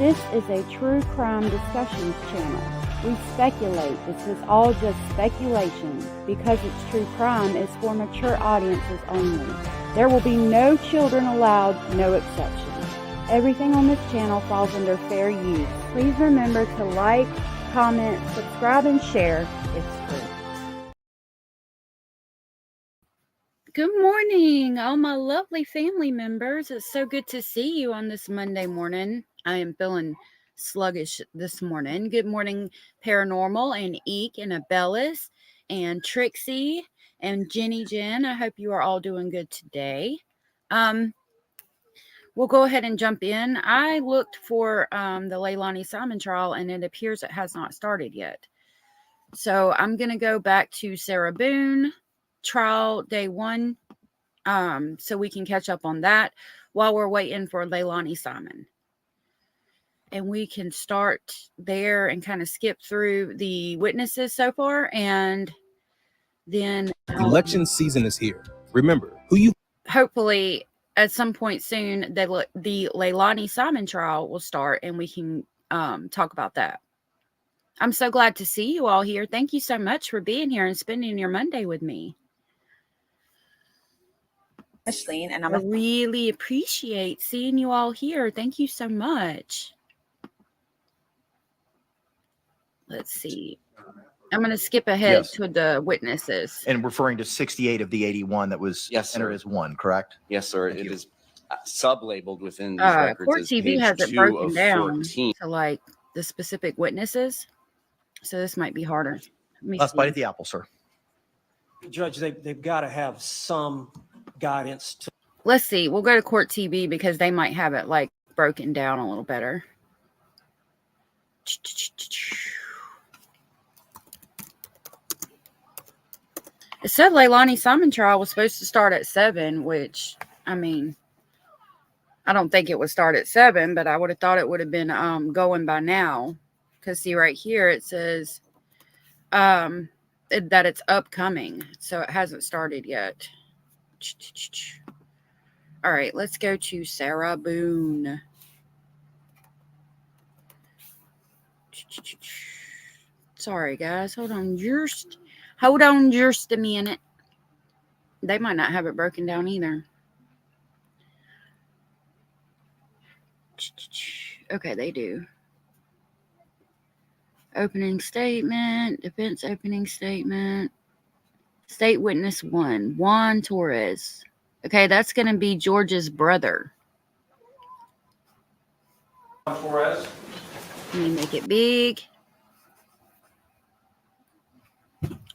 This is a true crime discussions channel. We speculate. This is all just speculation. Because it's true crime, it's for mature audiences only. There will be no children allowed, no exceptions. Everything on this channel falls under fair use. Please remember to like, comment, subscribe, and share. It's free. Good morning, all my lovely family members. It's so good to see you on this Monday morning. I am feeling sluggish this morning. Good morning, Paranormal and Eek and Abellis and Trixie and Jenny Jen. I hope you are all doing good today. We'll go ahead and jump in. I looked for the Leilani Simon trial, and it appears it has not started yet. So I'm going to go back to Sarah Boone trial day 1. So we can catch up on that while we're waiting for Leilani Simon. And we can start there and kind of skip through the witnesses so far. And then election season is here. Remember who you hopefully at some point soon the Leilani Simon trial will start and we can talk about that. I'm so glad to see you all here. Thank you so much for being here and spending your Monday with me. Ashleen, and I really appreciate seeing you all here. Thank you so much. Let's see. I'm going to skip ahead to the witnesses. And referring to 68 of the 81 that was entered as one, correct? Yes, sir. It is sub-labeled within these records Court as TV page has it 2 broken of down 14. to like the specific witnesses. So this might be harder. Let's bite at the apple, sir. Judge, they've got to have some guidance. Let's see. We'll go to Court TV because they might have it like broken down a little better. It said Leilani Simon trial was supposed to start at 7, which, I mean, I don't think it would start at 7, but I would have thought it would have been going by now. Because see right here, it says that it's upcoming. So it hasn't started yet. All right, let's go to Sarah Boone. Sorry, guys. Hold on just a minute. They might not have it broken down either. Okay, they do. Opening statement, defense opening statement. State witness 1, Juan Torres. Okay, that's going to be George's brother. Torres. Let me make it big.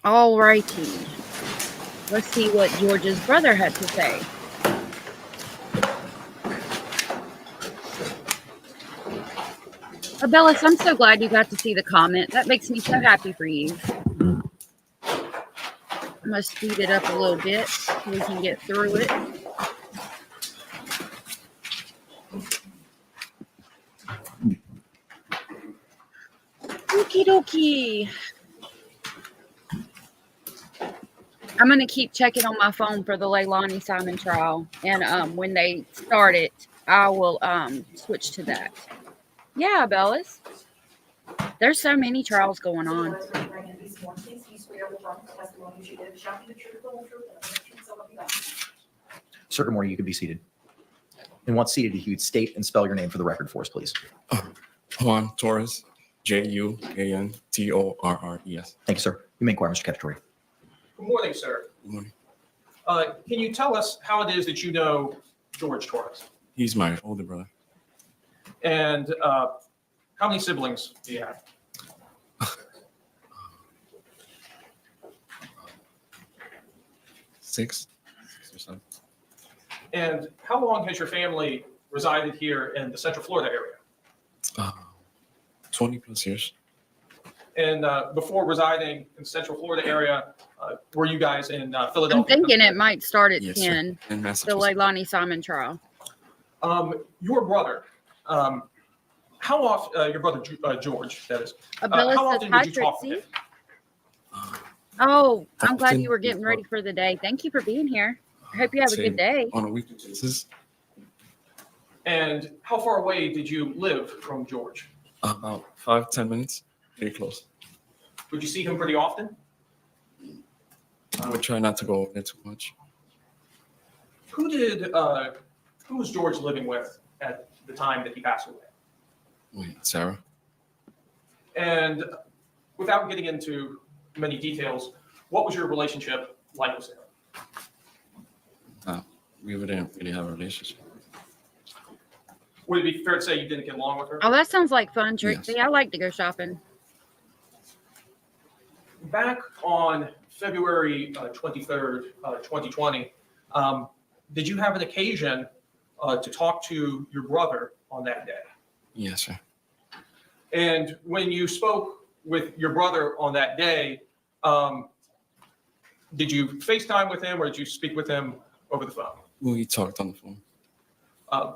All righty. Let's see what George's brother had to say. Abellis, I'm so glad you got to see the comment. That makes me so happy for you. I'm going to speed it up a little bit so we can get through it. Okie dokie. I'm going to keep checking on my phone for the Leilani Simon trial. And when they start it, I will switch to that. Yeah, Bellis. There's so many trials going on. Sir, good morning. You can be seated. And once seated, if you'd state and spell your name for the record for us, please. Juan Torres, Juantorres. Thank you, sir. You may inquire, Mr. Cacciatore. Good morning, sir. Good morning. Can you tell us how it is that you know George Torres? He's my older brother. And how many siblings do you have? 6 or 7. And how long has your family resided here in the Central Florida area? 20 plus years. And before residing in the Central Florida area, were you guys in Philadelphia? I'm thinking it might start at 10, In the Massachusetts. Leilani Simon trial. Your brother, how often, your brother George, that is, Abellis how says, often hi, would you talk with Trixie. him? Oh, I'm glad Often. you were getting ready for the day. Thank you for being here. I hope you have a good day. On a weekly basis. And how far away did you live from George? About 5-10 minutes. Pretty close. Would you see him pretty often? I would try not to go over there too much. Who was George living with at the time that he passed away? Wait, Sarah? And without getting into many details, what was your relationship like with Sarah? We didn't really have a relationship. Would it be fair to say you didn't get along with her? Oh, that sounds like fun, Trixie. I like to go shopping. Back on February 23rd, 2020, did you have an occasion to talk to your brother on that day? Yes, sir. And when you spoke with your brother on that day, did you FaceTime with him or did you speak with him over the phone? We talked on the phone.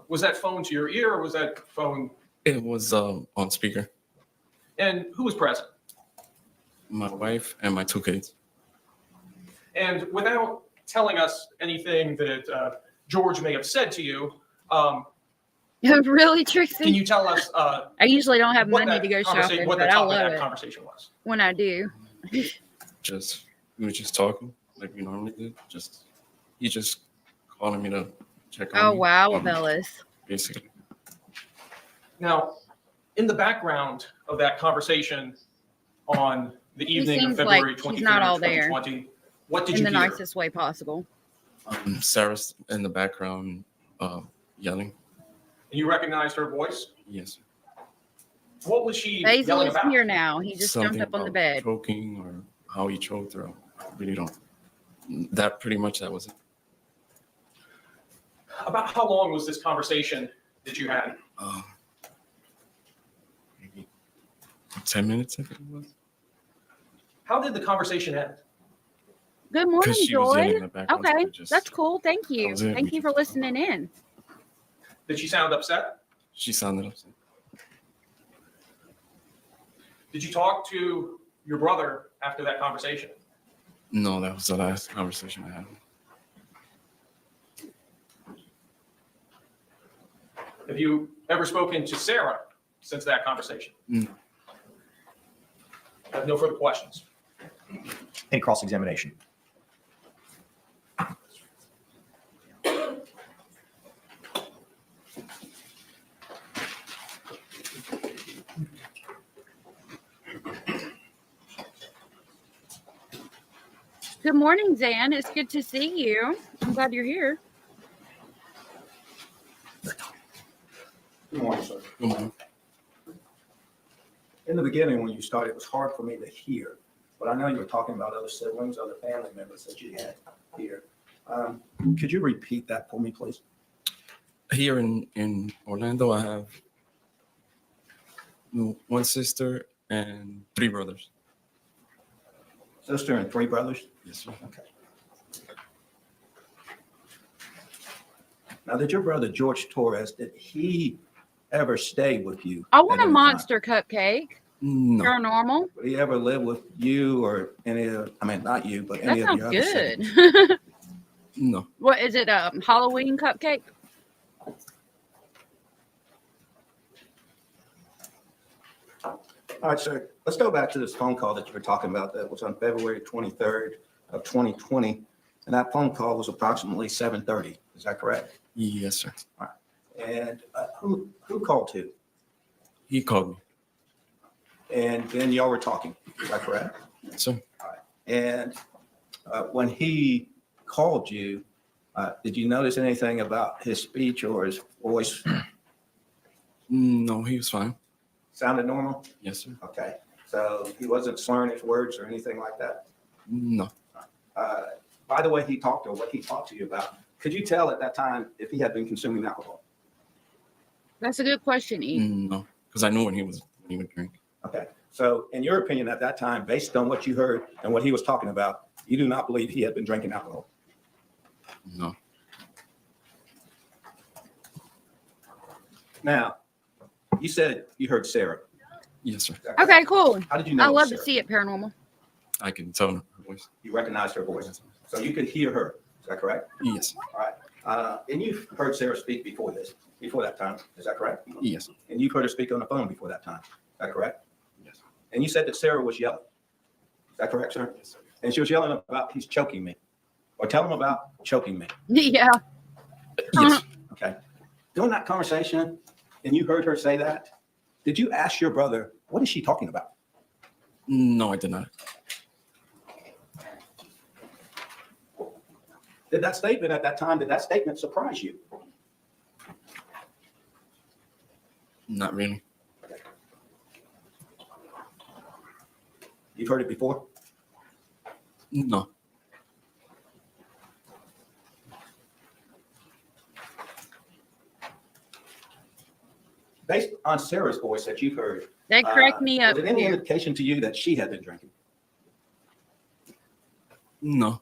Was that phone to your ear or was that phone? It was on speaker. And who was present? My wife and my 2 kids. And without telling us anything that George may have said to you, Really, can Trixie? you tell us I usually don't have what money that to go conversa- shopping, what the but I topic of love that it conversation was? when I do. We were just talking like we normally did. He just calling me to check on Oh, me, wow, Bellis. basically. Now, in the background of that conversation on the He evening of seems February like 23rd, he's not all there 2020, what did In you the hear? nicest way possible. Sarah's in the background yelling. And you recognized her voice? Yes. What was she Basil yelling is about? here now. He just Something jumped up on the about bed. choking or how he choked her. I really don't. That was it. About how long was this conversation that you had? Maybe 10 minutes, I think it was. How did the conversation end? Good morning, She was yelling Joy. in the background, so Okay, I just- that's cool. Thank you. was it. Thank you for listening in. Did she sound upset? She sounded upset. Did you talk to your brother after that conversation? No, that was the last conversation I had. Have you ever spoken to Sarah since that conversation? No. I have no further questions. Any cross-examination? Good morning, Zan. It's good to see you. I'm glad you're here. Good morning, sir. Good morning. In the beginning, when you started, it was hard for me to hear, but I know you were talking about other siblings, other family members that you had here. Could you repeat that for me, please? Here in Orlando, I have one sister and 3 brothers. Sister and 3 brothers? Yes, sir. Okay. Now, did your brother George Torres, did he ever stay with you? I at want a any time? monster cupcake. No. Paranormal. Would he ever live with you or any of, I mean, not you, but That any of sounds your other good. siblings? No. What is it? A Halloween cupcake? All right, sir, let's go back to this phone call that you were talking about that was on February 23rd of 2020. And that phone call was approximately 7:30. Is that correct? Yes, sir. And who called who? He called me. And then y'all were talking. Is that correct? Yes, sir. And when he called you, did you notice anything about his speech or his voice? No, he was fine. Sounded normal? Yes, sir. Okay. So he wasn't slurring his words or anything like that? No. By the way, he talked or what he talked to you about, could you tell at that time if he had been consuming alcohol? That's a good question, E. No, because I knew when he would drink. Okay. So in your opinion, at that time, based on what you heard and what he was talking about, you do not believe he had been drinking alcohol? No. Now, you said you heard Sarah. Yes, sir. Okay, cool. How did you know? I it was love to Sarah? see it paranormal. I can tell her voice. You recognized her voice. So you could hear her. Is that correct? Yes. All right. And you've heard Sarah speak before that time, is that correct? Yes. And you've heard her speak on the phone before that time, is that correct? Yes. And you said that Sarah was yelling, is that correct, sir? Yes, sir. And she was yelling about, he's choking me, or tell him about choking me, Yeah. Yes. okay? During that conversation, and you heard her say that, did you ask your brother, what is she talking about? No, I did not. Did that statement at that time, did that statement surprise you? Not really. You've heard it before? No. Based on Sarah's voice that you've heard, That cracked me up. was it any too. indication to you that she had been drinking? No.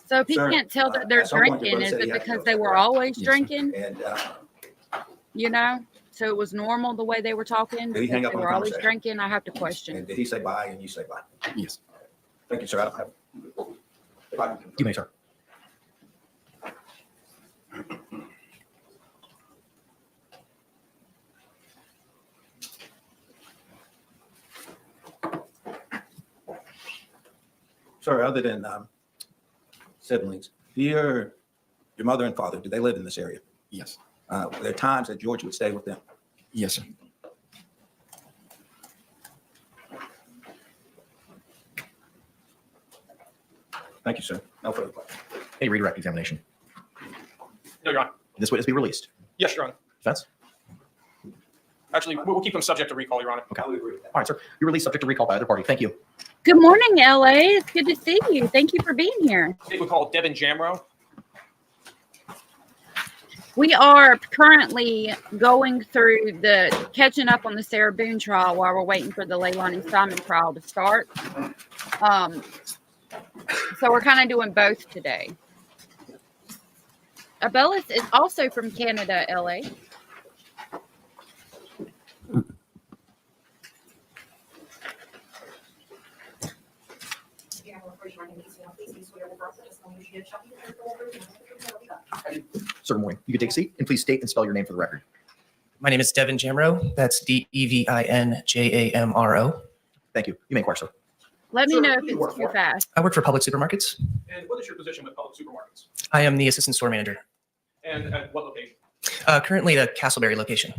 So if you Sir, can't tell that they're at some point, your drinking, brother is said it he had to because go they were somewhere. always Yes, sir. drinking? And You know, so it was normal the way they were talking. Did he because hang up they on the were always conversation? drinking. I have to question. and did he say bye and you say bye? Yes. Thank you, sir. I don't have. If I can- You may, sir. Sir, other than siblings, your mother and father, do they live in this area? Yes. Were there times that George would stay with them? Yes, sir. Thank you, sir. No further questions. A redirect examination. No, Your Honor. This witness be released. Yes, Your Honor. Defense? Actually, we'll keep them subject to recall, Your Honor. I would agree with that. All right, sir. You're released subject to recall by either party. Thank you. Good morning, LA. It's good to see you. Thank you for being here. State would call Devin Jamro. We are currently going through catching up on the Sarah Boone trial while we're waiting for the Leilani Simon trial to start. So we're kind of doing both today. Abellis is also from Canada, LA. Sir, good morning. You can take a seat and please state and spell your name for the record. My name is Devin Jamro. That's Devinjamro. Thank you. You may inquire, sir. Let me Sure, know who if do you work it's too for? fast. I work for Public Supermarkets. And what is your position with public supermarkets? I am the assistant store manager. And at what location? Currently the Castleberry location.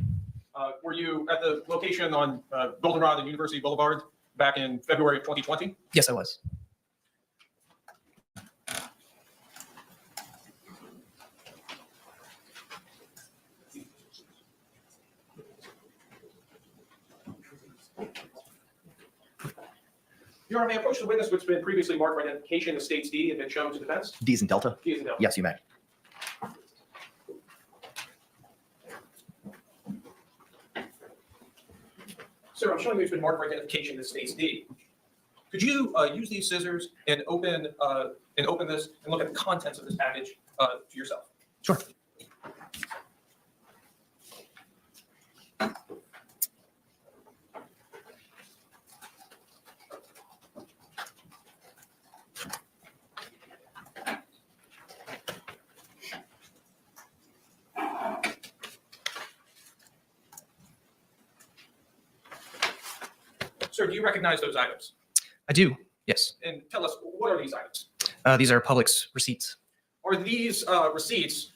Were you at the location on Goldenrod and University Boulevard back in February of 2020? Yes, I was. Your Honor, may I approach the witness which has been previously marked for identification as States D and been shown to defense? D's and Delta? D is in Delta. Yes, you may. Sir, I'm showing you it's been marked for identification as States D. Could you use these scissors and open this and look at the contents of this package to yourself? Sure. Sir, do you recognize those items? I do. Yes. And tell us, what are these items? These are Publix receipts. Are these receipts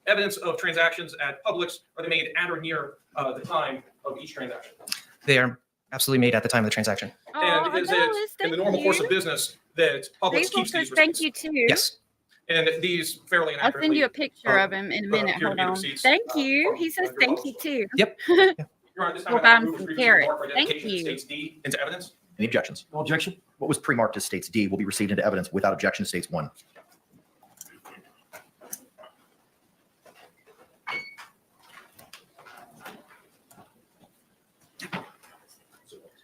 evidence of transactions at Publix? Are they made at or near the time of each transaction? They are absolutely made at the time of the transaction. And is it in the normal course of business that Publix Basil keeps says these thank receipts? you too. Yes. And these fairly I'll inaccurately? send you a picture uh, of him in a minute. appear to Hold be the on. receipts, Thank uh, you. from- He says from your thank you office. too. Yep. Your Honor, this time We'll I'd buy like to him move some previously carrots. marked Thank identification as you. States D into evidence. Any objections? No objection. What was pre-marked as States D will be received into evidence without objection to States 1.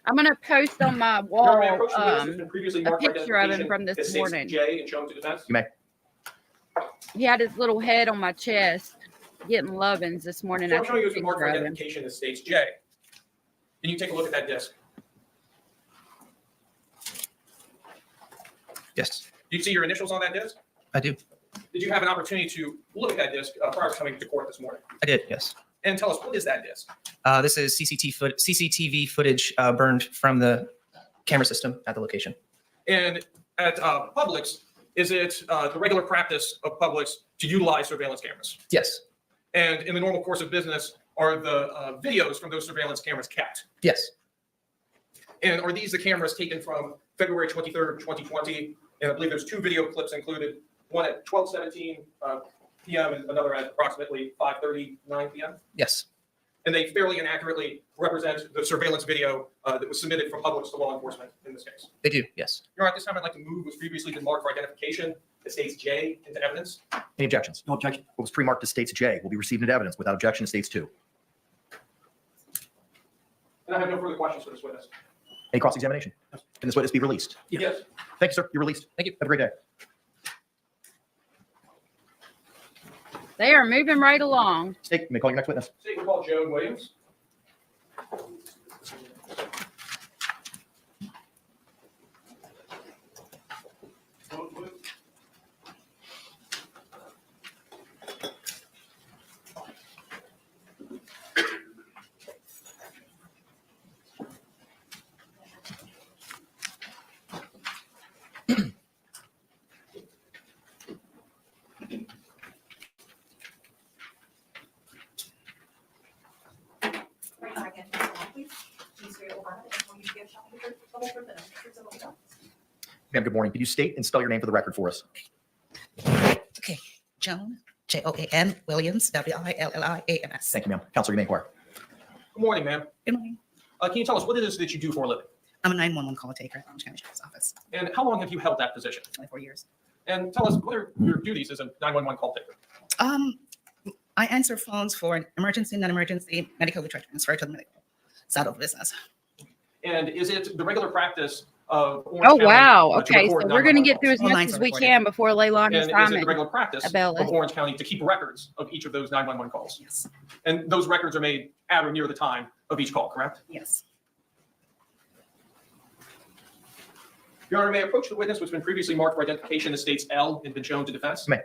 I'm gonna post on my Your wall Honor, may I approach the witness who's been previously a marked for picture of him identification from this as States morning. J and shown to defense? You may. He had his little head on my chest getting lovin's this morning. So I I'm took showing you a it's been marked for picture of him. identification as States J. Can you take a look at that disc? Yes, Do you see your initials on that disc? I do. Did you have an opportunity to look at that disc prior to coming to court this morning? I did. Yes. And tell us, what is that disc? This is CCTV footage burned from the camera system at the location. And at Publix, is it the regular practice of Publix to utilize surveillance cameras? Yes. And in the normal course of business, are the videos from those surveillance cameras kept? Yes. And are these the cameras taken from February 23rd, 2020? And I believe there's 2 video clips included, one at 12:17 p.m. and another at approximately 5:39 p.m. Yes. And they fairly and accurately represent the surveillance video that was submitted from Publix to law enforcement in this case. They do. Yes. Your Honor, at this time, I'd like to move what's previously been marked for identification as States J into evidence. Any objections? No objection. What was pre-marked as States J will be received into evidence without objection to States 2. And I have no further questions for this witness. Any cross-examination? Can this witness be released? Yes. Thank you, sir. You're released. Thank you. Have a great day. They are moving right along. State, you may call your next witness. State will call Joan Williams. Ma'am, good morning. Could you state and spell your name for the record for us? Okay, Joan, Joan Williams, Williams. Thank you, ma'am. Counselor, you may inquire. Good morning, ma'am. Good morning. Can you tell us what it is that you do for a living? I'm a 911 call taker at Orange County Sheriff's Office, And how long have you held that position? 24 years. And tell us, what are your duties as a 911 call taker? I answer phones for an emergency, non-emergency, medical transfer to the medical side of business. And is it the regular practice of Orange Oh, County, wow. to Okay, so record we're going to 911 get through as All much lines as are we recorded. can before Leilani And is it the Simon. regular practice Abella. of Orange County to keep records of each of those 911 calls? Yes, And those records are made at or near the time of each call, correct? yes. Your Honor, may I approach the witness what's been previously marked for identification as states L and been shown to defense? May.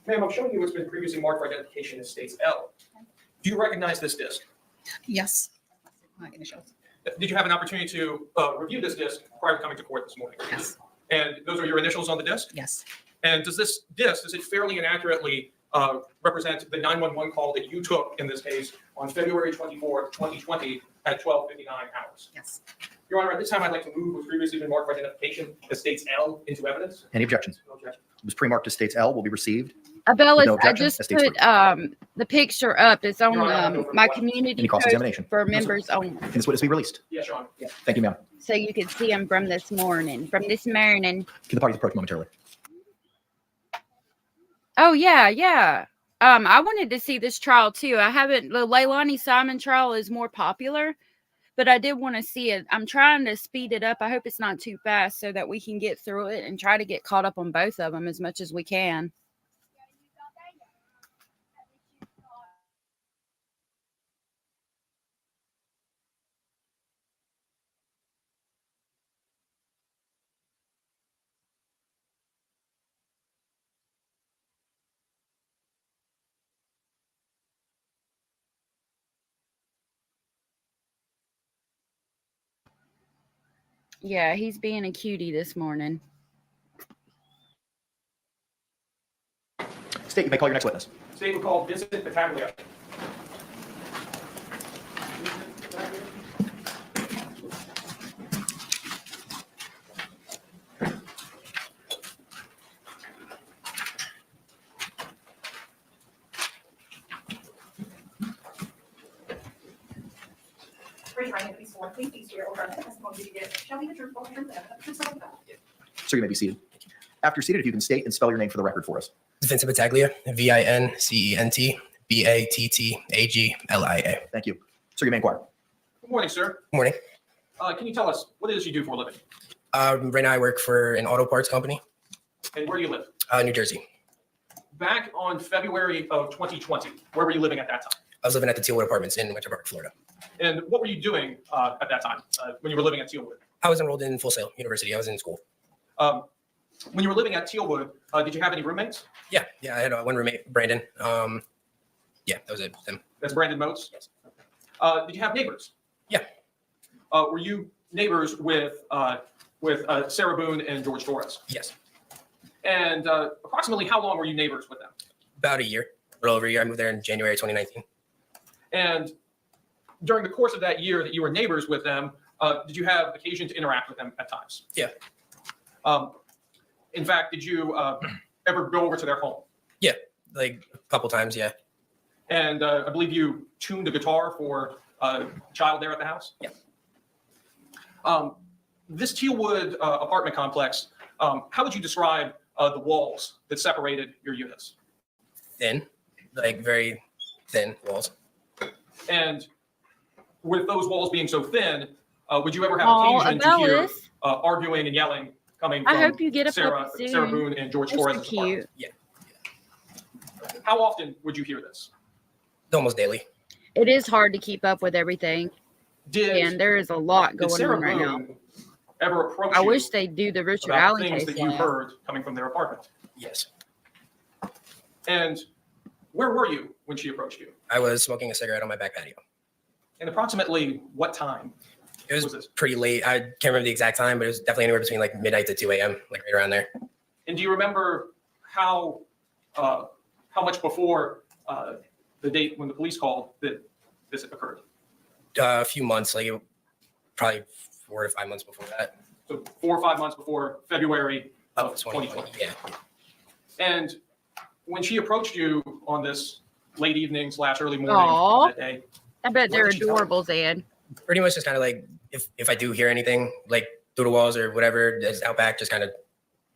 Ma'am, I'm showing you what's been previously marked for identification as states L. Do you recognize this disc? Yes. My initials. Did you have an opportunity to review this disc prior to coming to court this morning? Yes, And those are your initials on the disc? yes, And does this disc, does it fairly and accurately represent the 911 call that you took in this case on February 24th, 2020 at 12:59 hours? yes. Your Honor, at this time, I'd like to move what's previously been marked for identification as states L into evidence. Any objections? No objection. It was pre-marked as States L will be received. Abella, No I objection. just That states put the picture up. It's on Your Honor, I have no further my questions. community Any post cross-examination? for No, sir. members only. Can this witness be released? Yes, Your Honor. Thank you, ma'am. So you can see them from this morning, from this morning. Can the parties approach momentarily? Oh, yeah, yeah. I wanted to see this trial too. I haven't, the Leilani Simon trial is more popular, but I did want to see it. I'm trying to speed it up. I hope it's not too fast so that we can get through it and try to get caught up on both of them as much as we can. Yeah, he's being a cutie this morning. State, you may call your next witness. State will call Vincent Battaglia. Raise your right hand, please, sworn. Please swear or affirm that the testimony you give shall be the truth, the whole truth, and nothing but the truth, so help you God. Sir, you may be seated. After you're seated, if you can state and spell your name for the record for us. Vincent Battaglia, Vincent Battaglia. Thank you. Sir, you may inquire. Good morning, sir. Good morning. Can you tell us what it is you do for a living? Right now I work for an auto parts company, And where do you live? New Jersey. Back on February of 2020, where were you living at that time? I was living at the Tealwood Apartments in Winter Park, Florida. And what were you doing at that time when you were living at Tealwood? I was enrolled in Full Sail University. I was in school. When you were living at Tealwood, did you have any roommates? Yeah, I had one roommate, Brandon. Yeah, that was it. Him. That's Brandon Moats? Yes. Did you have neighbors? Yeah. Were you neighbors with Sarah Boone and George Torres? Yes. And approximately how long were you neighbors with them? About a year, a little over a year. I moved there in January 2019. And during the course of that year that you were neighbors with them, did you have occasion to interact with them at times? Yeah. In fact, did you ever go over to their home? Yeah, like a couple times. Yeah. And I believe you tuned a guitar for a child there at the house? Yeah. This Tealwood apartment complex, how would you describe the walls that separated your units? Thin, like very thin walls. And with those walls being so thin, would you ever have Oh, occasion to hear Abellis. arguing and yelling coming I from hope you get a Sarah puppy Sarah soon. Boone and George They're so Torres' apartment? cute. How often would you hear this? Almost daily. It is hard to keep up with everything, Did, and there is a lot did going Sarah on right now. Boone ever approach I you wish they'd do the Richard about Allen things case. that you now. heard coming from their apartment? Yes. And where were you when she approached you? I was smoking a cigarette on my back patio. And approximately what time It was was this? pretty late. I can't remember the exact time, but it was definitely anywhere between like midnight to 2 a.m., like right around there. And do you remember how much before the date when the police called that this occurred? A few months, like probably 4 to 5 months before that. So 4 or 5 months before February of 2020. 2020. Yeah. And when she approached you on this late evening / early morning Aw. of that day, I bet What they're did she tell you? adorable, Zed. Pretty much just kind of like if I do hear anything like through the walls or whatever that's out back, just kind of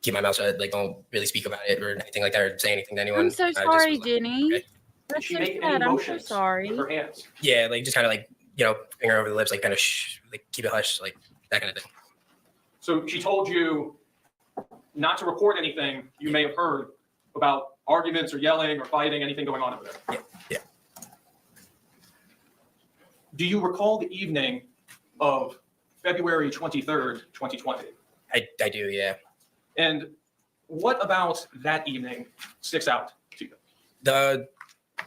keep my mouth shut, like don't really speak about it or anything like that or say anything to anyone. I'm so I just sorry, was like, Jenny. okay. did That's she so make any sad. I'm so motions sorry. with her hands? Yeah, like just kind of like, finger over the lips, like kind of like keep it hush, like that kind of thing. So she told you not to report anything you may have heard about arguments or yelling or fighting, anything going on over there. Yeah. Do you recall the evening of February 23rd, 2020? I do, yeah. And what about that evening sticks out to you?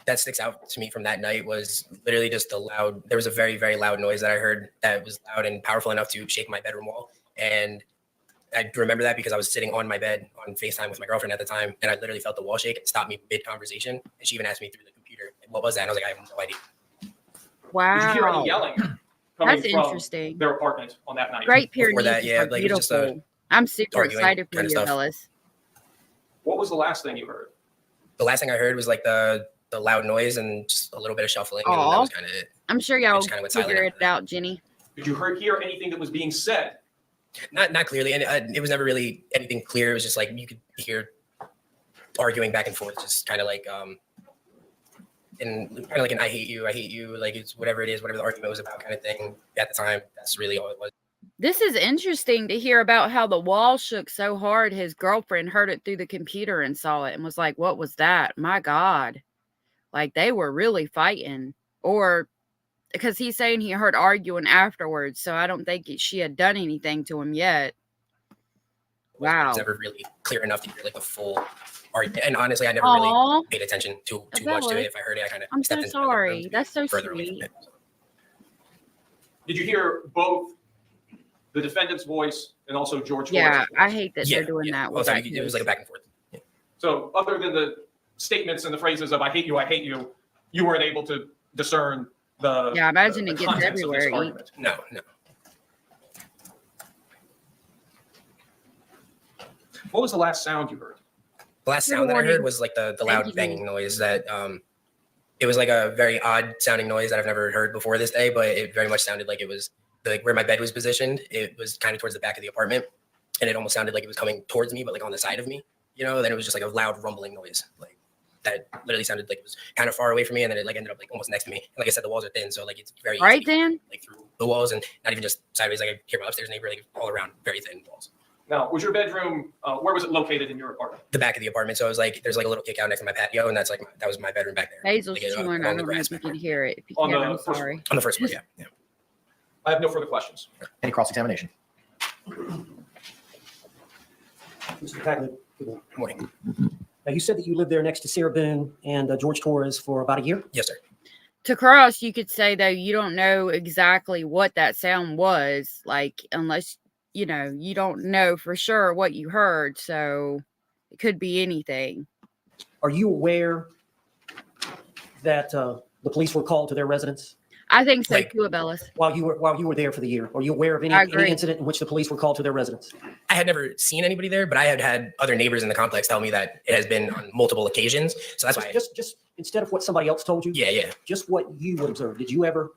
That sticks out to me from that night was literally just there was a very, very loud noise that I heard that was loud and powerful enough to shake my bedroom wall. And I remember that because I was sitting on my bed on FaceTime with my girlfriend at the time, and I literally felt the wall shake. It stopped me mid-conversation, and she even asked me through the computer, what was that? And I was like, I have no idea. Wow. Did you hear any yelling coming That's from interesting. their apartment on that night? Great Before Pyrenees that, yeah, are like, it was just, beautiful. I'm super arguing excited for kinda you, stuff. Ellis. What was the last thing you heard? The last thing I heard was like the loud noise and just a little bit of shuffling, and that Aw. was kind of it. I'm sure y'all just kinda went silent figure after it that. out, Jenny. Did you hear anything that was being said? Not clearly, and it was never really anything clear. It was just like you could hear arguing back and forth, just kind of like and kind of like an I hate you, like it's whatever it is, whatever the argument was about kind of thing at the time. That's really all it was. This is interesting to hear about how the wall shook so hard his girlfriend heard it through the computer and saw it and was like, what was that? My God. Like they were really fighting. Or because he's saying he heard arguing afterwards. So I don't think she had done anything to him yet. It Wow. was never really clear enough to hear like the full argument. And honestly, I never really Aw, paid attention too much to it. If I heard it, I kind of I'm so sorry. That's so further away from sweet. it. Did you hear both the defendant's voice and also George Yeah, Torres' I voice? hate that they're doing that Well, with sorry, that it was like a case. back and forth. So other than the statements and the phrases of I hate you, you weren't able to discern the Yeah, I imagine the it gets contents of this everywhere. argument. No. What was the last sound you heard? The last Good sound that I morning. heard was like the you, loud Jenny. banging noise that it was like a very odd sounding noise that I've never heard before this day, but it very much sounded like it was like where my bed was positioned. It was kind of towards the back of the apartment, and it almost sounded like it was coming towards me, but like on the side of me, Then it was just like a loud rumbling noise, like that literally sounded like it was kind of far away from me, and then it like ended up like almost next to me. And like I said, the walls are thin, so like it's very Right, easy, Dan? like through the walls, and not even just sideways. Like I hear my upstairs neighbor, like all around, very thin walls. Now, was your bedroom, where was it located in your apartment? The back of the apartment, so it was like there's like a little kick out next to my patio, and that's like that was my bedroom back there. Hazel's Like, chewing. I along the don't know grass if you back can hear it. If you On can, the I'm first sorry. on the first floor, yeah. I have no further questions. Any cross examination? Mr. Bagley, good Morning. Now, you said that you lived there next to Sarah Boone and George Torres for about a year? Yes, sir. To cross, you could say, though, you don't know exactly what that sound was, like, unless, you know, you don't know for sure what you heard. So it could be anything. Are you aware that the police were called to their residence I think so, Like- too, Abellis. while you were there for the year? Are you aware of I agree. any incident in which the police were called to their residence? I had never seen anybody there, but I had had other neighbors in the complex tell me that it has been on multiple occasions. So that's why. Just instead of what somebody else told you, Yeah. just what you would observe. Did you ever,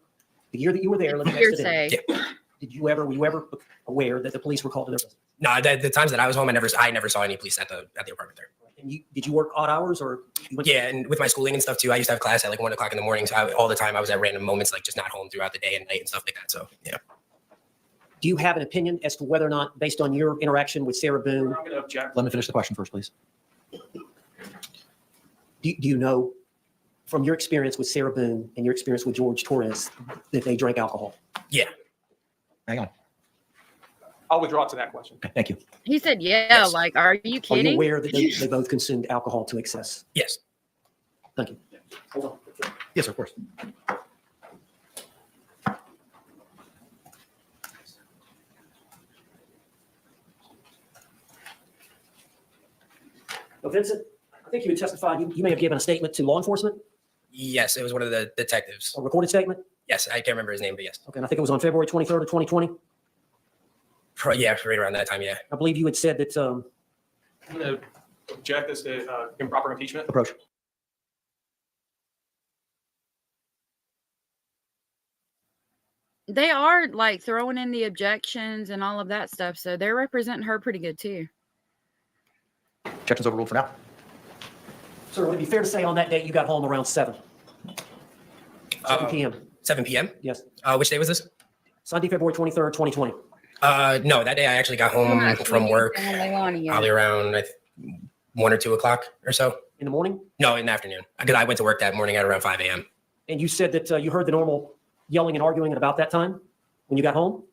the year that you were there, living next to them, Hearsay. were you ever aware that the police were called to their residence? No, the times that I was home, I never saw any police at the apartment there. And did you work odd hours or? You went Yeah, and with my schooling and stuff too, I used to have class at like 1 o'clock in the morning. So all the time I was at random moments, like just not home throughout the day and night and stuff like that. So yeah. Do you have an opinion as to whether or not, based on your interaction with Sarah Boone, I'm going to object. Let me finish the question first, please. do you know from your experience with Sarah Boone and your experience with George Torres that they drank alcohol? Hang on. I'll withdraw to that question. Okay, thank you. He said, yeah, Yes. like, are you Are you kidding? aware that they both consumed alcohol to excess? Yes. Thank you. Hold on. Yes, sir, of course. Now, Vincent, I think you had testified, you may have given a statement to law enforcement, Yes, it was one of the detectives. a recorded statement. Yes, I can't remember his name, but yes. Okay, and I think it was on February 23rd of 2020. Yeah, right around that time. Yeah. I believe you had said that, I'm going to object as to improper impeachment. Approach. They are like throwing in the objections and all of that stuff. So they're representing her pretty good, too. Objection's overruled for now. sir, would it be fair to say on that date you got home around 7 p.m.? 7 p.m. Yes. Which day was this? Sunday, February 23rd, 2020. No, that day I actually got home from work probably around 1 or 2 o'clock or so. In the morning? No, in the afternoon. Because I went to work that morning at around 5 a.m. And you said that you heard the normal yelling and arguing at about that time when you got home?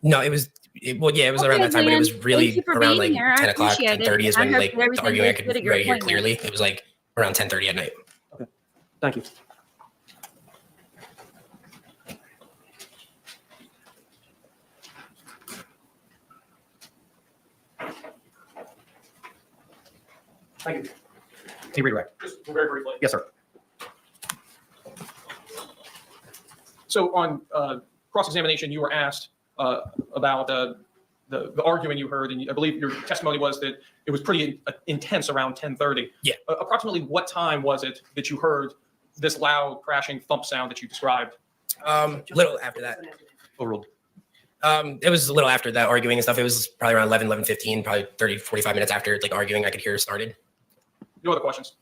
No, it was around that time, but it was really around like 10 o'clock, 10:30 is when like the arguing I could really hear clearly. It was like around 10:30 at night. Okay, thank you. Thank you. Can you redirect? Just very briefly. Yes, sir. So on cross-examination, you were asked about the arguing you heard, and I believe your testimony was that it was pretty intense around 10:30. Yeah. Approximately what time was it that you heard this loud crashing thump sound that you described? Little after that. Overruled. It was a little after that arguing and stuff. It was probably around 11:15, probably 30, 45 minutes after like arguing, I could hear it started. No other questions?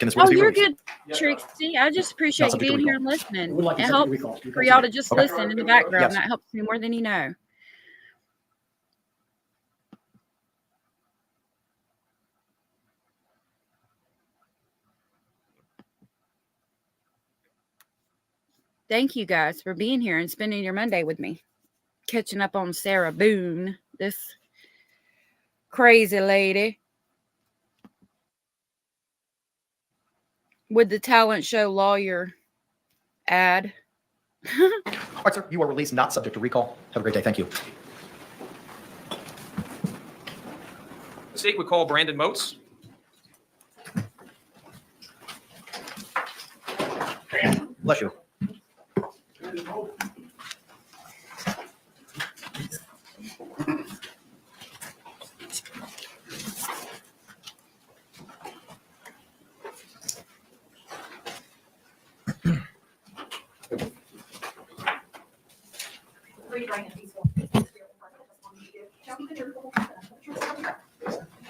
Can this Oh, witness be you're released? good, Trixie. I just appreciate you subject to being here recall. and listening. We'd like It to helps recall. for y'all to just Okay. listen in the background. Yes. That helps me more than you know. Thank you guys for being here and spending your Monday with me. Catching up on Sarah Boone, this crazy lady with the talent show lawyer ad. All right, sir. You are released, not subject to recall. Have a great day. Thank you. The state would call Brandon Moats. Bless you.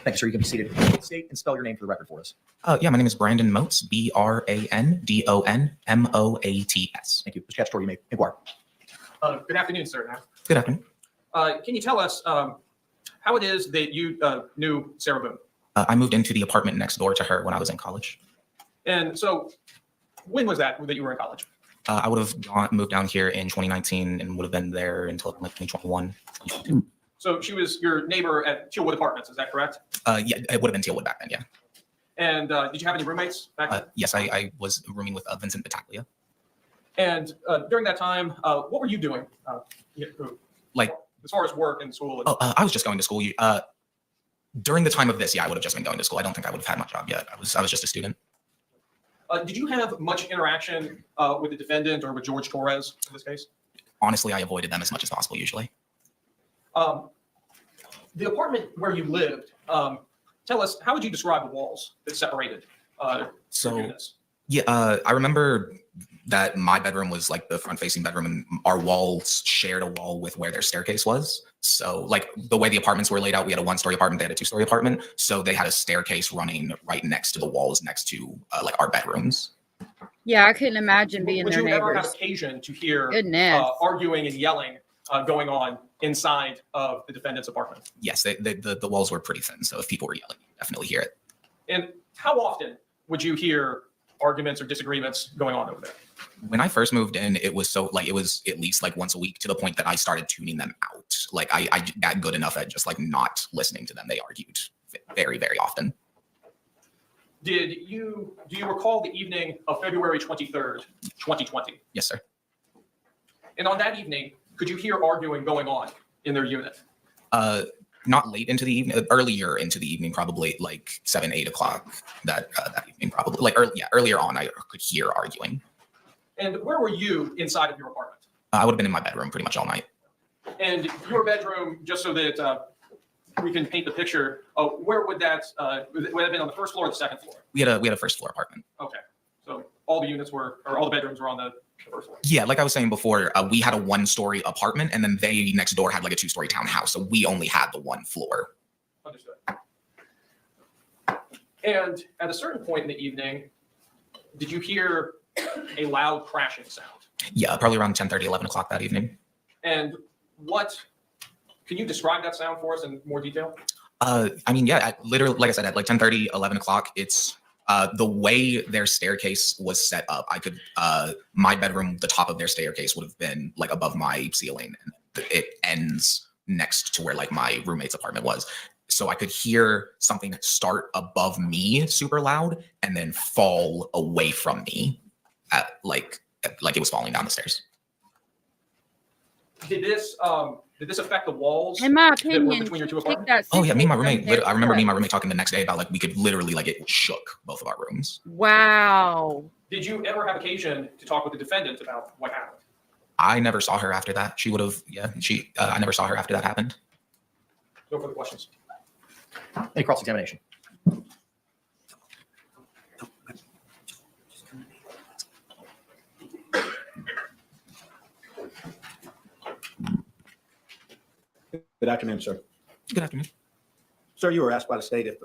Thank you, sir. You can be seated. State and spell your name for the record for us. Yeah, my name is Brandon Moats, BRANDON MOATS. Thank you. Mr. Castro, you may inquire. Good afternoon, sir. Good afternoon. Can you tell us how it is that you knew Sarah Boone? I moved into the apartment next door to her when I was in college. And so when was that you were in college? I would have moved down here in 2019 and would have been there until like 2021. So she was your neighbor at Tealwood Apartments, is that correct? Yeah, it would have been Tealwood back then, yeah. And did you have any roommates back then? Yes, I was rooming with Vincent Battaglia. And during that time, what were you doing? Like, as far as work and school? I was just going to school. During the time of this, yeah, I would have just been going to school. I don't think I would have had my job yet. I was just a student. Did you have much interaction with the defendant or with George Torres in this case? Honestly, I avoided them as much as possible usually. The apartment where you lived, tell us, how would you describe the walls that separated So, units? yeah, I remember that my bedroom was like the front-facing bedroom, and our walls shared a wall with where their staircase was. So, like the way the apartments were laid out, we had a one-story apartment, they had a two-story apartment. So they had a staircase running right next to the walls, next to like our bedrooms. Yeah, I couldn't imagine being Would their you ever have neighbors. occasion to hear Goodness. arguing and yelling going on inside of the defendant's apartment? Yes, the walls were pretty thin, so if people were yelling, you'd definitely hear it. And how often would you hear arguments or disagreements going on over there? When I first moved in, it was so like it was at least like once a week, to the point that I started tuning them out. Like I got good enough at just like not listening to them. They argued very, very often. Do you recall the evening of February 23rd, 2020? Yes, sir. And on that evening, could you hear arguing going on in their unit? Not late into the evening, earlier into the evening, probably like 7, 8 o'clock that evening, probably like earlier on, I could hear arguing. And where were you inside of your apartment? I would have been in my bedroom pretty much all night. And your bedroom, just so that we can paint the picture, where would that would it have been, on the first floor or the second floor? We had a first floor apartment. Okay, so all the units were, or all the bedrooms were on the first floor. Yeah, like I was saying before, we had a one-story apartment, and then they next door had like a two-story townhouse. So we only had the one floor. Understood. And at a certain point in the evening, did you hear a loud crashing sound? Yeah, probably around 10:30, 11 o'clock that evening. And can you describe that sound for us in more detail? I mean, yeah, literally, like I said, at like 10:30, 11 o'clock, it's the way their staircase was set up. I could, my bedroom, the top of their staircase would have been like above my ceiling, and it ends next to where like my roommate's apartment was. So I could hear something start above me super loud and then fall away from me like it was falling down the stairs. Did this affect the walls? In my that were opinion, between your two take apartments? that Oh yeah, me and my suitcase roommate. from I remember me and my there. roommate talking the next day about like we could literally like it shook both of our rooms. Wow. Did you ever have occasion to talk with the defendant about what happened? I never saw her after that. She would have, yeah. I never saw her after that happened. No further questions. Any cross-examination? Good afternoon, sir. Good afternoon. Sir, you were asked by the state if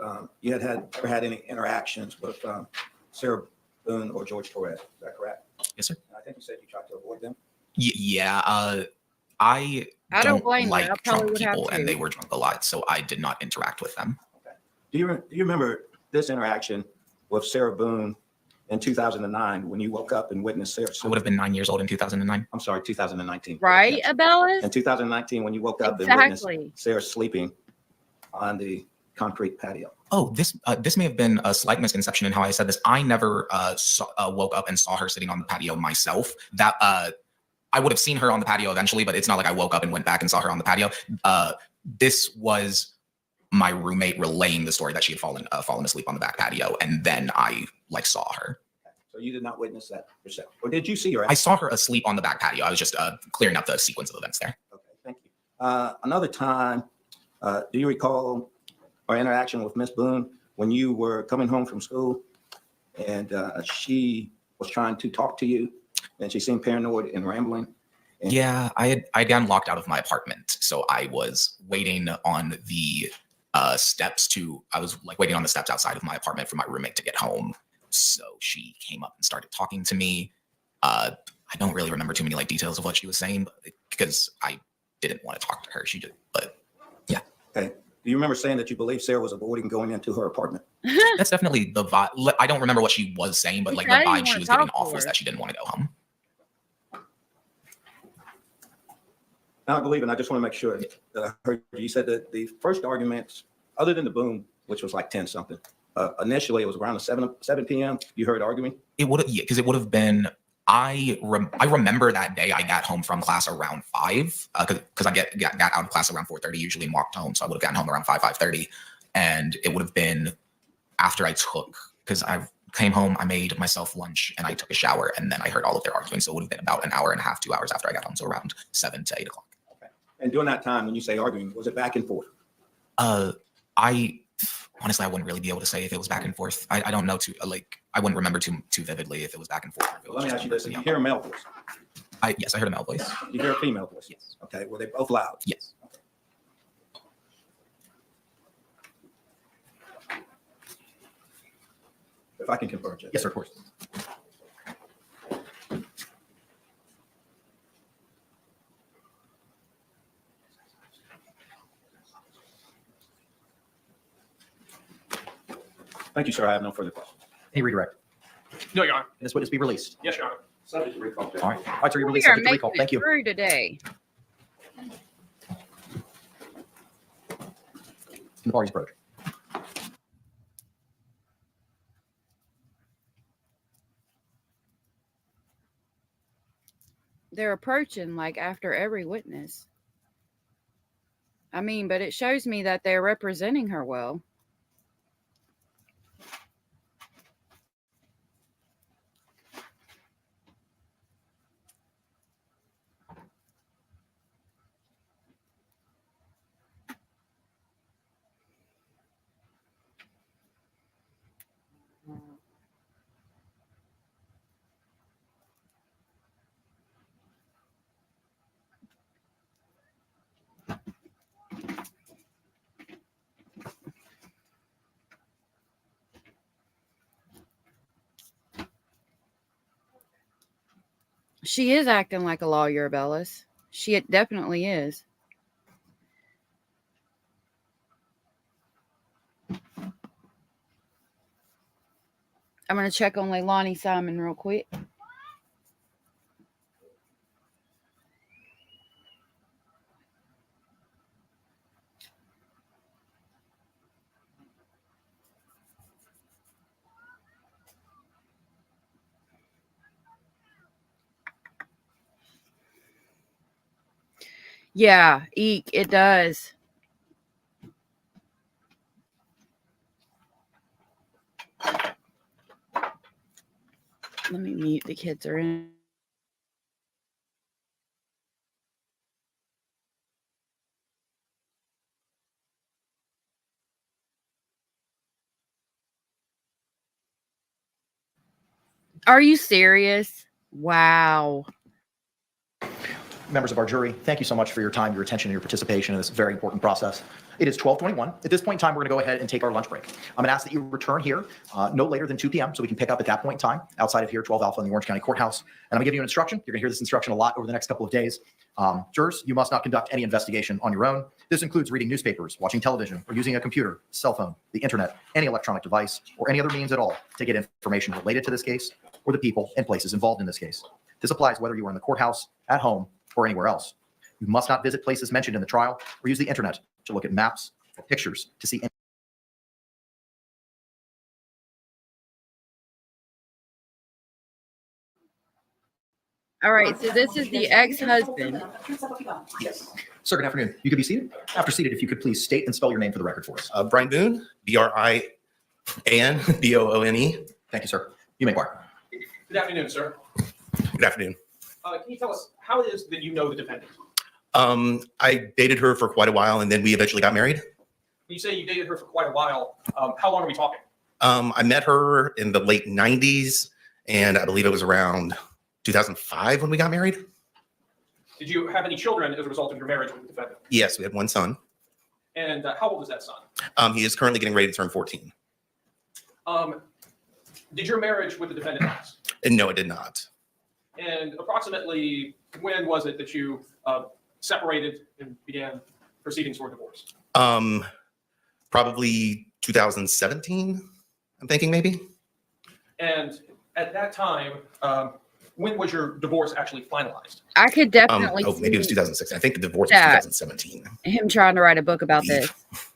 you ever had any interactions with Sarah Boone or George Torres. Is that correct? Yes, sir. I think you said you tried to avoid them. Yeah. I I don't blame you. like I probably drunk would have people, and they too. were drunk a lot, so I did not interact with them. Do you remember this interaction with Sarah Boone in 2009 when you woke up and witnessed Sarah? I would have been 9 years old in 2009. I'm sorry, 2019. Right, Yes. Abellis? In 2019, when you woke up and witnessed Exactly. Sarah sleeping on the concrete patio. Oh, this may have been a slight misconception in how I said this. I never woke up and saw her sitting on the patio myself. That I would have seen her on the patio eventually, but it's not like I woke up and went back and saw her on the patio. This was my roommate relaying the story that she had fallen asleep on the back patio, and then I like saw her. So you did not witness that yourself, or did you see her? I saw her asleep on the back patio. I was just clearing up the sequence of events there. Okay, thank you. Another time, do you recall our interaction with Miss Boone when you were coming home from school and she was trying to talk to you and she seemed paranoid and rambling? And Yeah, I'd gotten locked out of my apartment, so I was waiting on the steps waiting on the steps outside of my apartment for my roommate to get home. So she came up and started talking to me. I don't really remember too many like details of what she was saying, because I didn't want to talk to her. Okay. Do you remember saying that you believe Sarah was avoiding going into her apartment? That's definitely the vibe. I don't remember what she was saying, but like the I didn't vibe she wanna was giving talk to off was her. that she didn't want to go home. I believe, and I just want to make sure that I heard you said that the first arguments, other than the boom, which was like 10 something, initially it was around 7 p.m. You heard arguing? It would have, yeah, because it would have been. I remember that day I got home from class around 5 because I got out of class around 4:30 usually and walked home, so I would have gotten home around 5:30, and it would have been after I took, because I came home, I made myself lunch and I took a shower, and then I heard all of their arguing, so it would have been about an hour and a half, 2 hours after I got home, so around 7 to 8 o'clock. And during that time, when you say arguing, was it back and forth? I honestly, I wouldn't really be able to say if it was back and forth. I don't know I wouldn't remember too vividly if it was back and forth. Or if it was Let me just ask you one this: person Did you yelling. hear a male voice? Yes, I heard a male voice. You hear a female voice? Yes. Okay. Were they both loud? Yes. If I can confirm, Judge. Yes, sir, of course. Thank you, sir. I have no further questions. Any redirect? No, Your Honor. Can this witness be released? Yes, Your Honor. Subject to recall. All right. All right, so you're We released are subject to recall. making Thank it you. through today. The parties approach. They're approaching like after every witness. I mean, but it shows me that they're representing her well. She is acting like a lawyer, Bellis. She definitely is. I'm going to check on Leilani Simon real quick. Yeah, eek, it does. Let me mute. The kids are in. Are you serious? Wow. Members of our jury, thank you so much for your time, your attention, and your participation in this very important process. It is 12:21. At this point in time, we're going to go ahead and take our lunch break. I'm going to ask that you return here no later than 2 p.m. so we can pick up at that point in time outside of here, 12 Alpha in the Orange County Courthouse. And I'm going to give you an instruction. You're going to hear this instruction a lot over the next couple of days. Jurors, you must not conduct any investigation on your own. This includes reading newspapers, watching television, or using a computer, cell phone, the internet, any electronic device, or any other means at all to get information related to this case or the people and places involved in this case. This applies whether you are in the courthouse, at home, or anywhere else. You must not visit places mentioned in the trial or use the internet to look at maps or pictures to see any. All right, so this is the ex-husband. Yes. Sir, good afternoon. You could be seated. After seated, if you could please state and spell your name for the record for us. Brian Boone, B-R-I-A-N-B-O-O-N-E. Thank you, sir. You may inquire. Good afternoon, sir. Good afternoon. Can you tell us how it is that you know the defendant? I dated her for quite a while, and then we eventually got married. When you say you dated her for quite a while, how long are we talking? I met her in the late 90s, and I believe it was around 2005 when we got married. Did you have any children as a result of your marriage with the defendant? Yes, we had one son. And how old is that son? He is currently getting ready to turn 14. Did your marriage with the defendant last? And no, it did not. And approximately when was it that you separated and began proceedings for divorce? Probably 2017, I'm thinking maybe. And at that time, when was your divorce actually finalized? I could definitely Maybe it was see 2006. I think the divorce was that. 2017. him trying to write a book about Believe. this.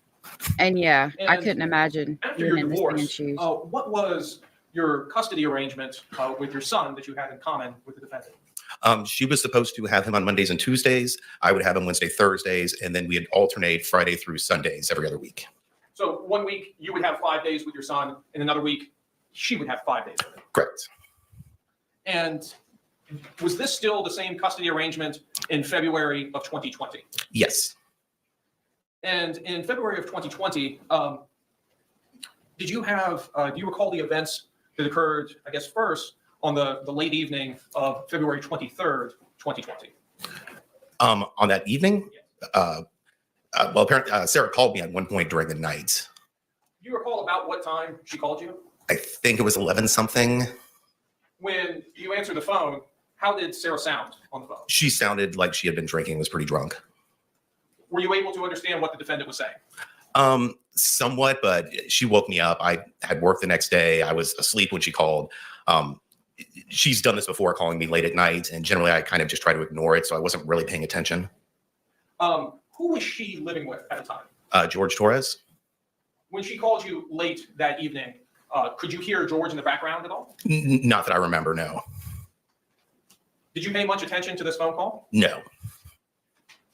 And yeah, I And couldn't imagine After being your in this man's divorce, shoes. what was your custody arrangement with your son that you had in common with the defendant? She was supposed to have him on Mondays and Tuesdays. I would have him Wednesday, Thursdays, and then we'd alternate Friday through Sundays every other week. So 1 week you would have 5 days with your son, and another week she would have 5 days with him. Correct. And was this still the same custody arrangement in February of 2020? Yes. And in February of 2020, did you have, do you recall the events that occurred, I guess, first on the late evening of February 23rd, 2020? On that evening, well, apparently Sarah called me at one point during the night. Do you recall about what time she called you? I think it was 11 something. When you answered the phone, how did Sarah sound on the phone? She sounded like she had been drinking, was pretty drunk. Were you able to understand what the defendant was saying? Somewhat, but she woke me up. I had work the next day. I was asleep when she called. She's done this before, calling me late at night, and generally I kind of just try to ignore it, so I wasn't really paying attention. Who was she living with at the time? George Torres? When she called you late that evening, could you hear George in the background at all? Not that I remember, no. Did you pay much attention to this phone call? No.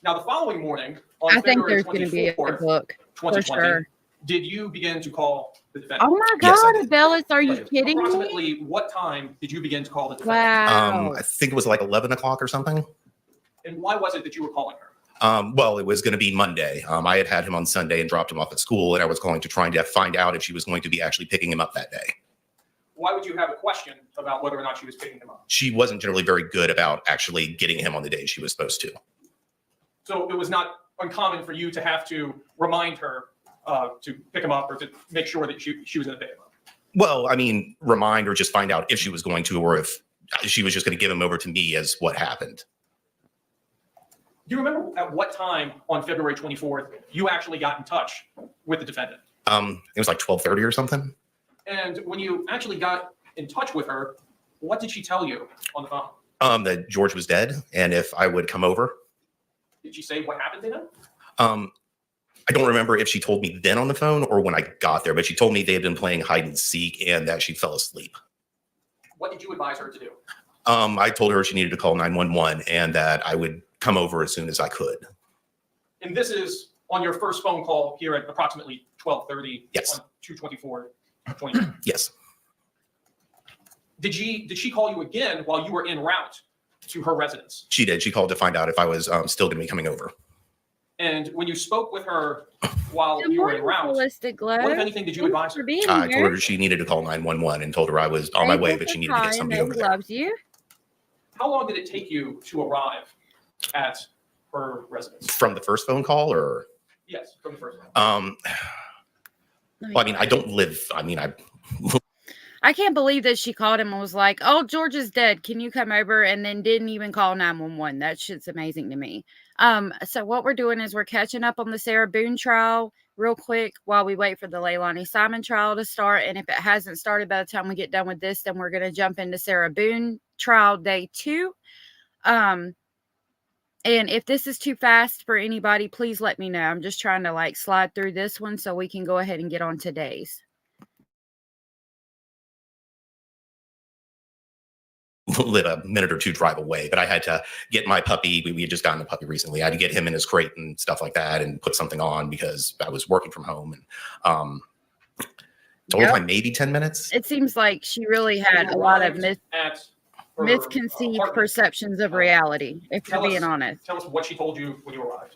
Now, the following morning, on I think February there's going to be a 24th, book for 2020, sure. did you begin to call the defendant? Oh my Yes, I God, did. Bellis, are you kidding me? Approximately what time did you begin to call the defendant? Wow. I think it was like 11 o'clock or something. And why was it that you were calling her? Well, it was going to be Monday. I had him on Sunday and dropped him off at school, and I was going to try to find out if she was going to be actually picking him up that day. Why would you have a question about whether or not she was picking him up? She wasn't generally very good about actually getting him on the day she was supposed to. So it was not uncommon for you to have to remind her to pick him up or to make sure that she was going to pick him up. Well, I mean, remind or just find out if she was going to, or if she was just going to give him over to me as what happened. Do you remember at what time on February 24th you actually got in touch with the defendant? It was like 12:30 or something. And when you actually got in touch with her, what did she tell you on the phone? That George was dead, and if I would come over. Did she say what happened to him? I don't remember if she told me then on the phone or when I got there, but she told me they had been playing hide and seek and that she fell asleep. What did you advise her to do? I told her she needed to call 911 and that I would come over as soon as I could. And this is on your first phone call here at approximately 12:30 Yes. on 2/24/20. Yes. Did she call you again while you were en route to her residence? She did. She called to find out if I was still going to be coming over. And when you spoke with her while Good you were en morning, route, Holistic Glow. what, if anything, did you Thanks advise for her? being I here. told her she needed to call 911 and told her I was on my way, but she needed to get somebody over there. Loves you. How long did it take you to arrive at her residence? From the first phone call, or Yes, from the first one. well, I mean, I don't live. I mean, I can't believe that she called him and was like, "Oh, George is dead. Can you come over?" And then didn't even call 911. That shit's amazing to me. So what we're doing is we're catching up on the Sarah Boone trial real quick while we wait for the Leilani Simon trial to start. And if it hasn't started by the time we get done with this, then we're going to jump into Sarah Boone trial day 2. And if this is too fast for anybody, please let me know. I'm just trying to like slide through this one so we can go ahead and get on today's. live a minute or two drive away, but I had to get my puppy. We had just gotten a puppy recently. I had to get him in his crate and stuff like that and put something on because I was working from home. And total time maybe 10 minutes. It seems like she really had a lot of at her, misconceived apartment. perceptions of reality, if you're Tell being us- honest. Tell us what she told you when you arrived.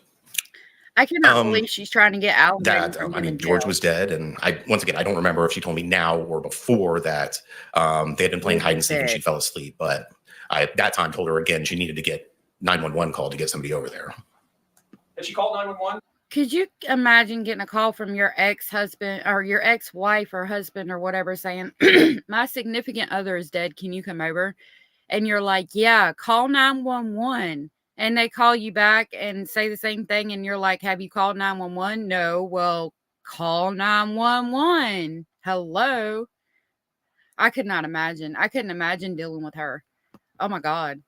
I cannot believe she's trying to get out. That I mean, George was dead, and I once again I don't remember if she told me now or before that they had been playing hide and seek and she fell asleep. But I at that time told her again she needed to get 911 called to get somebody over there. Had she called 911? Could you imagine getting a call from your ex-husband or your ex-wife or husband or whatever saying, "My significant other is dead. Can you come over?" And you're like, "Yeah, call 911." And they call you back and say the same thing. And you're like, "Have you called 911? No. Well, call 911. Hello." I could not imagine. I couldn't imagine dealing with her. Oh my God.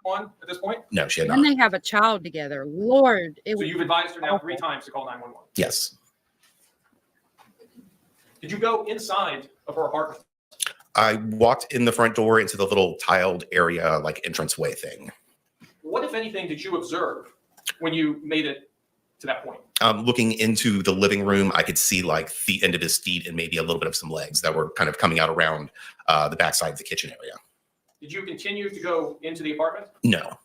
On at this point? No, she had And not. they have a child together. Lord, it So was you've advised her now awful. 3 times to call 911. Yes. Did you go inside of her apartment? I walked in the front door into the little tiled area, like entranceway thing. What, if anything, did you observe when you made it to that point? Looking into the living room, I could see like the end of his feet and maybe a little bit of some legs that were kind of coming out around the backside of the kitchen area. Did you continue to go into the apartment? No.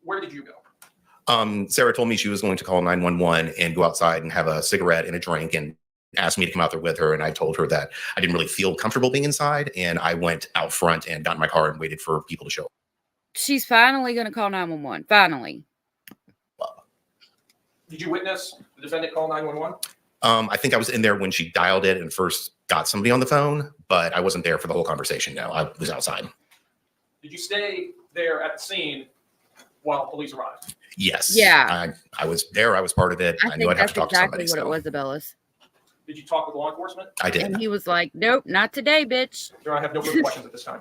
Where did you go? Sarah told me she was going to call 911 and go outside and have a cigarette and a drink and asked me to come out there with her. And I told her that I didn't really feel comfortable being inside. And I went out front and got in my car and waited for people to show up. She's finally going to call 911. Finally. Did you witness the defendant call 911? I think I was in there when she dialed it and first got somebody on the phone, but I wasn't there for the whole conversation. No, I was outside. Did you stay there at the scene while police arrived? Yes. Yeah. I was there. I was part of it. I knew think I'd have that's to talk exactly to somebody. what it So was, Abellis. Did you talk with law enforcement? I did. And he was like, nope, not today, bitch. Sir, I have no further questions at this time.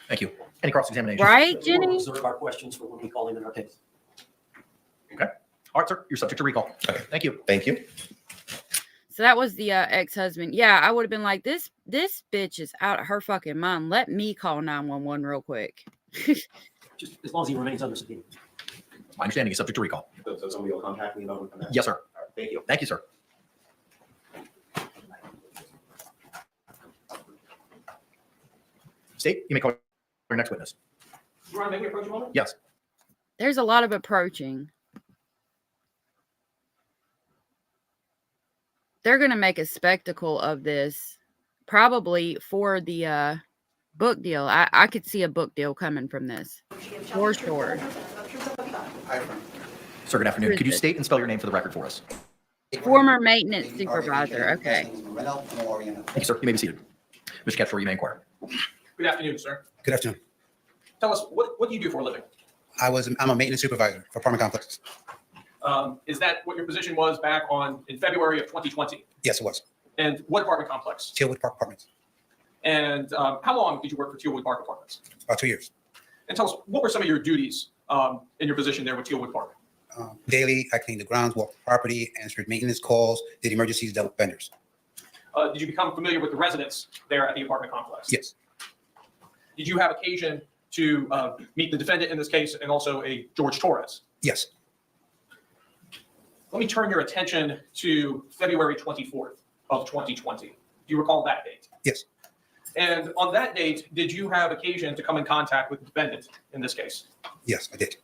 Thank you. Any cross-examination? Right, We'll Jenny? reserve our questions for when we call him in our case. All right, sir, you're subject to recall. Okay. Thank you. Thank you. So that was the ex-husband. Yeah, I would have been like, this bitch is out of her fucking mind. Let me call 911 real quick. Just as long as he remains under subpoena. My understanding is subject to recall. So somebody will contact me about it? Yes, sir. Thank you. Thank you, sir. State, you may call your next witness. You want to make me approach a moment? Yes. There's a lot of approaching. They're going to make a spectacle of this, probably for the book deal. I could see a book deal coming from this, for sure. Sir, good afternoon. Could you state and spell your name for the record for us? Former maintenance supervisor. Okay. Thank you, sir. You may be seated. Mr. Ketchler, you may inquire. Good afternoon, sir. Good afternoon. Tell us, what do you do for a living? I'm a maintenance supervisor for apartment complexes. Is that what your position was back in February of 2020? Yes, it was. And what apartment complex? Tealwood Park Apartments. And how long did you work for Tealwood Park Apartments? About 2 years. And tell us, what were some of your duties in your position there with Tealwood Park? Daily, I cleaned the grounds, walked the property, answered maintenance calls, did emergencies, dealt with vendors. Did you become familiar with the residents there at the apartment complex? Yes. Did you have occasion to meet the defendant in this case and also a George Torres? Yes. Let me turn your attention to February 24th of 2020. Do you recall that date? Yes. And on that date, did you have occasion to come in contact with the defendant in this case? Yes, I did.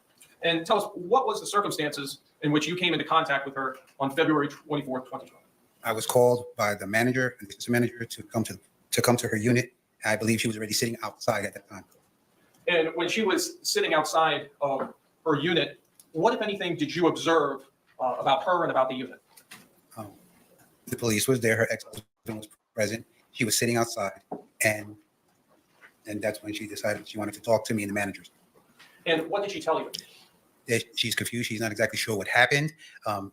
And tell us, what was the circumstances in which you came into contact with her on February 24th, 2020? I was called by the manager and the assistant manager to come to her unit. I believe she was already sitting outside at that time. And when she was sitting outside of her unit, what, if anything, did you observe about her and about the unit? The police was there. Her ex-husband was present. She was sitting outside, and that's when she decided she wanted to talk to me and the managers. And what did she tell you? That she's confused. She's not exactly sure what happened.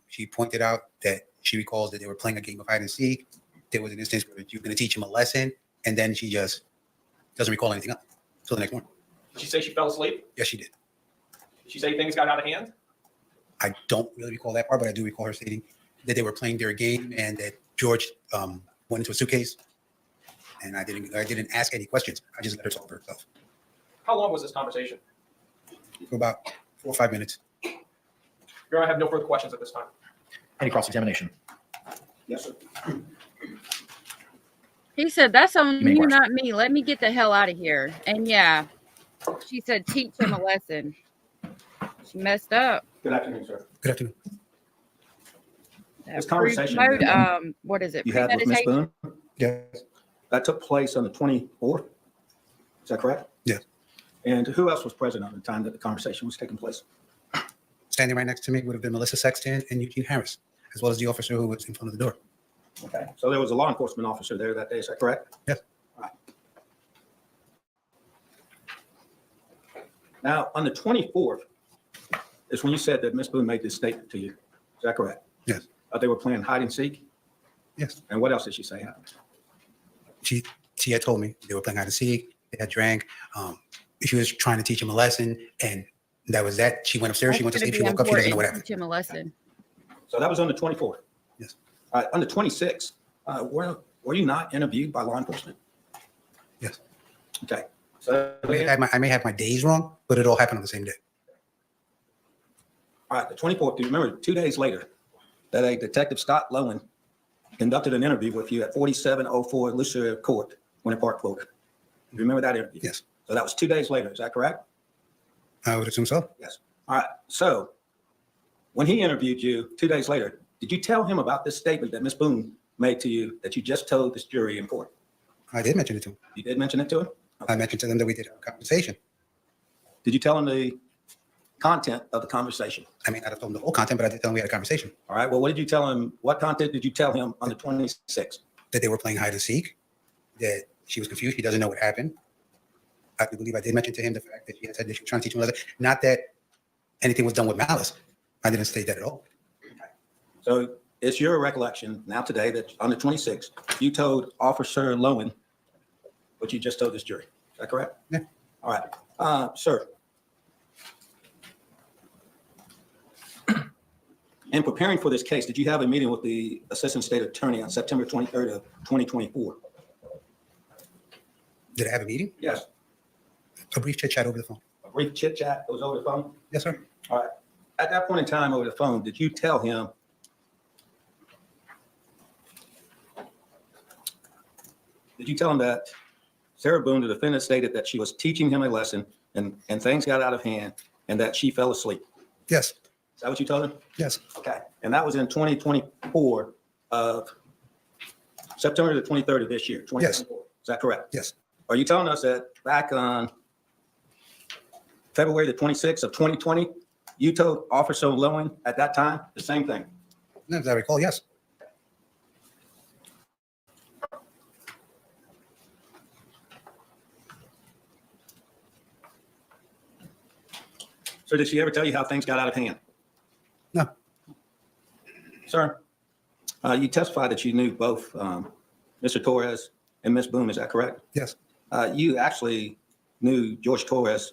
She pointed out that she recalls that they were playing a game of hide and seek. There was an instance where you were going to teach him a lesson, and then she just doesn't recall anything else until the next morning. Did she say she fell asleep? Yes, she did. Did she say things got out of hand? I don't really recall that part, but I do recall her stating that they were playing their game and that George went into a suitcase, and I didn't ask any questions. I just let her talk for herself How long was this conversation? for about 4 or 5 minutes. Your Honor, I have no further questions at this time. Any cross-examination? Yes, sir. He said, that's on You may you, question. not me. Let me get the hell out of here. And yeah, she said, teach him a lesson. She messed up. Good afternoon, sir. Good afternoon. That This conversation mode, that, what is it? You had with Ms. Premeditation? Boone? Yes. That took place on the 24th. Is that correct? Yes. And who else was present at the time that the conversation was taking place? Standing right next to me would have been Melissa Sexton and Eugene Harris, as well as the officer who was in front of the door. Okay. So there was a law enforcement officer there that day. Is that correct? Yes. Right. Now, on the 24th is when you said that Ms. Boone made this statement to you. Is that correct? Yes. They were playing hide and seek? Yes. And what else did she say happened? She had told me they were playing hide and seek. They had drank. She was trying to teach him a lesson, and that was that. She went upstairs. She went to sleep. She woke up. She doesn't know what happened. Teach him a lesson. So that was on the 24th. Yes. On the 26th, were you not interviewed by law enforcement? Yes. Okay. So I may have my days wrong, but it all happened on the same day. all right, the 24th. Do you remember 2 days later that a Detective Scott Lowen conducted an interview with you at 4704 Lucier Court, Winter Park, Florida? You remember that interview? Yes. So that was 2 days later. Is that correct? I would assume so. Yes. All right. So when he interviewed you 2 days later, did you tell him about this statement that Ms. Boone made to you that you just told this jury in court? I did mention it to him. You did mention it to him? I mentioned to them that we did have a conversation. Did you tell him the content of the conversation? I may not have told him the whole content, but I did tell him we had a conversation. All right. Well, what did you tell him? What content did you tell him on the 26th? That they were playing hide and seek, that she was confused. She doesn't know what happened. I believe I did mention to him the fact that she had said that she was trying to teach him a lesson. Not that anything was done with malice. I didn't state that at all. So it's your recollection now today that on the 26th, you told Officer Lowen what you just told this jury. Is that correct? Yeah. All right. Sir, in preparing for this case, did you have a meeting with the Assistant State Attorney on September 23rd of 2024? Did I have a meeting? Yes. A brief chit chat over the phone. A brief chit chat was over the phone? Yes, sir. All right. At that point in time over the phone, did you tell him that Sarah Boone, the defendant, stated that she was teaching him a lesson and things got out of hand and that she fell asleep? Yes. Is that what you told him? Yes. Okay. And that was in 2024 of September the 23rd of this year, 2024. Is that correct? Yes. Are you telling us that back on February the 26th of 2020, you told Officer Lowen at that time the same thing? As I recall, yes. So did she ever tell you how things got out of hand? No. Sir, you testified that you knew both Mr. Torres and Ms. Boone. Is that correct? Yes. You actually knew George Torres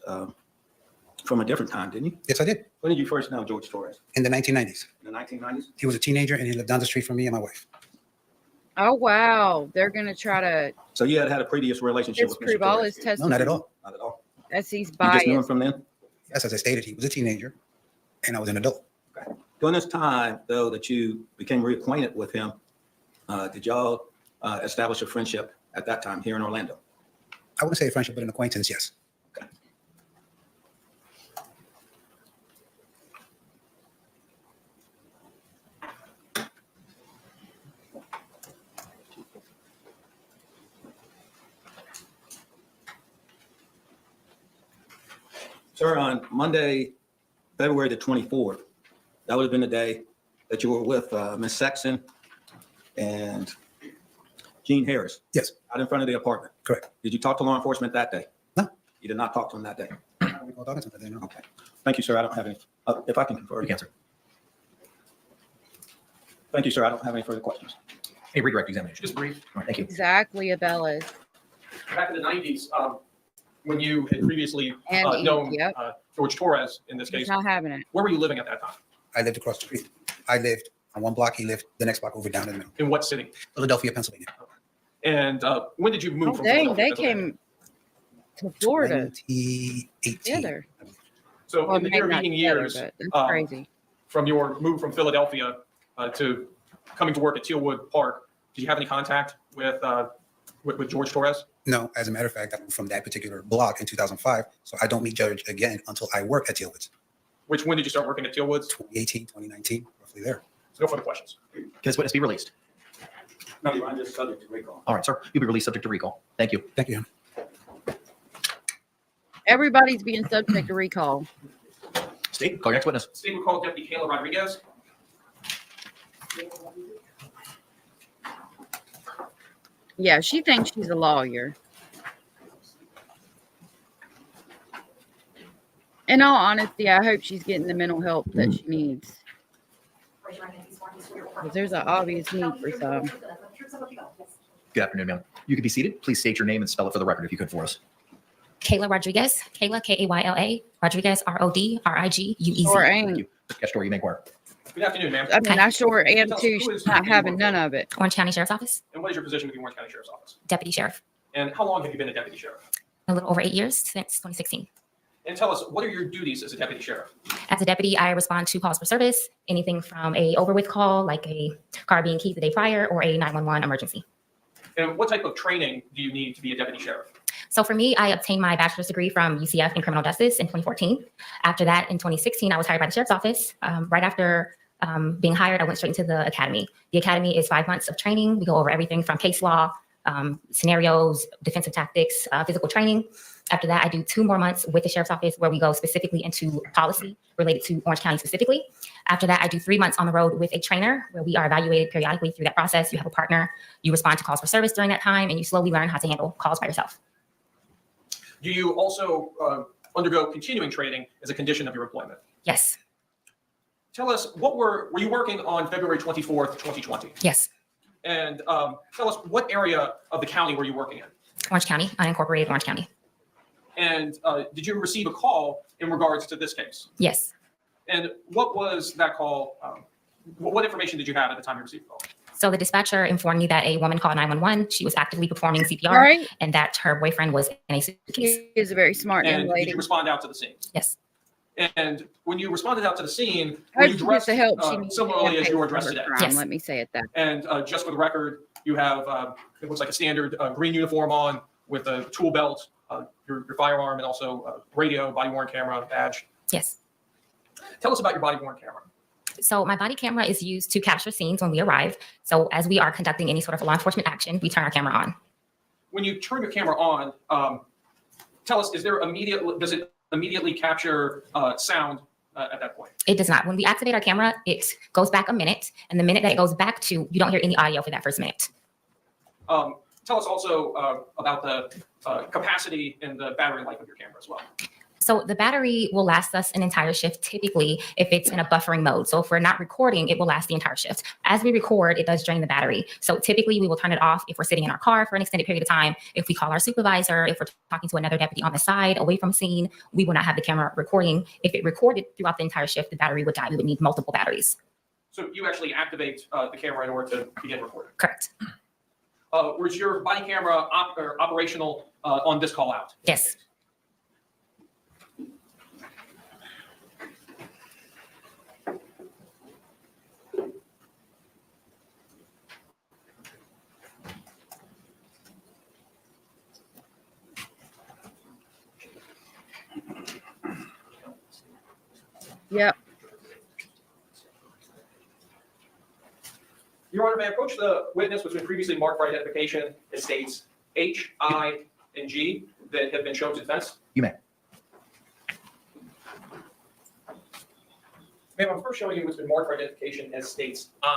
from a different time, didn't you? Yes, I did. When did you first know George Torres? In the 1990s. In the 1990s? He was a teenager and he lived down the street from me and my wife. Oh, wow. They're going to try to So you had a previous relationship with Mr. disprove all Torres? his No, testimony. not at all. Not at all. As he's You just knew him biased. from then? Yes, as I stated, he was a teenager and I was an adult. During this time, though, that you became reacquainted with him, did y'all establish a friendship at that time here in Orlando? I wouldn't say a friendship, but an acquaintance, yes. Sir, on Monday, February the 24th, that would have been the day that you were with Ms. Sexton and Gene Harris. Yes. Out in front of the apartment. Correct. Did you talk to law enforcement that day? No. You did not talk to them that day? I don't recall talking to him that day, no. Okay. Thank you, sir. I don't have any, if I can confer. You can, sir. Thank you, sir. I don't have any further questions. Any redirect examination? Just brief. All right, thank you. Exactly, Abellas. Back in the 90s, when you had previously And known yep. George Torres in this He's case, not having it. where were you living at that time? I lived across the street. I lived on one block. He lived the next block over down in the middle. In what city? Philadelphia, Pennsylvania. And when did you move Oh, from dang, Philadelphia, they Pennsylvania? came to Florida 2018. together. So Well, in the maybe not intervening together, years, but that's um, crazy. from your move from Philadelphia to coming to work at Tealwood Park, did you have any contact with George Torres? No, as a matter of fact, I moved from that particular block in 2005. So I don't meet Judge again until I work at Tealwoods. When did you start working at Tealwoods? 2018, 2019, roughly there. No further questions. Can this witness be released? No, you're just subject to recall. All right, sir. You'll be released subject to recall. Thank you. Thank you. Everybody's being subject to recall. State, call your next witness. State will call Deputy Kayla Rodriguez. Yeah, she thinks she's a lawyer. In all honesty, I hope she's getting the mental help that she needs. 'Cause there's an obvious need for some. Good afternoon, ma'am. You could be seated. Please state your name and spell it for the record if you could for us. Kayla Rodriguez. Kayla, K-A-Y-L-A. Rodriguez, R-O-D-R-I-G-U-E-Z. Sure Thank ain't. you. Ms. Castro, you may inquire. Good afternoon, ma'am. I mean, I sure am Tell us, too. who is Not the having work none for? of it. Orange County Sheriff's Office. And what is your position with the Orange County Sheriff's Office? Deputy Sheriff. And how long have you been a deputy sheriff? A little over 8 years, since 2016. And tell us, what are your duties as a deputy sheriff? As a deputy, I respond to calls for service, anything from a over with call, like a car being keyed the day prior, or a 911 emergency. And what type of training do you need to be a deputy sheriff? So for me, I obtained my bachelor's degree from UCF in criminal justice in 2014. After that, in 2016, I was hired by the sheriff's office. Right after being hired, I went straight into the academy. The academy is 5 months of training. We go over everything from case law, scenarios, defensive tactics, physical training. After that, I do 2 more months with the sheriff's office where we go specifically into policy related to Orange County specifically. After that, I do 3 months on the road with a trainer where we are evaluated periodically through that process. You have a partner, you respond to calls for service during that time, and you slowly learn how to handle calls by yourself. Do you also undergo continuing training as a condition of your employment? Yes. Tell us, what were you working on February 24th, 2020? Yes. And tell us, what area of the county were you working in? Orange County, unincorporated Orange County. And did you receive a call in regards to this case? Yes. And what was that call? What information did you have at the time you received the call? So the dispatcher informed me that a woman called 911. She was actively performing CPR, Right. and that her boyfriend was in a suitcase. She is a very smart young And did lady. you respond out to the scene? Yes. And when you responded out to the scene, How were did you she get dressed the help she needed similarly to as you were pay dressed for her today? crime? Yes. Let me say it that. And just for the record, you have, it looks like a standard green uniform on with a tool belt, your firearm, and also radio, body worn camera, badge. Yes. Tell us about your body worn camera. So my body camera is used to capture scenes when we arrive. So as we are conducting any sort of law enforcement action, we turn our camera on. When you turn your camera on, tell us, does it immediately capture sound at that point? It does not. When we activate our camera, it goes back a minute. And the minute that it goes back to, you don't hear any audio for that first minute. Tell us also about the capacity and the battery life of your camera as well. So the battery will last us an entire shift, typically if it's in a buffering mode. So if we're not recording, it will last the entire shift. As we record, it does drain the battery. So typically we will turn it off if we're sitting in our car for an extended period of time. If we call our supervisor, if we're talking to another deputy on the side, away from scene, we will not have the camera recording. If it recorded throughout the entire shift, the battery would die. We would need multiple batteries. So you actually activate the camera in order to begin recording. Correct. Was your body camera operational on this call out? Yes. Yep. Your Honor, may I approach the witness which has been previously marked for identification as states H, I, and G that have been shown to defense? You may. Ma'am, I'm first showing you what's been marked for identification as states I.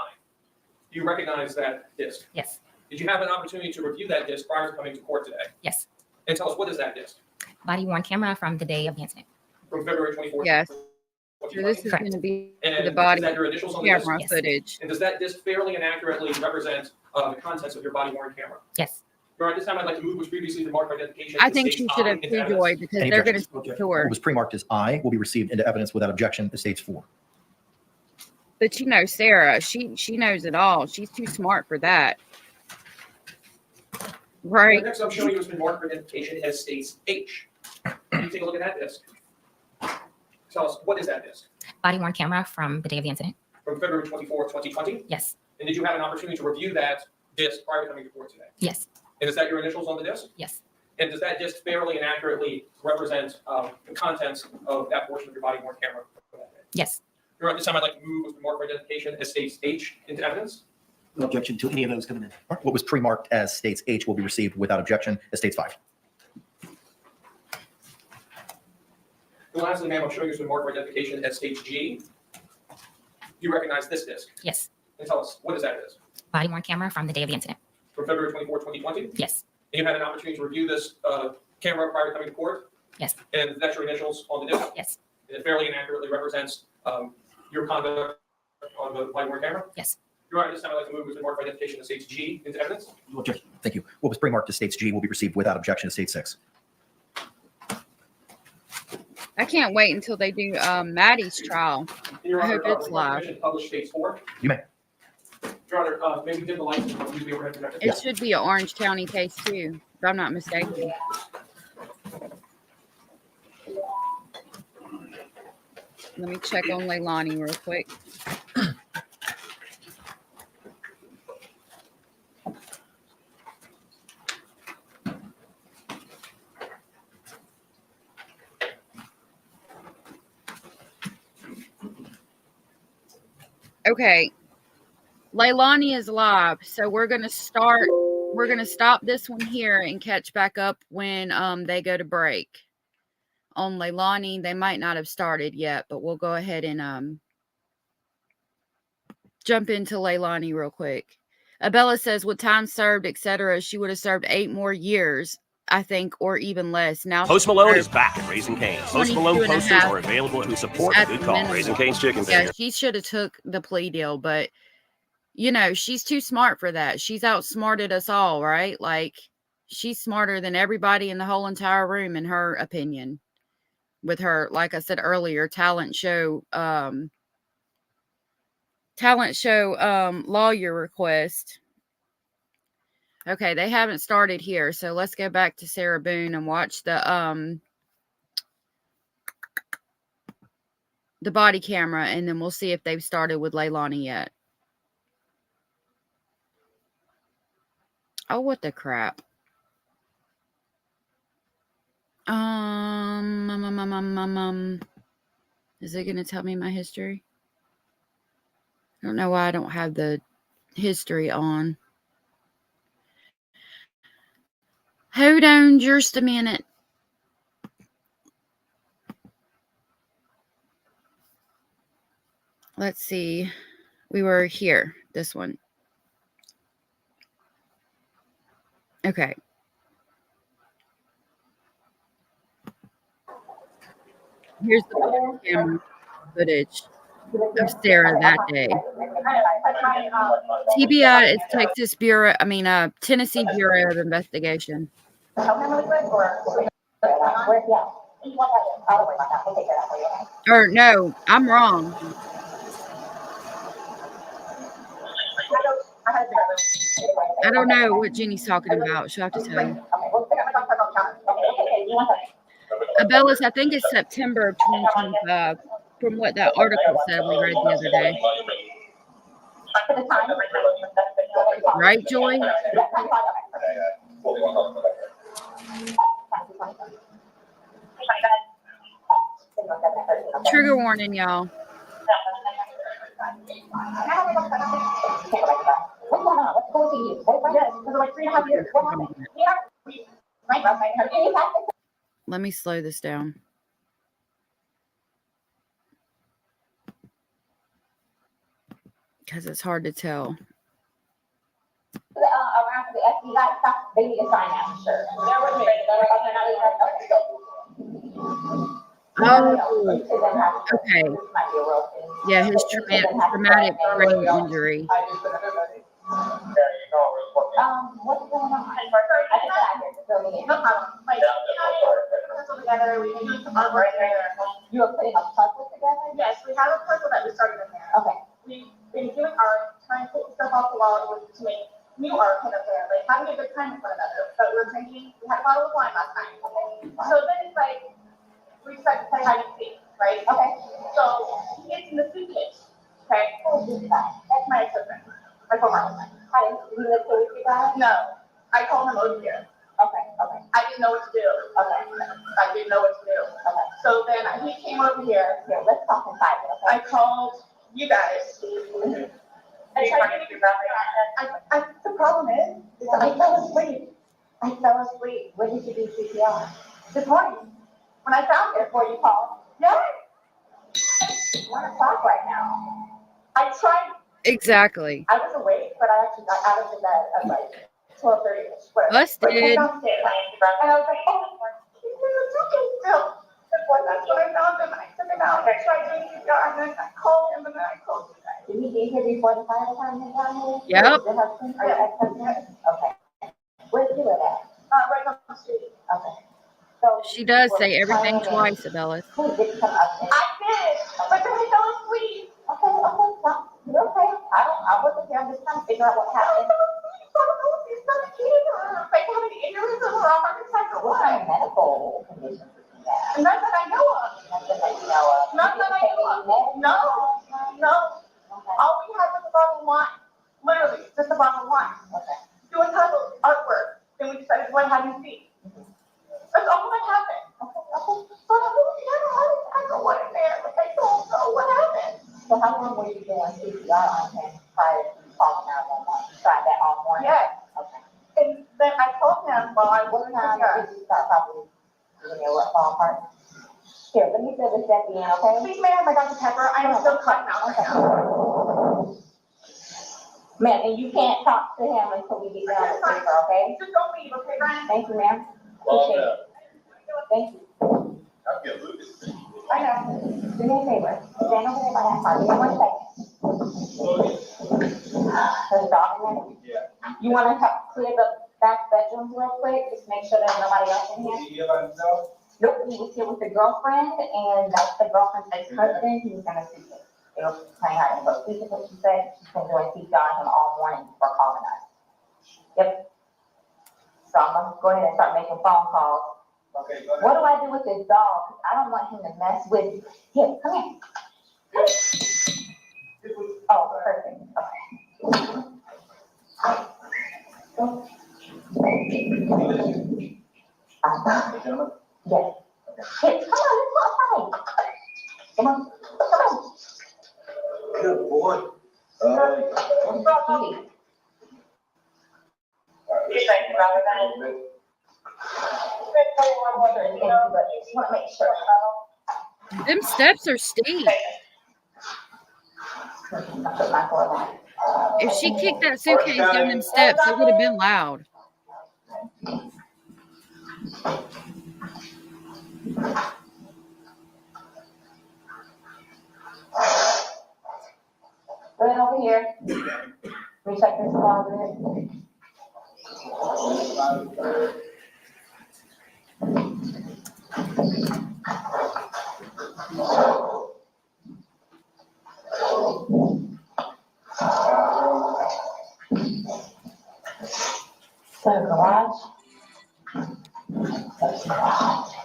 Do you recognize that disc? Yes. Did you have an opportunity to review that disc prior to coming to court today? Yes. And tell us, what is that disc? Body worn camera from the day of the incident. From February 24th? Yes. So 2020? this is Correct. going to be And the body is that your initials on the camera disc? Yes. footage. And does that disc fairly and accurately represent the contents of your body worn camera? Yes. Your Honor, at this time, I'd like to move what's previously been marked for identification. I as think states she should I have into evidence. enjoyed because Any they're going to objections? speak to What her. was pre-marked as I will be received into evidence without objection to states 4. But you know, Sarah, she knows it all. She's too smart for that. Right. Next, I'm showing you what's been marked for identification as states H. Can you take a look at that disc? Tell us, what is that disc? Body worn camera from the day of the incident. From February 24th, 2020? Yes. And did you have an opportunity to review that disc prior to coming to court today? Yes. And is that your initials on the disc? Yes. And does that disc fairly and accurately represent the contents of that portion of your body worn camera? Yes. Your Honor, at this time, I'd like to move what's been marked for identification as states H into evidence. No objection to any of those coming in. What was pre-marked as states H will be received without objection as states 5. And lastly, ma'am, I'm showing you what's been marked for identification as states G. Do you recognize this disc? Yes. And tell us, what is that disc? Body worn camera from the day of the incident. From February 24th, 2020? Yes. And you had an opportunity to review this camera prior to coming to court? Yes. And that's your initials on the disc? Yes. And it fairly and accurately represents your conduct on the body worn camera? Yes. Your Honor, at this time, I'd like to move what's been marked for identification as states G into evidence. No objection. Thank you. What was pre-marked as states G will be received without objection to state 6. I can't wait until they do Maddie's trial. Your I hope Honor, it's the live. commission published phase 4. You may. Your Honor, maybe did the license, but usually overhead projector. It should be an Orange County case too, if I'm not mistaken. Let me check on Leilani real quick. Okay. Leilani is live, so we're gonna stop this one here and catch back up when they go to break. On Leilani, they might not have started yet, but we'll go ahead and jump into Leilani real quick. Abella says with time served, etc., she would have served 8 more years, I think, or even less. Now Post Malone is back at Raising Cane's. Post 22 Malone and a posters half are available to support a at good the cause. minimum. Raising Cane's Chicken Yeah, Finger. she should have took the plea deal, but you know, she's too smart for that. She's outsmarted us all, right? Like, she's smarter than everybody in the whole entire room, in her opinion. With her, like I said earlier, talent show lawyer request. Okay, they haven't started here, so let's go back to Sarah Boone and watch the body camera, and then we'll see if they've started with Leilani yet. Oh, what the crap. Is it going to tell me my history? I don't know why I don't have the history on. Hold on just a minute. Let's see. We were here. This one. Okay. Here's the camera footage of Sarah that day. TBI is Tennessee Bureau of Investigation. Or no, I'm wrong. I don't know what Jeannie's talking about. She'll have to tell you. Abellis, I think it's September of 2025, from what that article said we read the other day. Right, Joy? Trigger warning, y'all. Let me slow this down. Because it's hard to tell. Around the FBI stuff, they need to sign that, sure. Oh, okay. Yeah, his traumatic brain injury. What's going on? I just got here, so no problem. Like, together, we can do some artwork there. You are putting a puzzle together? Yes, we have a puzzle that we started in there. Okay. We've been doing art, trying to put stuff off the wall to make new art put up there, like having a good time with one another. But we're drinking, we had a bottle of wine last night. So then it's like, we decided to play hide and seek, right? Okay. So he gets in the suitcase. Okay. That's my ex-husband. My former husband. He lived with you guys? No. I called him over here. Okay. Okay. I didn't know what to do. Okay. I didn't know what to do. Okay. So then he came over here. Here, let's talk inside. Okay. I called you guys. The problem is I fell asleep. When did you do CPR? This morning. When I found it before you called. Yes. 1 o'clock right now. I tried. Exactly. I was awake, but I actually got out of the bed at like 12:30. Busted. And I was like, oh, he's in the suitcase still. That's when I found him. I took him out. I tried doing CPR, and then I called him, and then I called you guys. Did he get here before the fire department got here? Yep. Your husband or your ex-husband? Okay. Where did you live at? Right on the street. Okay. So She does say everything twice, Abellis. I did, but then we fell asleep. Okay, stop. You're okay. I wasn't there. I'm just trying to figure out what happened. What kind of medical conditions? Not that I know of. Not that I know of. Not that I know of. No. All we had was a bottle of wine. Literally, just a bottle of wine. Okay. Doing puzzles, artwork. Then we decided to go hide and seek. That's all that happened. Okay. But I don't know what in there, but they don't know what happened. So how long were you doing CPR on him prior to calling 911? You tried that all morning? Yes. Okay. And then I told him while I was What time did you start probably? You know what ballpark? Here, let me fill this back in, okay? Please, may I have my Dr. Pepper? I am still cutting out right now. Ma'am, and you can't talk to him until we get down to paper, okay? Just don't leave, okay, Brian? Thank you, ma'am. Appreciate it. Thank you. I know. Do me a favor. Stand over there by that car. Give me 1 second. There's a dog in there? Yeah. You want to help clear the back bedrooms real quick? Just make sure there's nobody else in here? Nope, he was here with the girlfriend, and that's the girlfriend's ex-husband. He was gonna see it. They were playing hide and go seek, is what she said. She's been doing CPR on him all morning before calling us. Yep. So I'm gonna go ahead and start making phone calls. Okay, go ahead. What do I do with this dog? 'Cause I don't want him to mess with him. Come here. Oh, perfect. Okay. Yes. Here, come on, let's go outside. Come on. Good boy. Cutie. Just want to make sure. Them steps are steep. If she kicked that suitcase down them steps, it would have been loud. Right over here. Let me check this closet.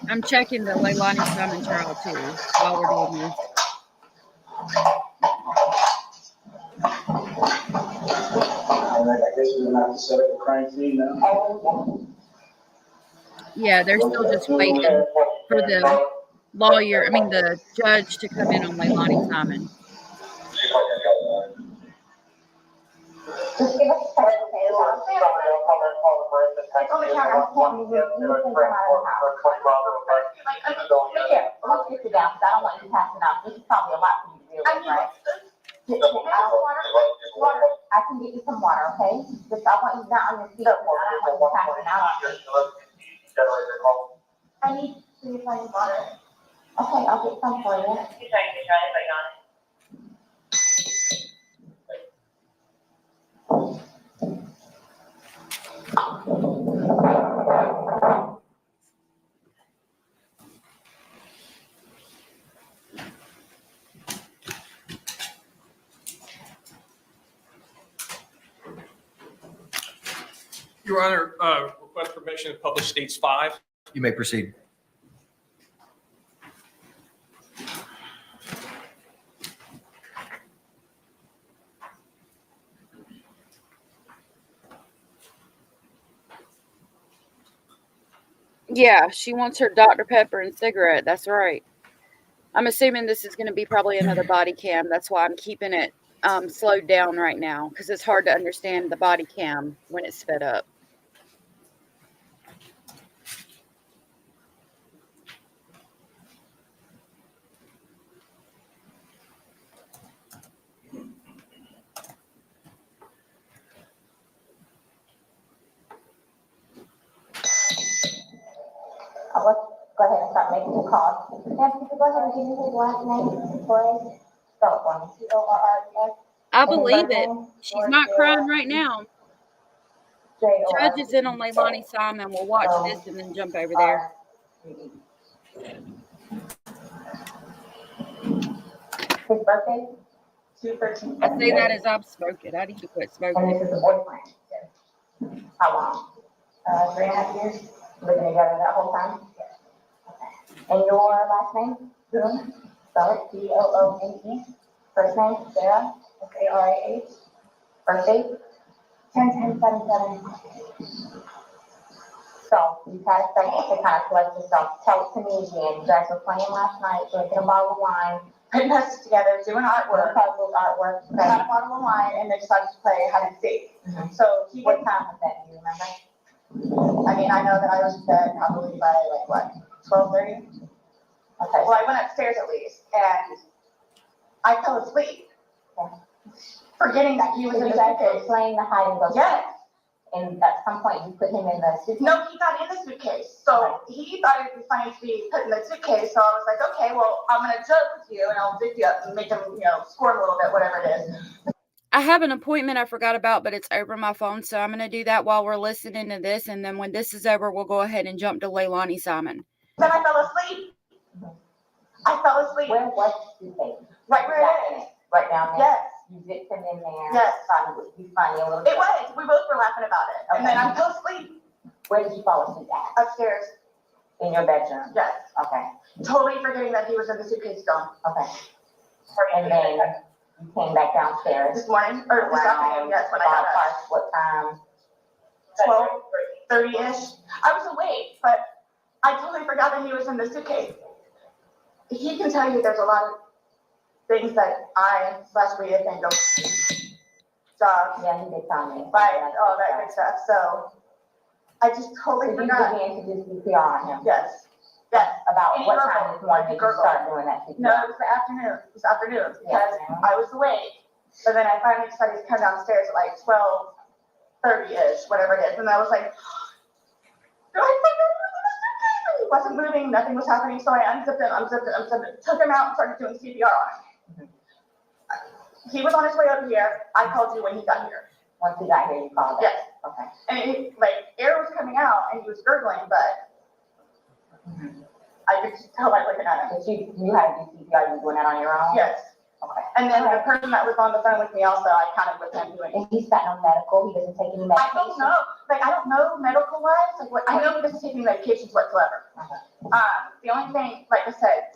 I'm checking the Leilani Simon trial too while we're doing this. I guess we're gonna have to set up a crime scene now. Yeah, they're still just waiting for the the judge to come in on Leilani Simon. Just give us a second, okay? It's on the counter. I can't move it. You can come out of the house. Here, let's get you down, because I don't want you passing out. This is probably a lot for you to deal with, right? I can get you some water, okay? Just, I want you not on your feet. I don't want you passing out. I need to see if I need water. Okay, I'll get some for you. Your Honor, request permission to publish States 5. You may proceed. Yeah, she wants her Dr. Pepper and cigarette. That's right. I'm assuming this is going to be probably another body cam. That's why I'm keeping it slowed down right now, because it's hard to understand the body cam when it's sped up. Let's go ahead and start making the calls. Ma'am, could you go ahead and give me his last name, Torres? Spell it for me. Torres. I believe it. She's not crying right now. Judge is in on Leilani Simon. We'll watch this and then jump over there. His birthday, 2/13. I say that as I've spoken. I need to quit And smoking. this is a boyfriend. How long? 3.5 years. Living together that whole time? Okay. And your last name? Boone. Spell it Boone. First name, Sarah, Sarah. Birthday, 10/10/77. So you had a second to kind of collect yourself. Tell it to me again. You guys were playing last night, drinking a bottle of wine, putting us together, doing artwork, puzzles, artwork. We had a bottle of wine and they decided to play hide and seek. So he what time was that? Do you remember? I mean, I know that I was in bed probably by like what, 12:30? Okay. Well, I went upstairs at least and I fell asleep. Okay. Forgetting that he was in the suitcase. Playing the hide and go. Yes. And at some point you put him in the suitcase? No, he got in the suitcase. So he thought it would be funny to be put in the suitcase. So I was like, okay, well, I'm going to joke with you and I'll zip you up and make him, squirm a little bit, whatever it is. I have an appointment I forgot about, but it's over my phone. So I'm going to do that while we're listening to this. And then when this is over, we'll go ahead and jump to Leilani Simon. Then I fell asleep. I fell asleep. Where was the suitcase? Right where it is. Right down there? Yes. You zipped him in there. Yes. Thought it would be funny a little bit. It was. We both were laughing about it. Okay. And then I fell asleep. Where did you fall asleep at? Upstairs. In your bedroom? Yes. Okay. Totally forgetting that he was in the suitcase still. Okay. And then you came back downstairs. This morning, or this afternoon, yes, when I got up. What time? 12:30-ish. I was awake, but I totally forgot that he was in the suitcase. He can tell you there's a lot of things that we think of jobs. Yeah, he did tell me. Right, all that good stuff. So I just totally forgot. You began to do CPR on him? Yes. Yes. About what time this morning did you start doing that CPR? No, it was the afternoon. It was afternoon because I was awake. But then I finally decided to come downstairs at like 12:30-ish, whatever it is. And I was like, he wasn't moving, nothing was happening. So I unzipped him, took him out and started doing CPR on him. He was on his way up here. I called you when he got here. Once he got here, you called us? Yes. Okay. And air was coming out and he was gurgling, but I could just tell by looking at him. So you had to do CPR, you were doing that on your own? Yes. Okay. And then the person that was on the phone with me also, I counted with him doing it. And he's got no medical, he doesn't take any medication? I don't know. I don't know medical wise. I know he doesn't take any medications whatsoever. Okay. The only thing, like I said,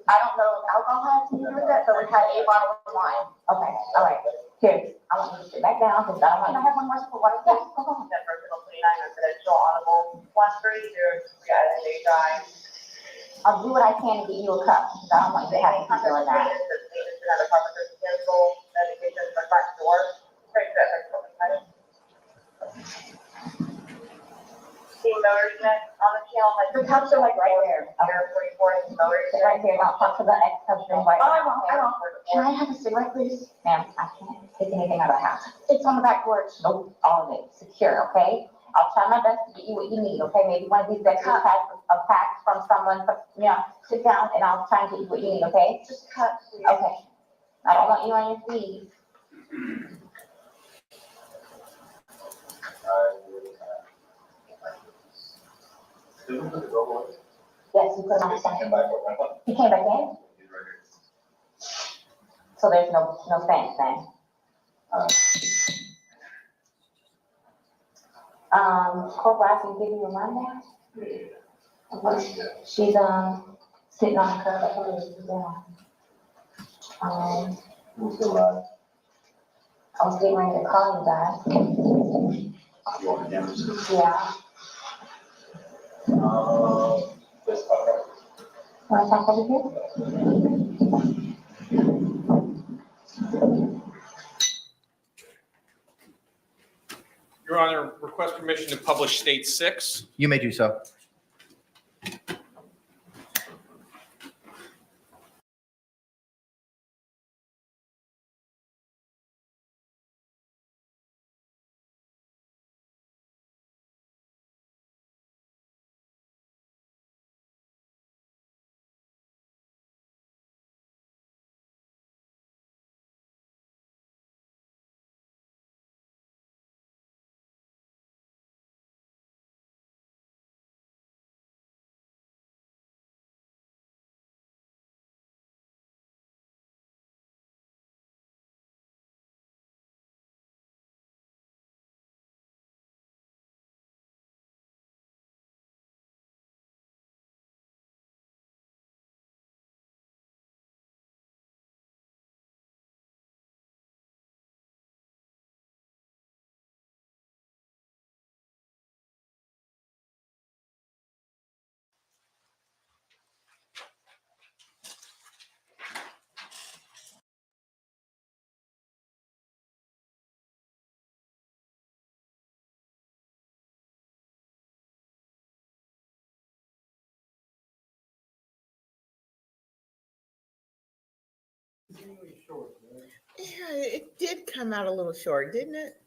I don't know if alcohol had to do with it, but we had a bottle of wine. Okay, all right. Here, I want you to sit back down because I don't want. Can I have one more sip of water? Yes, go on. Residential audible 130 I'll do what I can to get you a cup because I don't want you to have to keep doing that. The cups are like right there. Right here, don't talk to the ex-husband right now. I won't. Can I have a cigarette, please? Ma'am, I can't take anything out of the house. It's on the back porch. Nope, all of it, secure, okay? I'll try my best to get you what you need, okay? Maybe one of these extra packs from someone, sit down and I'll try and get you what you need, okay? Just a cup, please. Okay. I don't want you on your feet. Yes, you put him on the second. He came back in? So there's no thanks then? Corporal, I can give you a rundown? She's, sitting on the curb at home. I was getting ready to call you guys. Yeah. Want to talk over here? Your Honor, request permission to publish State 6. You may do so. Yeah, it did come out a little short, didn't it?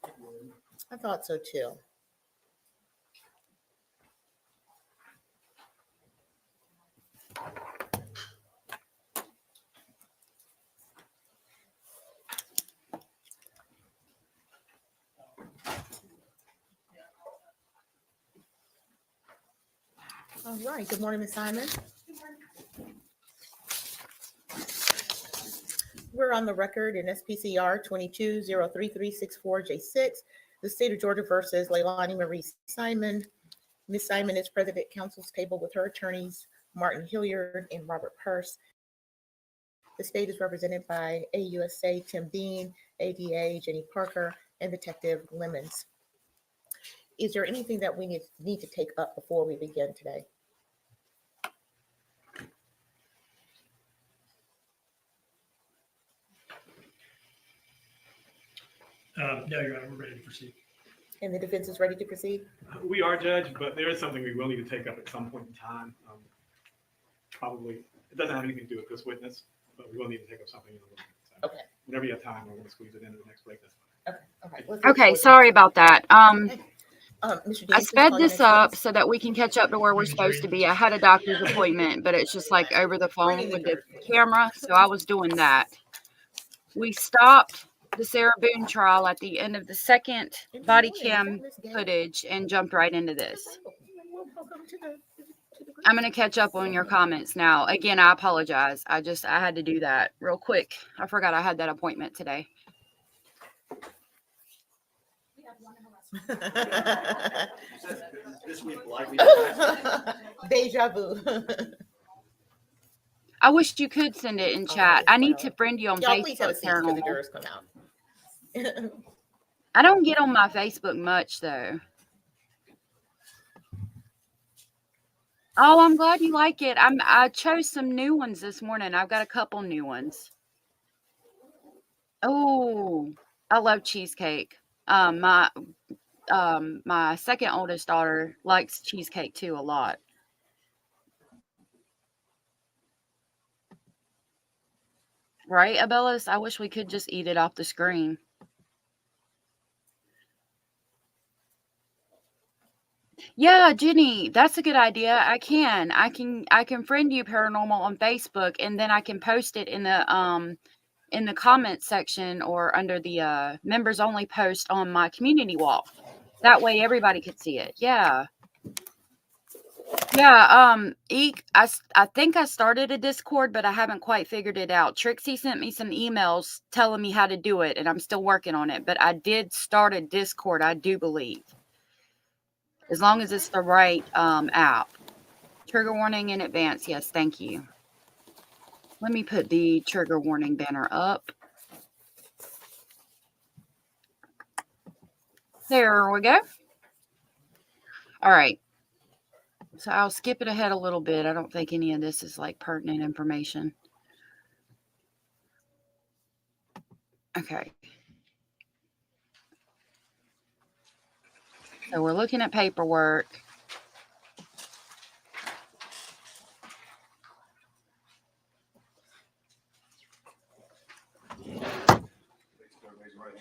I thought so too. All right, good morning, Ms. Simon. We're on the record in SPCR 22-03364J6, the state of Georgia versus Leilani Marie Simon. Ms. Simon is present at council's table with her attorneys, Martin Hilliard and Robert Purse. The state is represented by AUSA Tim Bean, ADA Jenny Parker, and Detective Lemons. Is there anything that we need to take up before we begin today? No, Your Honor, we're ready to proceed. And the defense is ready to proceed? We are, Judge, but there is something we will need to take up at some point in time. Probably, it doesn't have anything to do with this witness, but we will need to take up something in a little bit. So Okay. Whenever you have time, we're going to squeeze it into the next break. That's fine. Okay. All right. Let's Okay, look sorry about that. Mr. I James, sped call your this next up witness. so that we can catch up to where we're supposed to be. I had a doctor's appointment, but it's just like over the phone with the camera, so I was doing that. We stopped the Sarah Boone trial at the end of the second body cam footage and jumped right into this. Welcome to the I'm going to catch up on your comments now. Again, I apologize. I had to do that real quick. I forgot I had that appointment today. Deja vu. I wish you could send it in chat. I need to friend you on Y'all please have a Facebook, seat till the Paranormal. jurors come out. I don't get on my Facebook much, though. Oh, I'm glad you like it. I chose some new ones this morning. I've got a couple new ones. Oh, I love cheesecake. My second oldest daughter likes cheesecake too a lot. Right, Abellis? I wish we could just eat it off the screen. Yeah, Jenny, that's a good idea. I can friend you, Paranormal, on Facebook, and then I can post it in the comment section or under the members only post on my community wall. That way everybody could see it. Yeah. Yeah, Eek, I think I started a Discord, but I haven't quite figured it out. Trixie sent me some emails telling me how to do it, and I'm still working on it. But I did start a Discord, I do believe. As long as it's the right app. Trigger warning in advance. Yes, thank you. Let me put the trigger warning banner up. There we go. All right. So I'll skip it ahead a little bit. I don't think any of this is like pertinent information. Okay. So we're looking at paperwork.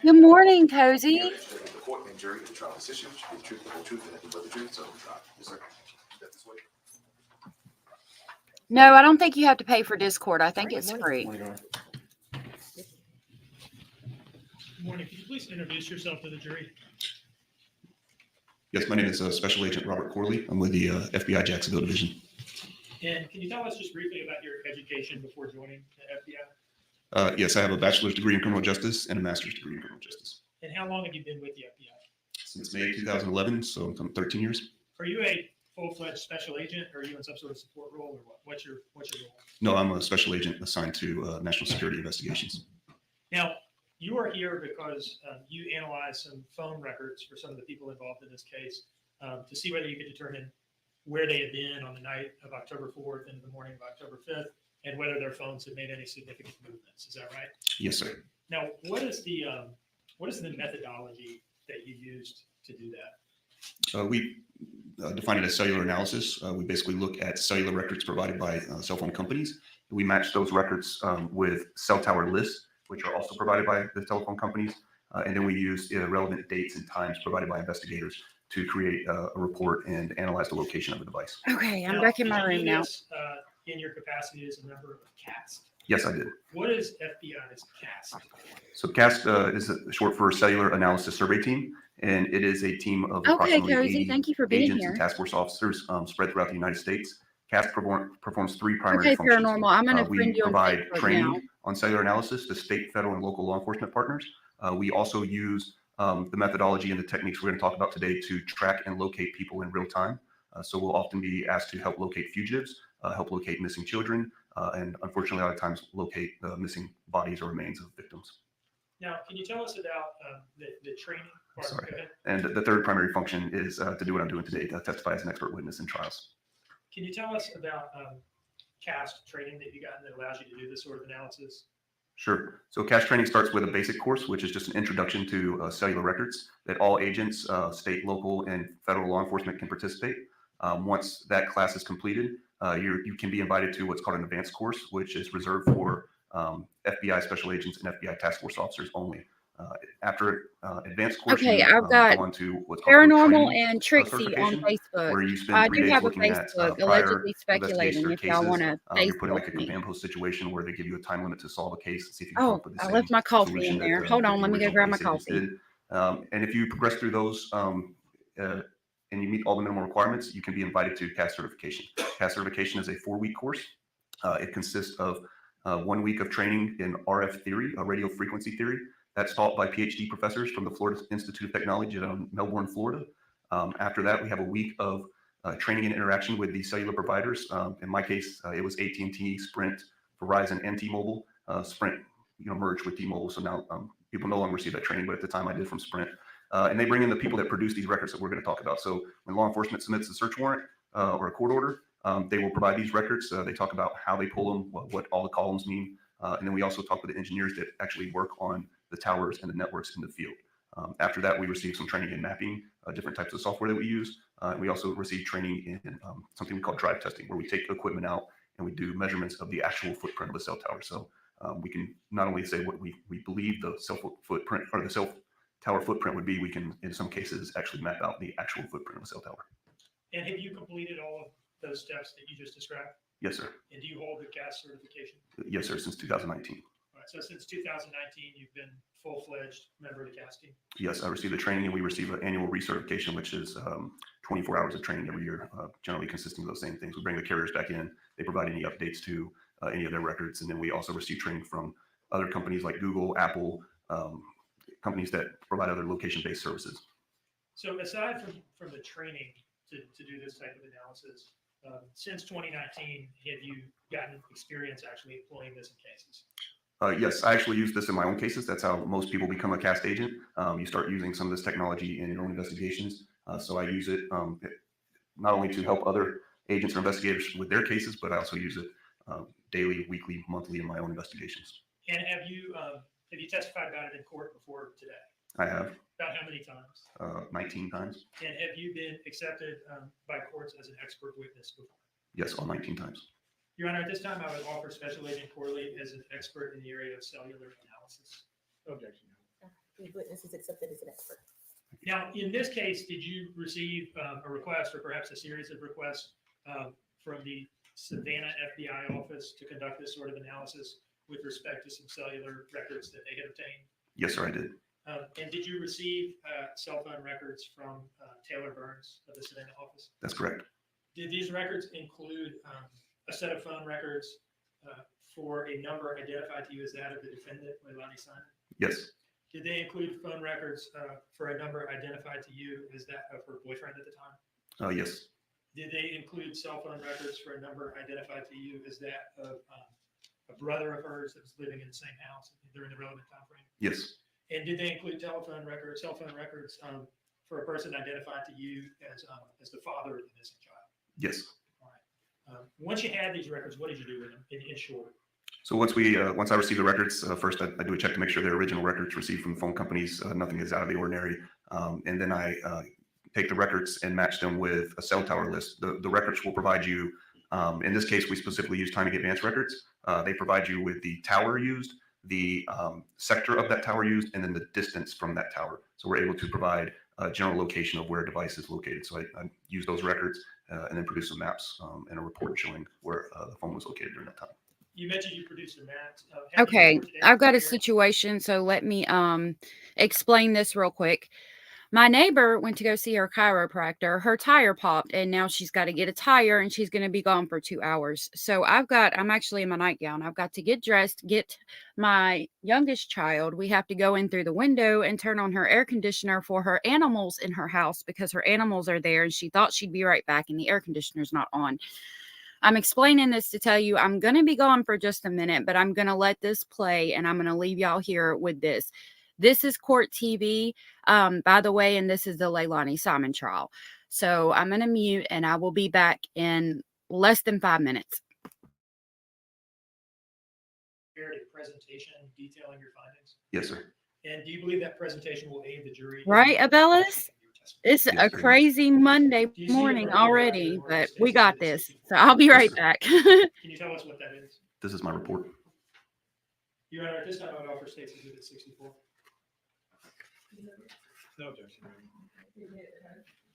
Good morning, Cozy. No, I don't think you have to pay for Discord. I think it's free. Good morning. Could you please introduce yourself to the jury? Yes, my name is Special Agent Robert Corley. I'm with the FBI Jacksonville Division. And can you tell us just briefly about your education before joining the FBI? Yes, I have a bachelor's degree in criminal justice and a master's degree in criminal justice. And how long have you been with the FBI? Since May 2011, so I'm 13 years. Are you a full-fledged special agent, or are you in some sort of support role, or what? What's your role? No, I'm a special agent assigned to national security investigations. Now, you are here because you analyzed some phone records for some of the people involved in this case to see whether you could determine where they had been on the night of October 4th and the morning of October 5th, and whether their phones had made any significant movements. Is that right? Yes, sir. Now, what is the methodology that you used to do that? We define it as cellular analysis. We basically look at cellular records provided by cell phone companies We match those records with cell tower lists, which are also provided by the telephone companies. And then we use relevant dates and times provided by investigators to create a report and analyze the location of the device. Okay, I'm Now, back in did my you room do now. this, in your capacity as a member of CAST. Yes, I did. What is FBI's CAST? So CAST is short for Cellular Analysis Survey Team, and it is a team of Okay, approximately Cozy, 80 thank you for being agents here. and task force officers spread throughout the United States. CAST performs three primary Okay, functions. Paranormal, I'm gonna We friend you on provide Facebook training now. on cellular analysis to state, federal, and local law enforcement partners. We also use the methodology and the techniques we're going to talk about today to track and locate people in real time. So we'll often be asked to help locate fugitives, help locate missing children, and unfortunately, a lot of times locate missing bodies or remains of victims. Now, can you tell us about the training part? Sorry. Go ahead. And the third primary function is to do what I'm doing today, to testify as an expert witness in trials. Can you tell us about CAST training that you got that allows you to do this sort of analysis? Sure. So CAST training starts with a basic course, which is just an introduction to cellular records that all agents, state, local, and federal law enforcement can participate. Once that class is completed, you can be invited to what's called an advanced course, which is reserved for FBI special agents and FBI task force officers only. After advanced course, Okay, you I've got go on to what's called Paranormal training, and Trixie on certification, Facebook. where you spend I 3 do days have a looking at Facebook, prior allegedly speculating, investigations or if y'all cases. want to You're put in like a Facebook me. command post situation where they give you a time limit to solve a case and see if you can come Oh, up with the I same left my coffee solution in that, there. Hold that on, the let me go original grab my case agents coffee. did. And if you progress through those and you meet all the minimum requirements, you can be invited to CAST certification. CAST certification is a 4-week course. It consists of 1 week of training in RF theory, radio frequency theory. That's taught by PhD professors from the Florida Institute of Technology in Melbourne, Florida. After that, we have a week of training and interaction with the cellular providers. In my case, it was AT&T, Sprint, Verizon, and T-Mobile. Sprint, merged with T-Mobile, so now people no longer receive that training, but at the time I did from Sprint. And they bring in the people that produce these records that we're going to talk about. So when law enforcement submits a search warrant or a court order, they will provide these records. They talk about how they pull them, what all the columns mean. And then we also talk with the engineers that actually work on the towers and the networks in the field. After that, we receive some training in mapping, different types of software that we use. We also receive training in something we call drive testing, where we take equipment out and we do measurements of the actual footprint of a cell tower. So we can not only say what we believe the cell footprint or the cell tower footprint would be, we can, in some cases, actually map out the actual footprint of a cell tower. And have you completed all of those steps that you just described? Yes, sir. And do you hold the CAST certification? Yes, sir, since 2019. All right, so since 2019, you've been full-fledged member of the CAST team? Yes, I received the training, and we receive an annual recertification, which is 24 hours of training every year, generally consisting of those same things. We bring the carriers back in, they provide any updates to any of their records, and then we also receive training from other companies like Google, Apple, companies that provide other location-based services. So aside from the training to do this type of analysis, since 2019, have you gotten experience actually employing this in cases? Yes, I actually use this in my own cases. That's how most people become a CAST agent. You start using some of this technology in your own investigations. So I use it not only to help other agents or investigators with their cases, but I also use it daily, weekly, monthly in my own investigations. And have you testified about it in court before today? I have. About how many times? 19 times. And have you been accepted by courts as an expert witness before? Yes, all 19 times. Your Honor, at this time, I would offer Special Agent Corley as an expert in the area of cellular analysis. Objection. The witness is accepted as an expert. Now, in this case, did you receive a request or perhaps a series of requests from the Savannah FBI office to conduct this sort of analysis with respect to some cellular records that they had obtained? Yes, sir, I did. And did you receive cell phone records from Taylor Burns of the Savannah office? That's correct. Did these records include a set of phone records for a number identified to you as that of the defendant, Leilani Simon? Yes. Did they include phone records for a number identified to you as that of her boyfriend at the time? Yes. Did they include cell phone records for a number identified to you as that of a brother of hers that was living in the same house during the relevant time frame? Yes. And did they include cell phone records for a person identified to you as the father of the missing child? Yes. Once you had these records, what did you do with them in short? So once I receive the records, first I do a check to make sure they're original records received from the phone companies. Nothing is out of the ordinary. And then I take the records and match them with a cell tower list. The records will provide you, in this case, we specifically use Time to Get Advanced records. They provide you with the tower used, the sector of that tower used, and then the distance from that tower. So we're able to provide a general location of where a device is located. So I use those records and then produce some maps and a report showing where the phone was located during that time. You mentioned you produced a map. Okay, I've got a situation, so let me explain this real quick. My neighbor went to go see her chiropractor. Her tire popped, and now she's got to get a tire, and she's going to be gone for 2 hours. So I'm actually in my nightgown. I've got to get dressed, get my youngest child. We have to go in through the window and turn on her air conditioner for her animals in her house because her animals are there, and she thought she'd be right back, and the air conditioner's not on. I'm explaining this to tell you I'm going to be gone for just a minute, but I'm going to let this play, and I'm going to leave y'all here with this. This is Court TV, by the way, and this is the Leilani Simon trial. So I'm going to mute, and I will be back in less than 5 minutes. Prepared a presentation detailing your findings. Yes, sir. And do you believe that presentation will aid the jury? Right, Abellis? It's a crazy Monday Do you see morning it right already, there? but we got this. So I'll be right back. Can you tell us what that is? This is my report. Your Honor, at this time, I would offer State's Exhibit 64. No objection.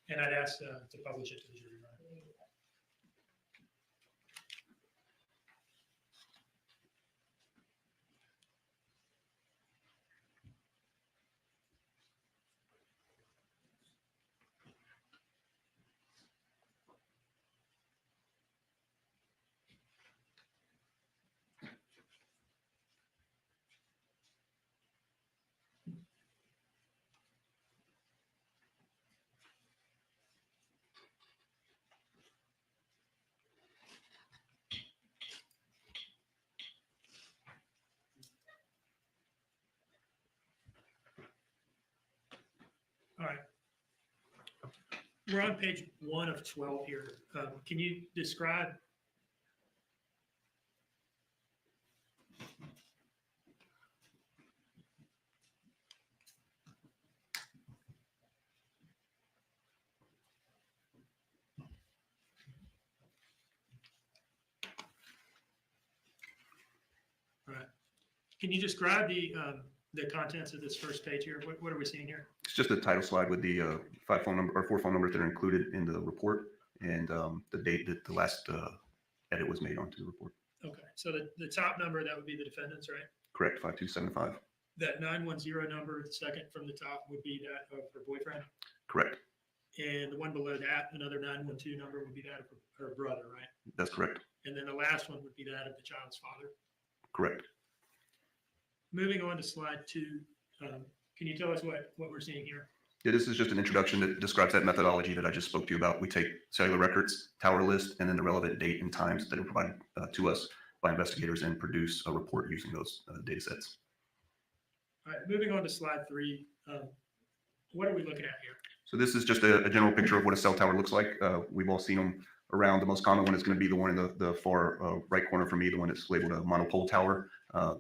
And I'd ask to publish it to the jury. All right. We're on page 1 of 12 here. Can you describe? All right. Can you describe the contents of this first page here? What are we seeing here? It's just a title slide with the 4 phone numbers that are included in the report and the date that the last edit was made onto the report. Okay, so the top number, that would be the defendant's, right? Correct, 5275. That 910 number, the second from the top, would be that of her boyfriend. Correct. And the one below that, another 912 number, would be that of her brother, right? That's correct. And then the last one would be that of the child's father. Correct. Moving on to slide 2, can you tell us what we're seeing here? Yeah, this is just an introduction that describes that methodology that I just spoke to you about. We take cellular records, tower list, and then the relevant date and times that are provided to us by investigators and produce a report using those data sets. All right, moving on to slide 3, what are we looking at here? So this is just a general picture of what a cell tower looks like. We've all seen them around. The most common one is going to be the one in the far right corner for me, the one that's labeled a monopole tower.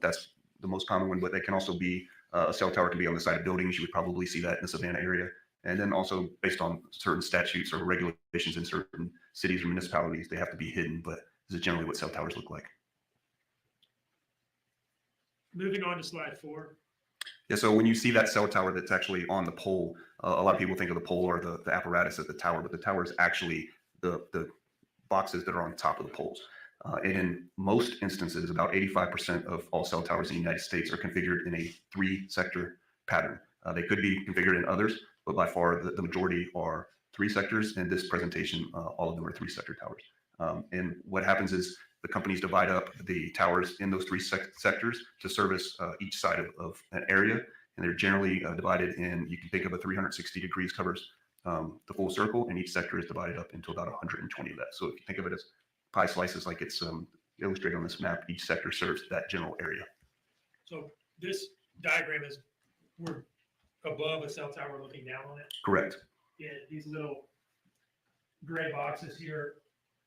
That's the most common one, but they can also be a cell tower can be on the side of buildings. You would probably see that in the Savannah area. And then also based on certain statutes or regulations in certain cities or municipalities, they have to be hidden, but this is generally what cell towers look like. Moving on to slide 4. Yeah, so when you see that cell tower that's actually on the pole, a lot of people think of the pole or the apparatus as the tower, but the tower is actually the boxes that are on top of the poles. And in most instances, about 85% of all cell towers in the United States are configured in a 3-sector pattern. They could be configured in others, but by far the majority are 3 sectors. In this presentation, all of them are 3-sector towers. And what happens is the companies divide up the towers in those 3 sectors to service each side of an area. And they're generally divided in, you can think of a 360 degrees covers the full circle, and each sector is divided up into about 120 of that. So if you think of it as pie slices like it's illustrated on this map, each sector serves that general area. So this diagram is, we're above a cell tower looking down on it. Correct. Yeah, these little gray boxes here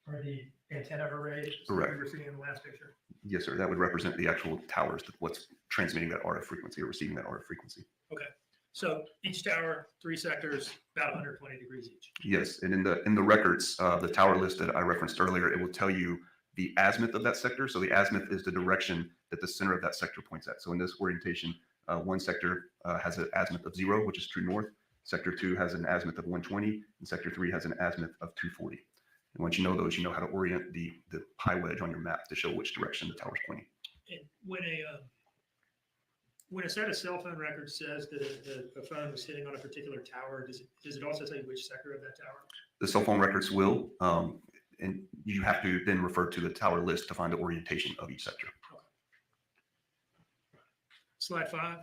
are the antenna arrays. Correct. We were seeing in the last picture. Yes, sir. That would represent the actual towers, what's transmitting that RF frequency or receiving that RF frequency. Okay. So each tower, 3 sectors, about 120 degrees each. Yes, and in the records, the tower list that I referenced earlier, it will tell you the azimuth of that sector. So the azimuth is the direction that the center of that sector points at. So in this orientation, one sector has an azimuth of 0, which is true north. Sector 2 has an azimuth of 120, and Sector 3 has an azimuth of 240. And once you know those, you know how to orient the pi wedge on your map to show which direction the tower is pointing. And when a set of cell phone records says that a phone was sitting on a particular tower, does it also say which sector of that tower? The cell phone records will, and you have to then refer to the tower list to find the orientation of each sector. Slide 5.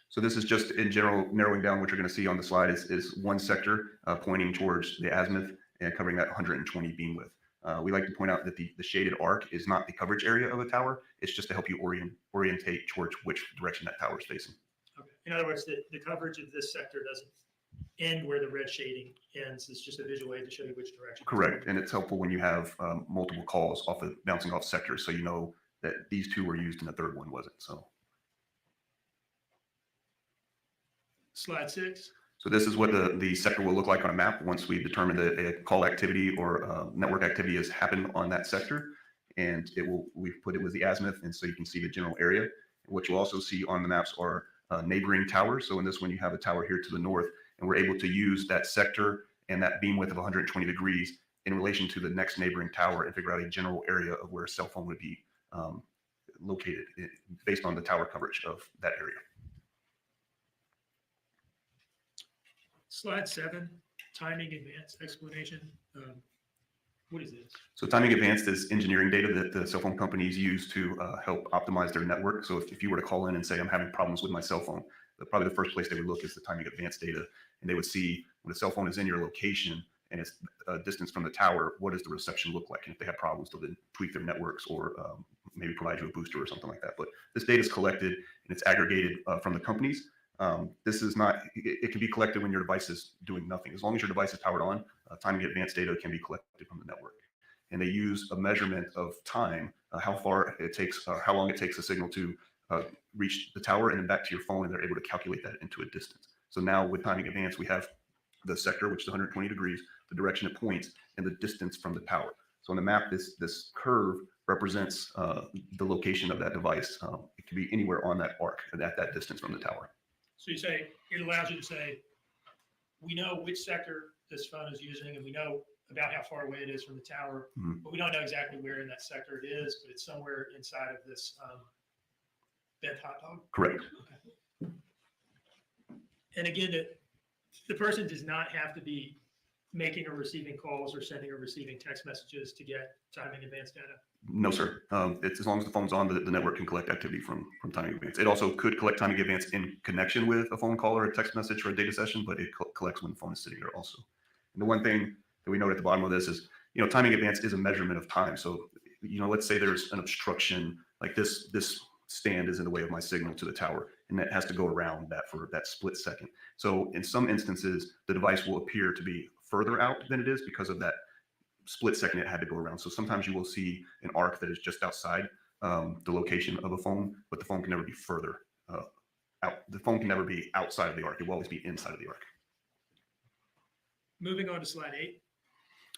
So this is just in general narrowing down what you're going to see on the slide is one sector pointing towards the azimuth and covering that 120 beam width. We like to point out that the shaded arc is not the coverage area of a tower. It's just to help you orientate towards which direction that tower is facing. Okay. In other words, the coverage of this sector doesn't end where the red shading ends. It's just a visual aid to show you which direction. Correct. And it's helpful when you have multiple calls bouncing off sectors. So you know that these two were used and the third one wasn't. So. Slide 6. So this is what the sector will look like on a map once we determine that a call activity or network activity has happened on that sector. And we've put it with the azimuth, and so you can see the general area. And what you'll also see on the maps are neighboring towers. So in this one, you have a tower here to the north, and we're able to use that sector and that beam width of 120 degrees in relation to the next neighboring tower and figure out a general area of where a cell phone would be located based on the tower coverage of that area. Slide 7, timing advanced explanation. What is this? So timing advanced is engineering data that the cell phone companies use to help optimize their network. So if you were to call in and say, I'm having problems with my cell phone, probably the first place they would look is the timing advanced data. And they would see when a cell phone is in your location and it's a distance from the tower, what does the reception look like? And if they have problems, they'll then tweak their networks or maybe provide you a booster or something like that. But this data is collected and it's aggregated from the companies. This is not, it can be collected when your device is doing nothing. As long as your device is powered on, timing advanced data can be collected from the network. And they use a measurement of time, how far it takes, or how long it takes a signal to reach the tower and then back to your phone, and they're able to calculate that into a distance. So now with timing advanced, we have the sector, which is 120 degrees, the direction it points, and the distance from the tower. So on the map, this curve represents the location of that device. It can be anywhere on that arc at that distance from the tower. So you say, it allows you to say, we know which sector this phone is using, and we know about how far away it is from the tower, but we don't know exactly where in that sector it is, but it's somewhere inside of this bent hot dog? Correct. Okay. And again, the person does not have to be making or receiving calls or sending or receiving text messages to get timing advanced data? No, sir. It's as long as the phone's on, the network can collect activity from timing advance. It also could collect timing advance in connection with a phone call or a text message or a data session, but it collects when the phone is sitting there also. And the one thing that we note at the bottom of this is, timing advance is a measurement of time. So, let's say there's an obstruction, like this stand is in the way of my signal to the tower, and that has to go around that for that split second. So in some instances, the device will appear to be further out than it is because of that split second it had to go around. So sometimes you will see an arc that is just outside the location of a phone, but the phone can never be further out. The phone can never be outside of the arc. It will always be inside of the arc. Moving on to slide 8.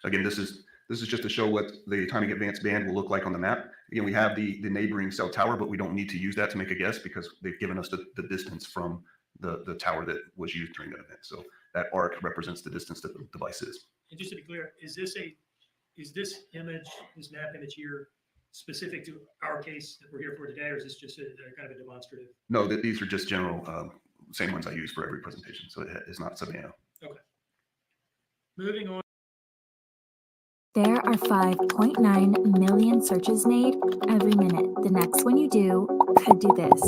Again, this is just to show what the timing advance band will look like on the map. Again, we have the neighboring cell tower, but we don't need to use that to make a guess because they've given us the distance from the tower that was used during that event. So that arc represents the distance that the device is. And just to be clear, is this image, this map image here, specific to our case that we're here for today, or is this just a kind of a demonstrative? No, these are just general, same ones I use for every presentation. So it is not Savannah. Okay. Moving on. There are 5.9 million searches made every minute. The next one you do could do this.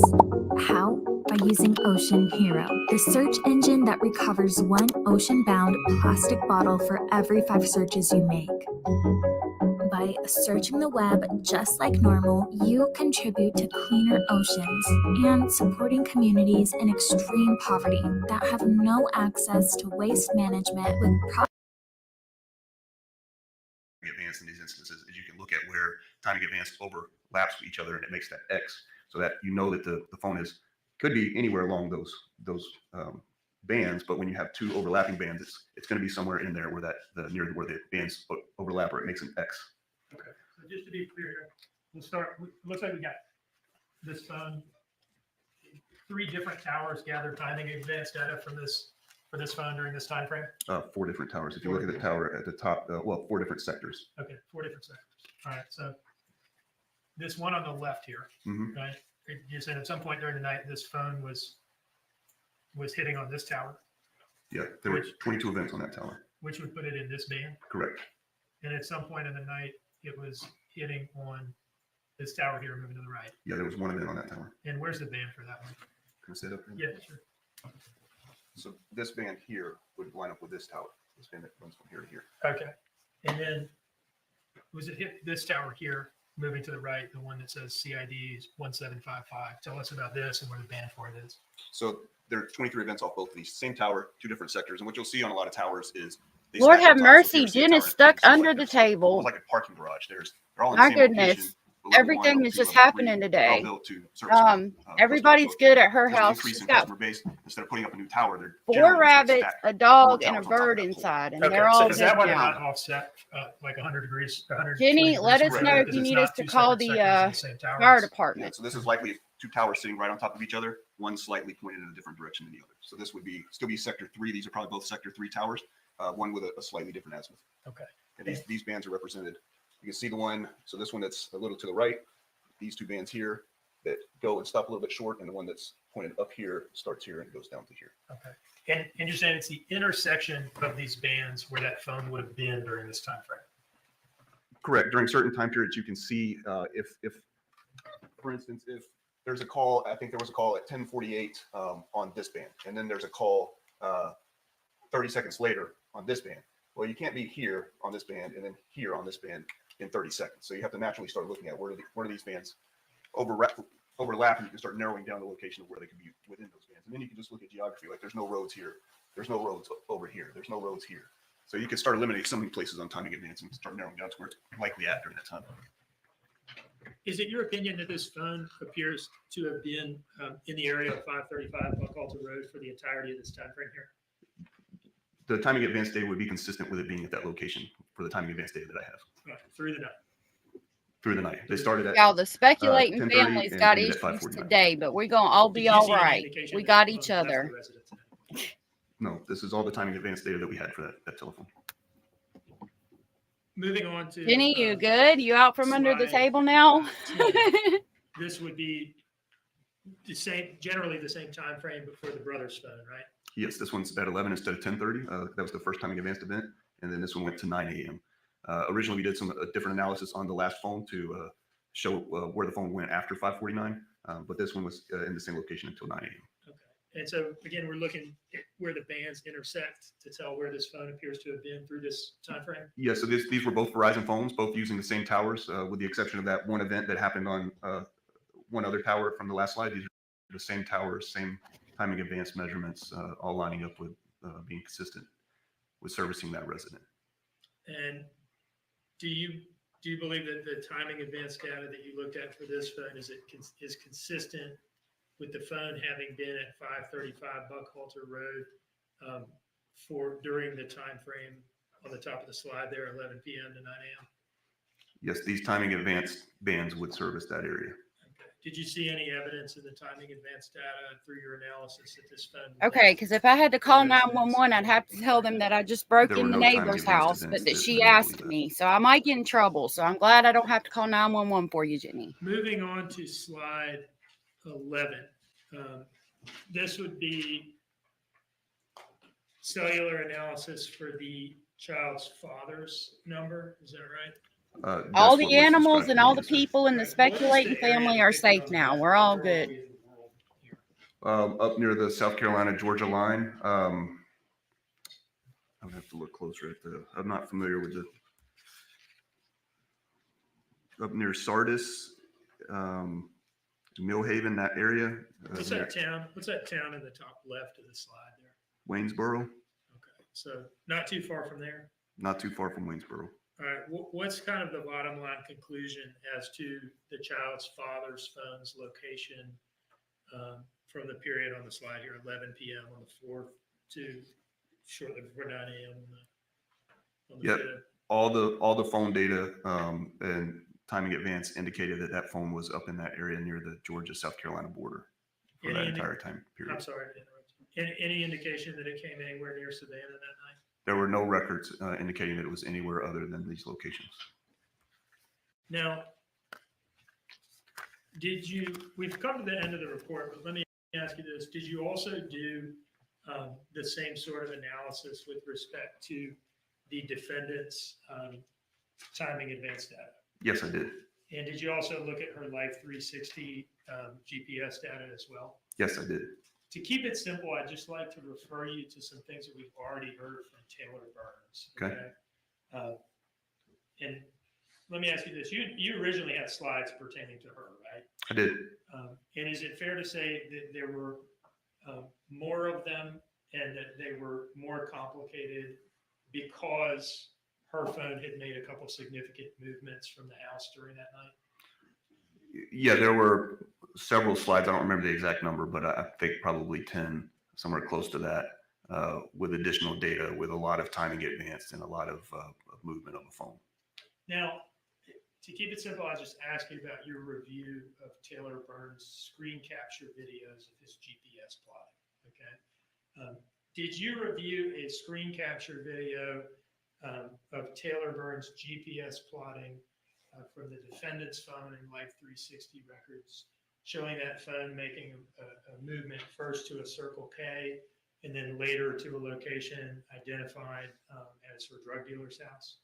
How? By using Ocean Hero, the search engine that recovers one ocean-bound plastic bottle for every 5 searches you make. By searching the web just like normal, you contribute to cleaner oceans and supporting communities in extreme poverty that have no access to waste management with advance in these instances is you can look at where timing advance overlaps with each other and it makes that X so that that the phone could be anywhere along those bands, but when you have 2 overlapping bands, it's going to be somewhere in there where near where the bands overlap, or it makes an X. Okay. So just to be clear, we'll start, it looks like we got this phone, 3 different towers gather timing advanced data from this, for this phone during this time frame. 4 different towers. If you look at the tower at the top, 4 different sectors. Okay, 4 different sectors. All right, so this one on the left here, Mhm. right? You said at some point during the night, this phone was hitting on this tower, Yeah, there were 22 events on that tower. which would put it in this band. Correct. And at some point in the night, it was hitting on this tower here, moving to the right. Yeah, there was 1 event on that tower. And where's the band for that one? Can I say that? here? Yeah, sure. So this band here would line up with this tower. This band that runs from here to here. Okay. And then was it hit this tower here, moving to the right, the one that says CID 1755? Tell us about this and where the band for it is. So there are 23 events off both of these. Same tower, 2 different sectors. And what you'll see on a lot of towers is they Lord stack have on top. So if mercy, you ever see a Jen is tower, stuck it's like under the there's table. almost like a parking garage. They're all in the My same goodness. location, but level Everything one, is level just two, level happening three, they're all today. built to service customer Everybody's growth. good at her Because of house. increase She's in got customer base, instead of putting up a new tower, they're 4 generally just gonna rabbits, stack a dog, more and a towers on top of bird that pole. inside, and Okay, they're so all is good that why they're now. not offset like 100 degrees? 120 Jenny, degrees let us from know each other if because you it's need not us to 2 call separate the sectors in the same tower. fire Yeah, department. so this is likely 2 towers sitting right on top of each other, one slightly pointed in a different direction than the other. So this would be still be sector 3. These are probably both sector 3 towers, one with a slightly different azimuth. Okay. And these bands are represented. You can see the one, so this one that's a little to the right, these 2 bands here that go and stop a little bit short, and the one that's pointed up here starts here and goes down to here. Okay. And you're saying it's the intersection of these bands where that phone would have been during this time frame? Correct. During certain time periods, you can see if, for instance, if there's a call, I think there was a call at 10:48 on this band, and then there's a call 30 seconds later on this band. Well, you can't be here on this band and then here on this band in 30 seconds. So you have to naturally start looking at where do these bands overlap, and you can start narrowing down the location of where they could be within those bands. And then you can just look at geography, like there's no roads here, there's no roads over here, there's no roads here. So you can start eliminating so many places on timing advance and start narrowing down to where it's likely at during that time. Is it your opinion that this phone appears to have been in the area of 535 Buckhalter Road for the entirety of this time frame here? The timing advance data would be consistent with it being at that location for the timing advance data that I have Right, through the night. through the night. They started at Y'all, the speculating 10:30 families and got ended at issues 5:49. today, but we're gonna all be Did you all see any right. indication We that got the each phone left the other. residence? No, this is all the timing advance data that we had for that telephone. Moving on to. Jenny, you good? You out from under the slide table now? 10. This would be the same, generally the same time frame before the brother's phone, right? Yes, this one's at 11 instead of 10:30. That was the first timing advanced event, and then this one went to 9 a.m. Originally, we did some different analysis on the last phone to show where the phone went after 5:49, but this one was in the same location until 9 a.m. And so again, we're looking at where the bands intersect to tell where this phone appears to have been through this time frame. Yeah, so these were both Verizon phones, both using the same towers, with the exception of that one event that happened on one other tower from the last slide. These are the same towers, same timing advanced measurements, all lining up with being consistent with servicing that resident. And do you believe that the timing advanced data that you looked at for this phone is consistent with the phone having been at 535 Buckhalter Road for during the time frame on the top of the slide there, 11 p.m. to 9 a.m.? Yes, these timing advanced bands would service that area. Did you see any evidence in the timing advanced data through your analysis that this phone? Okay, because if I had to call 911, I'd have to tell them that I just broke There were in the no timing neighbor's advanced house, events but that that she would enable asked that. me. So I might get in trouble. So I'm glad I don't have to call 911 for you, Jenny. Moving on to slide 11. This would be cellular analysis for the child's father's number. Is that right? All That's the what was animals described and to all me, the yes, sir. people in the speculating family are safe now. We're all good. Up near the South Carolina Georgia line. I would have to look closer at I'm not familiar with up near Sardis, Millhaven, that area. What's that town? What's that town in the top left of the slide there? Waynesboro, So not too far from there. not too far from Waynesboro. All right. What's kind of the bottom line conclusion as to the child's father's phone's location from the period on the slide here, 11 p.m. on the 4th to shortly before 9 a.m. on the Yep. 5th? All the phone data and timing advance indicated that that phone was up in that area near the Georgia-South Carolina border for that Any entire time period. I'm sorry to interrupt you. Any indication that it came anywhere near Savannah that night? There were no records indicating that it was anywhere other than these locations. Now, we've come to the end of the report, but let me ask you this. Did you also do the same sort of analysis with respect to the defendant's timing advance data? Yes, I did. And did you also look at her Life 360 GPS data as well? Yes, I did. To keep it simple, I'd just like to refer you to some things that we've already heard from Taylor Burns. Okay. And let me ask you this. You originally had slides pertaining to her, right? I did. And is it fair to say that there were more of them and that they were more complicated because her phone had made a couple significant movements from the house during that night? Yeah, there were several slides. I don't remember the exact number, but I think probably 10, somewhere close to that, with additional data, with a lot of timing advanced and a lot of movement of the phone. Now, to keep it simple, I'll just ask you about your review of Taylor Burns' screen capture videos of his GPS plotting. Okay. Did you review a screen capture video of Taylor Burns' GPS plotting from the defendant's phone in Life 360 records, showing that phone making a movement first to a Circle K and then later to a location identified as her drug dealer's house?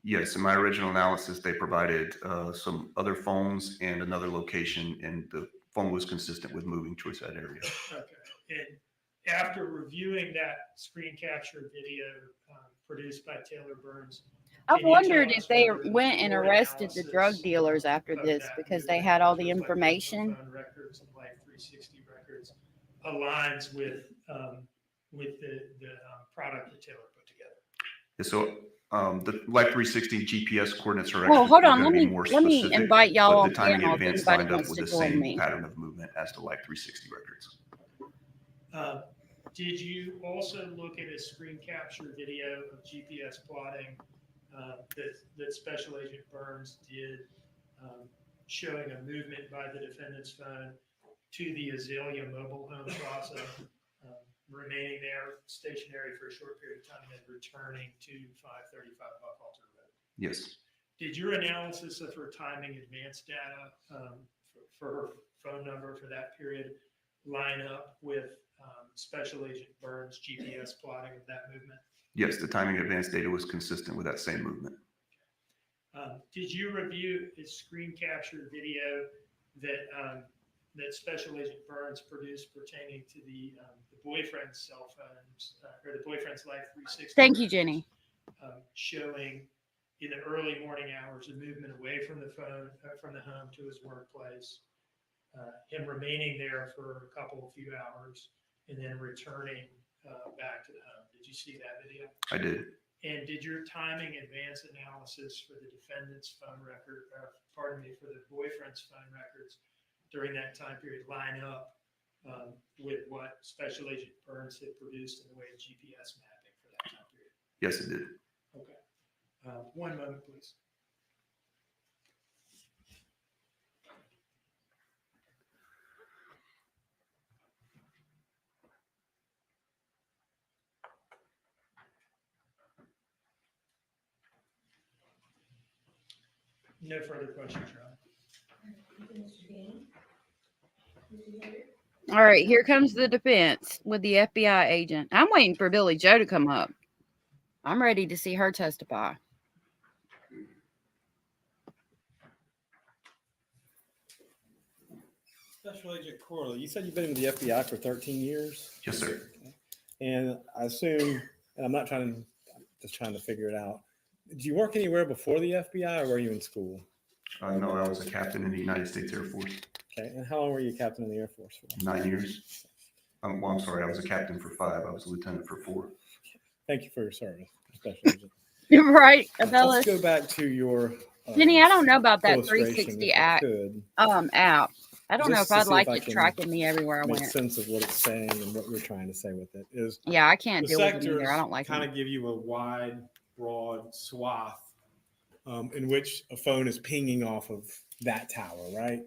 Yes, in my original analysis, they provided some other phones and another location, and the phone was consistent with moving towards that area. Okay. And after reviewing that screen capture video produced by Taylor Burns, I've can you wondered tell if us they whether went and your arrested the drug analysis dealers after of this that because they movement, had all which the was like information. phone records and Life 360 records aligns with the product that Taylor put together? Yeah, so the Life 360 GPS coordinates are Well, actually hold on. going to be more Let me specific, invite y'all but on the timing panel if advance anybody lined up wants with to the join same me. pattern of movement as the Life 360 records. Did you also look at a screen capture video of GPS plotting that Special Agent Burns did, showing a movement by the defendant's phone to the Azalea Mobile Home Plaza, remaining there stationary for a short period of time and then returning to 535 Buckhalter Road? Yes. Did your analysis of her timing advance data for her phone number for that period line up with Special Agent Burns' GPS plotting of that movement? Yes, the timing advance data was consistent with that same movement. Did you review a screen capture video that Special Agent Burns produced pertaining to the boyfriend's cell phones or the boyfriend's Life 360? Thank you, Jenny. Showing in the early morning hours a movement away from the phone, from the home to his workplace, him remaining there for a few hours, and then returning back to the home. Did you see that video? I did. And did your timing advance analysis for the defendant's phone record, for the boyfriend's phone records during that time period line up with what Special Agent Burns had produced in the way of GPS mapping for that time period? Yes, it did. Okay. One moment, please. No further questions, Your Honor. All right, here comes the defense with the FBI agent. I'm waiting for Billy Joe to come up. I'm ready to see her testify. Special Agent Corley, you said you've been with the FBI for 13 years? Yes, sir. And I assume, and I'm just trying to figure it out. Did you work anywhere before the FBI or were you in school? No, I was a captain in the United States Air Force. Okay, and how long were you a captain in the Air Force for? 9 years. Well, I'm sorry, I was a captain for 5. I was a lieutenant for 4. Thank you for your service, Special Agent. You're right, Let's Abellis. go back to your Jenny, I don't know about that illustration, 360 if I app. could. App. I don't know Just if to I'd see like I it can tracking me everywhere I make went. sense of what it's saying and what we're trying to say with it is. Yeah, I can't the deal with them sectors either. I don't like kind them. of give you a wide, broad swath in which a phone is pinging off of that tower, right?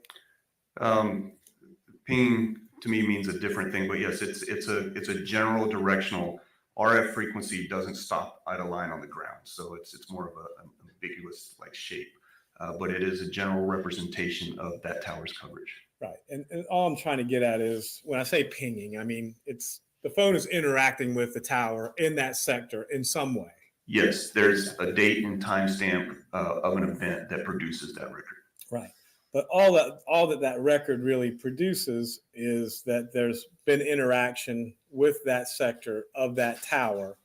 Ping to me means a different thing, but yes, it's a general directional. RF frequency doesn't stop at a line on the ground, so it's more of an ambiguous like shape, but it is a general representation of that tower's coverage. Right. And all I'm trying to get at is when I say pinging, I mean, it's the phone is interacting with the tower in that sector in some way. Yes, there's a date and timestamp of an event that produces that record. Right. But all that record really produces is that there's been interaction with that sector of that tower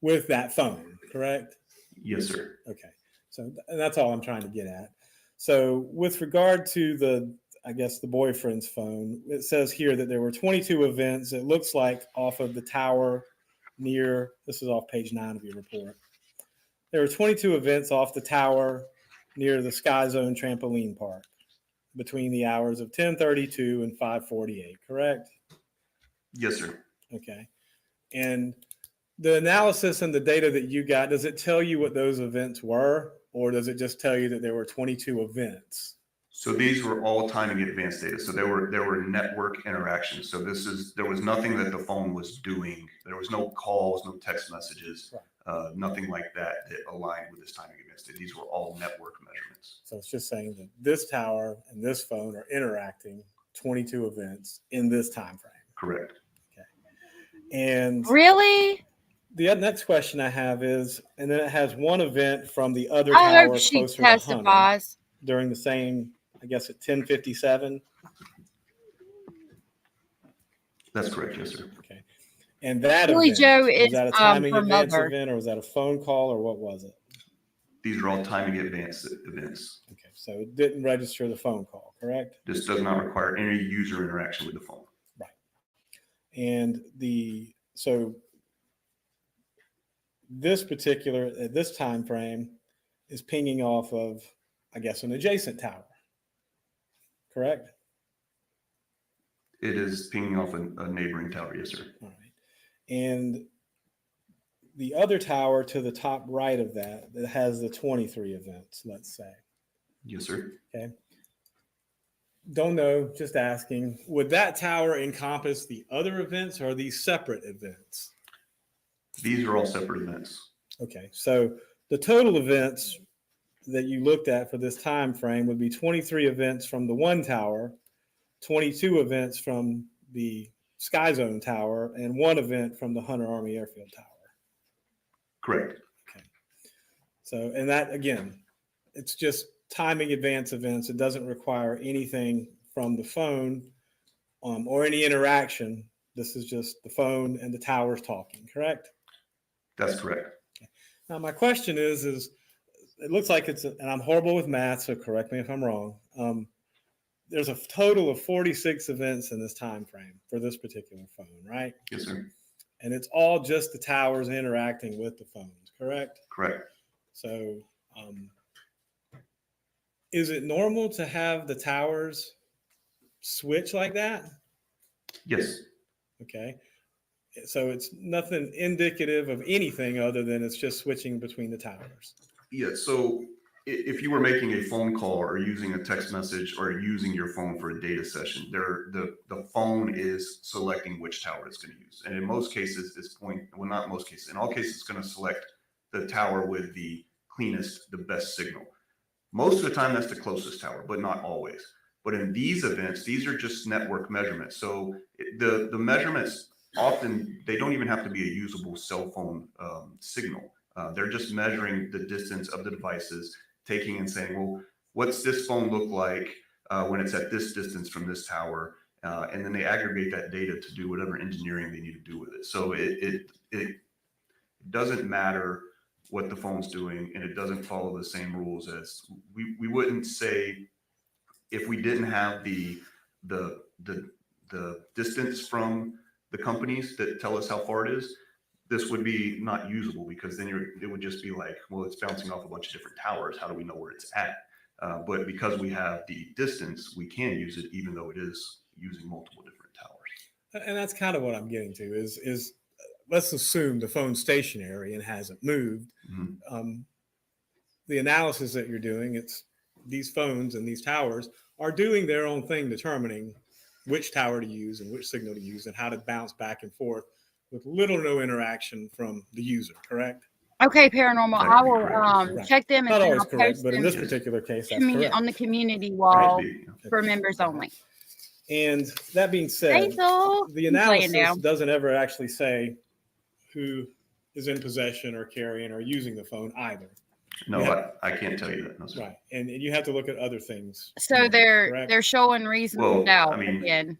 with that phone, correct? Yes, sir. Okay. So that's all I'm trying to get at. So with regard to the boyfriend's phone, it says here that there were 22 events. It looks like off of the tower near, this is off page 9 of your report. There were 22 events off the tower near the Sky Zone trampoline park between the hours of 10:32 and 5:48, correct? Yes, sir. Okay. And the analysis and the data that you got, does it tell you what those events were, or does it just tell you that there were 22 events? So these were all timing advanced data. So there were network interactions. So there was nothing that the phone was doing. There was no calls, no text messages, nothing like that aligned with this timing advanced data. These were all network measurements. So it's just saying that this tower and this phone are interacting 22 events in this time frame. Correct. Okay. And really, the next question I have is, and then it has one event from the other I tower hope she closer to Hunter testifies. during the same, I guess at 10:57. That's correct. Yes, sir. Okay. And that Billy event, Joe was is that a timing her advance mother. event, or was that a phone call, or what was it? These are all timing advanced events. Okay, so it didn't register the phone call, correct? This does not require any user interaction with the phone. Right. And so this particular, at this time frame, is pinging off of, I guess, an adjacent tower, correct? It is pinging off a neighboring tower. Yes, sir. All right. And the other tower to the top right of that has the 23 events, let's say. Yes, sir. Okay. Don't know, just asking. Would that tower encompass the other events, or are these separate events? These are all separate events. Okay, so the total events that you looked at for this time frame would be 23 events from the one tower, 22 events from the Sky Zone tower, and one event from the Hunter Army Airfield tower. Correct. Okay. So, and that, again, it's just timing advance events. It doesn't require anything from the phone or any interaction. This is just the phone and the towers talking, correct? That's correct. Okay. Now, my question is it looks like and I'm horrible with math, so correct me if I'm wrong. There's a total of 46 events in this time frame for this particular phone, right? Yes, sir. And it's all just the towers interacting with the phones, correct? Correct. So is it normal to have the towers switch like that? Yes. Okay. So it's nothing indicative of anything other than it's just switching between the towers. Yeah. So if you were making a phone call or using a text message or using your phone for a data session, the phone is selecting which tower it's going to use. And in most cases, not most cases, in all cases, it's going to select the tower with the cleanest, the best signal. Most of the time, that's the closest tower, but not always. But in these events, these are just network measurements. So the measurements often, they don't even have to be a usable cell phone signal. They're just measuring the distance of the devices, taking and saying, well, what's this phone look like when it's at this distance from this tower? And then they aggregate that data to do whatever engineering they need to do with it. So it doesn't matter what the phone's doing, and it doesn't follow the same rules as we wouldn't say if we didn't have the distance from the companies that tell us how far it is, this would be not usable, because then it would just be like, well, it's bouncing off a bunch of different towers. How do we know where it's at? But because we have the distance, we can use it, even though it is using multiple different towers. And that's kind of what I'm getting to is let's assume the phone's stationary and hasn't moved. Mm-hmm. the analysis that you're doing, it's these phones and these towers are doing their own thing, determining which tower to use and which signal to use and how to bounce back and forth with little or no interaction from the user, correct? Okay, paranormal. I will Right. check them and Not then always I'll correct, post but in them this particular case, that's on correct. the community wall for members only. And that being said, Hazel, the I'm playing now. analysis doesn't ever actually say who is in possession or carrying or using the phone either. No, You have- I can't tell you that. No, sir. Right, and you have to look at other things. So they're correct? showing reasonable Well, doubt I mean, again.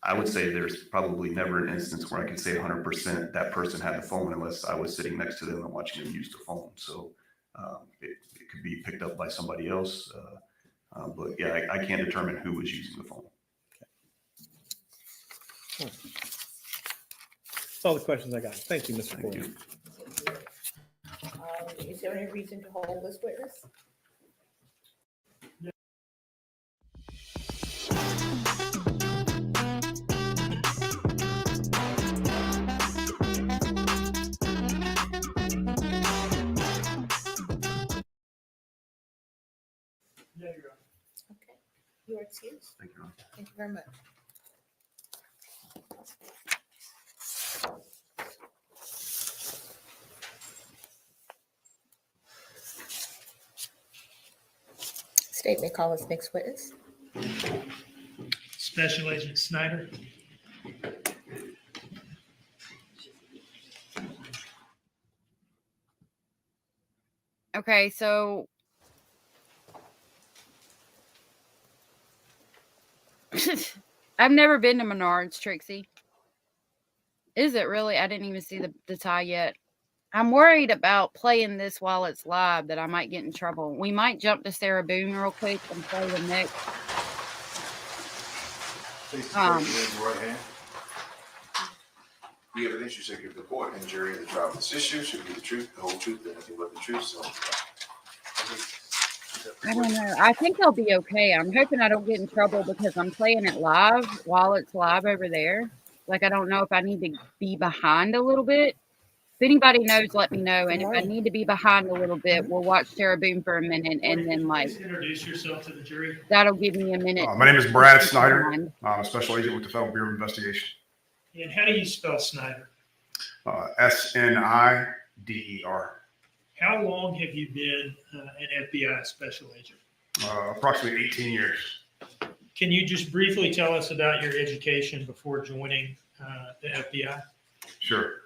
I would say there's probably never an instance where I could say 100% that person had the phone unless I was sitting next to them and watching them use the phone. So it could be picked up by somebody else. But yeah, I can't determine who was using the phone. That's all the questions I got. Thank you, Mr. Porter. Is there any reason to hold this witness? Yeah, you're right. Okay, you are excused. Thank you. Thank you very much. State may call us next witness. Special Agent Snyder. Okay, so I've never been to Menards, Trixie. Is it really? I didn't even see the tie yet. I'm worried about playing this while it's live that I might get in trouble. We might jump to Sarah Boone real quick and play the next. Please raise your right hand. The evidence you say give the court and jury in the trial of this issue should be the truth, the whole truth, and nothing but the truth. So I don't know. I think I'll be okay. I'm hoping I don't get in trouble because I'm playing it live while it's live over there. Like, I don't know if I need to be behind a little bit. If anybody knows, let me know. And if I need to be behind a little bit, we'll watch Sarah Boone for a minute and then, like, Please introduce yourself to the jury. that'll give me a minute. My name is Brad Snyder. I'm a special agent with the Federal Bureau of Investigation. And how do you spell Snyder? Snider. How long have you been an FBI special agent? Approximately 18 years. Can you just briefly tell us about your education before joining the FBI? Sure.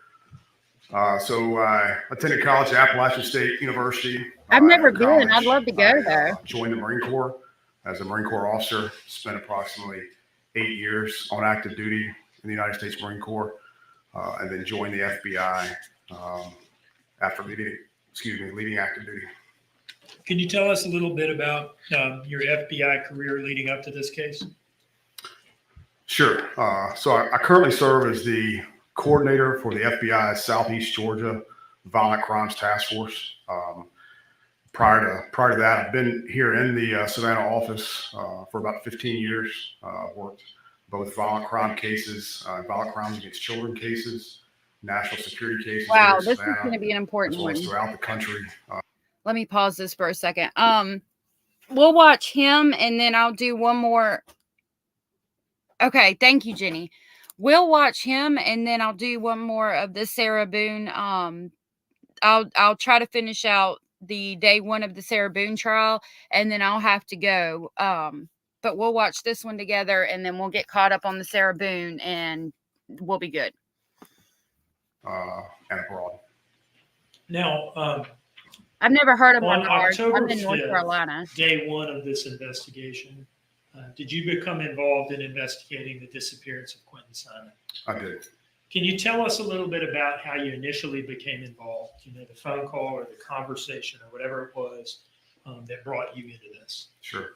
So I attended college at Appalachian State University. I've never been. I'd love to go there. Joined the Marine Corps as a Marine Corps officer. Spent approximately 8 years on active duty in the United States Marine Corps, and then joined the FBI after leaving active duty. Can you tell us a little bit about your FBI career leading up to this case? Sure. So I currently serve as the coordinator for the FBI's Southeast Georgia Violent Crimes Task Force. Prior to that, I've been here in the Savannah office for about 15 years. Worked both violent crime cases, violent crimes against children cases, national security cases. Wow, this is going to be an important one. Throughout the country. Let me pause this for a second. We'll watch him and then I'll do one more. Okay, thank you, Jenny. We'll watch him and then I'll do one more of the Sarah Boone. I'll try to finish out the day one of the Sarah Boone trial and then I'll have to go. But we'll watch this one together and then we'll get caught up on the Sarah Boone and we'll be good. And abroad. Now, I've never heard of on Menards. October I'm in North 5th, Carolina. day one of this investigation, did you become involved in investigating the disappearance of Quentin Simon? I did. Can you tell us a little bit about how you initially became involved? You know, the phone call or the conversation or whatever it was that brought you into this? Sure.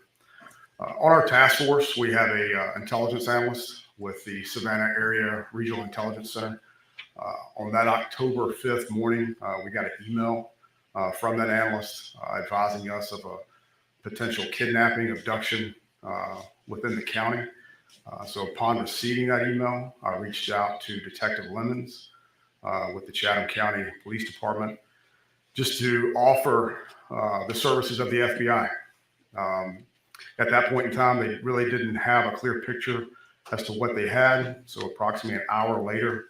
On our task force, we have a intelligence analyst with the Savannah Area Regional Intelligence Center. On that October 5th morning, we got an email from that analyst advising us of a potential kidnapping, abduction within the county. So upon receiving that email, I reached out to Detective Lemons with the Chatham County Police Department just to offer the services of the FBI. At that point in time, they really didn't have a clear picture as to what they had. So approximately an hour later,